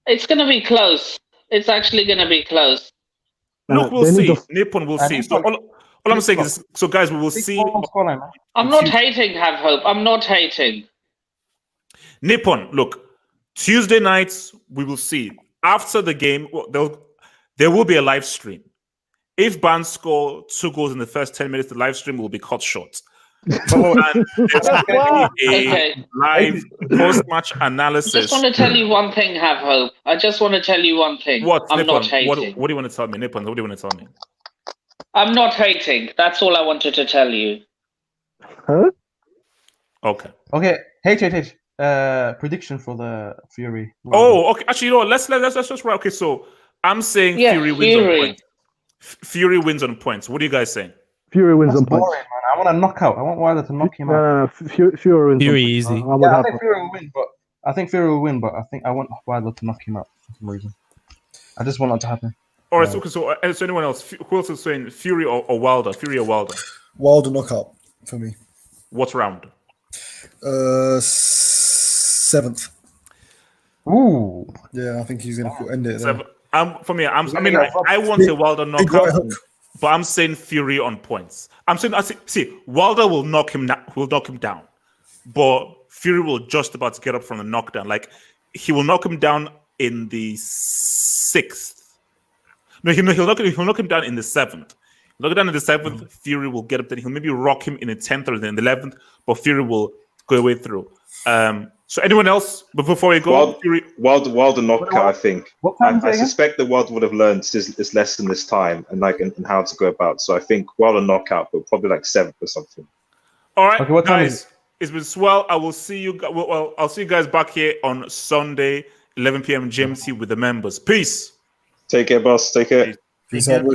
it's going to be close. It's actually going to be close. Look, we'll see. Nippon will see. So all I'm saying is, so guys, we will see. I'm not hating. Have hope. I'm not hating. Nippon, look. Tuesday nights, we will see. After the game, there will be a live stream. If Ban score 2 goals in the first 10 minutes, the live stream will be cut short. And a live post-match analysis. I just want to tell you one thing, Have hope. I just want to tell you one thing. What? I'm Nippon, not hating. What do you want to tell me, Nippon? What do you want to tell me? I'm not hating. That's all I wanted to tell you. Huh? Okay. H. Prediction for the Fury. Oh, okay. Actually, let's just write. Okay, so I'm saying Fury wins on points. Fury wins on points. What are you guys saying? Fury wins on points. Boring, man. I want a knockout. I want Wilder to knock him out. Fury wins. Fury easy. I think Fury will win, but I want Wilder to knock him out for some reason. I just want that to happen. All right. So anyone else? Who else is saying Fury or Wilder? Fury or Wilder? Wilder knockout for me. What round? 7th. Ooh. Yeah, I think he's gonna end it. For me, I want a Wilder knockout, but I'm saying Fury on points. I see Wilder will knock him down, but Fury will just about to get up from the knockdown. Like he will knock him down in the 6th. No, he'll knock him down in the 7th. Knock him down in the 7th. Fury will get up. Then he'll maybe rock him in the 10th or in the 11th, but Fury will go away through. So anyone else? But before we go, Wilder knockout. I think. I suspect the Wilder would have learned his lesson this time and how to go about. So I think Wilder knockout, but probably like 7th or something. All right, okay, what time guys. It's been swell. I will see you. Well, I'll see you guys back here on Sunday, 11 p.m. GMT with the members. Peace. Take care, boss. Take care. Peace out.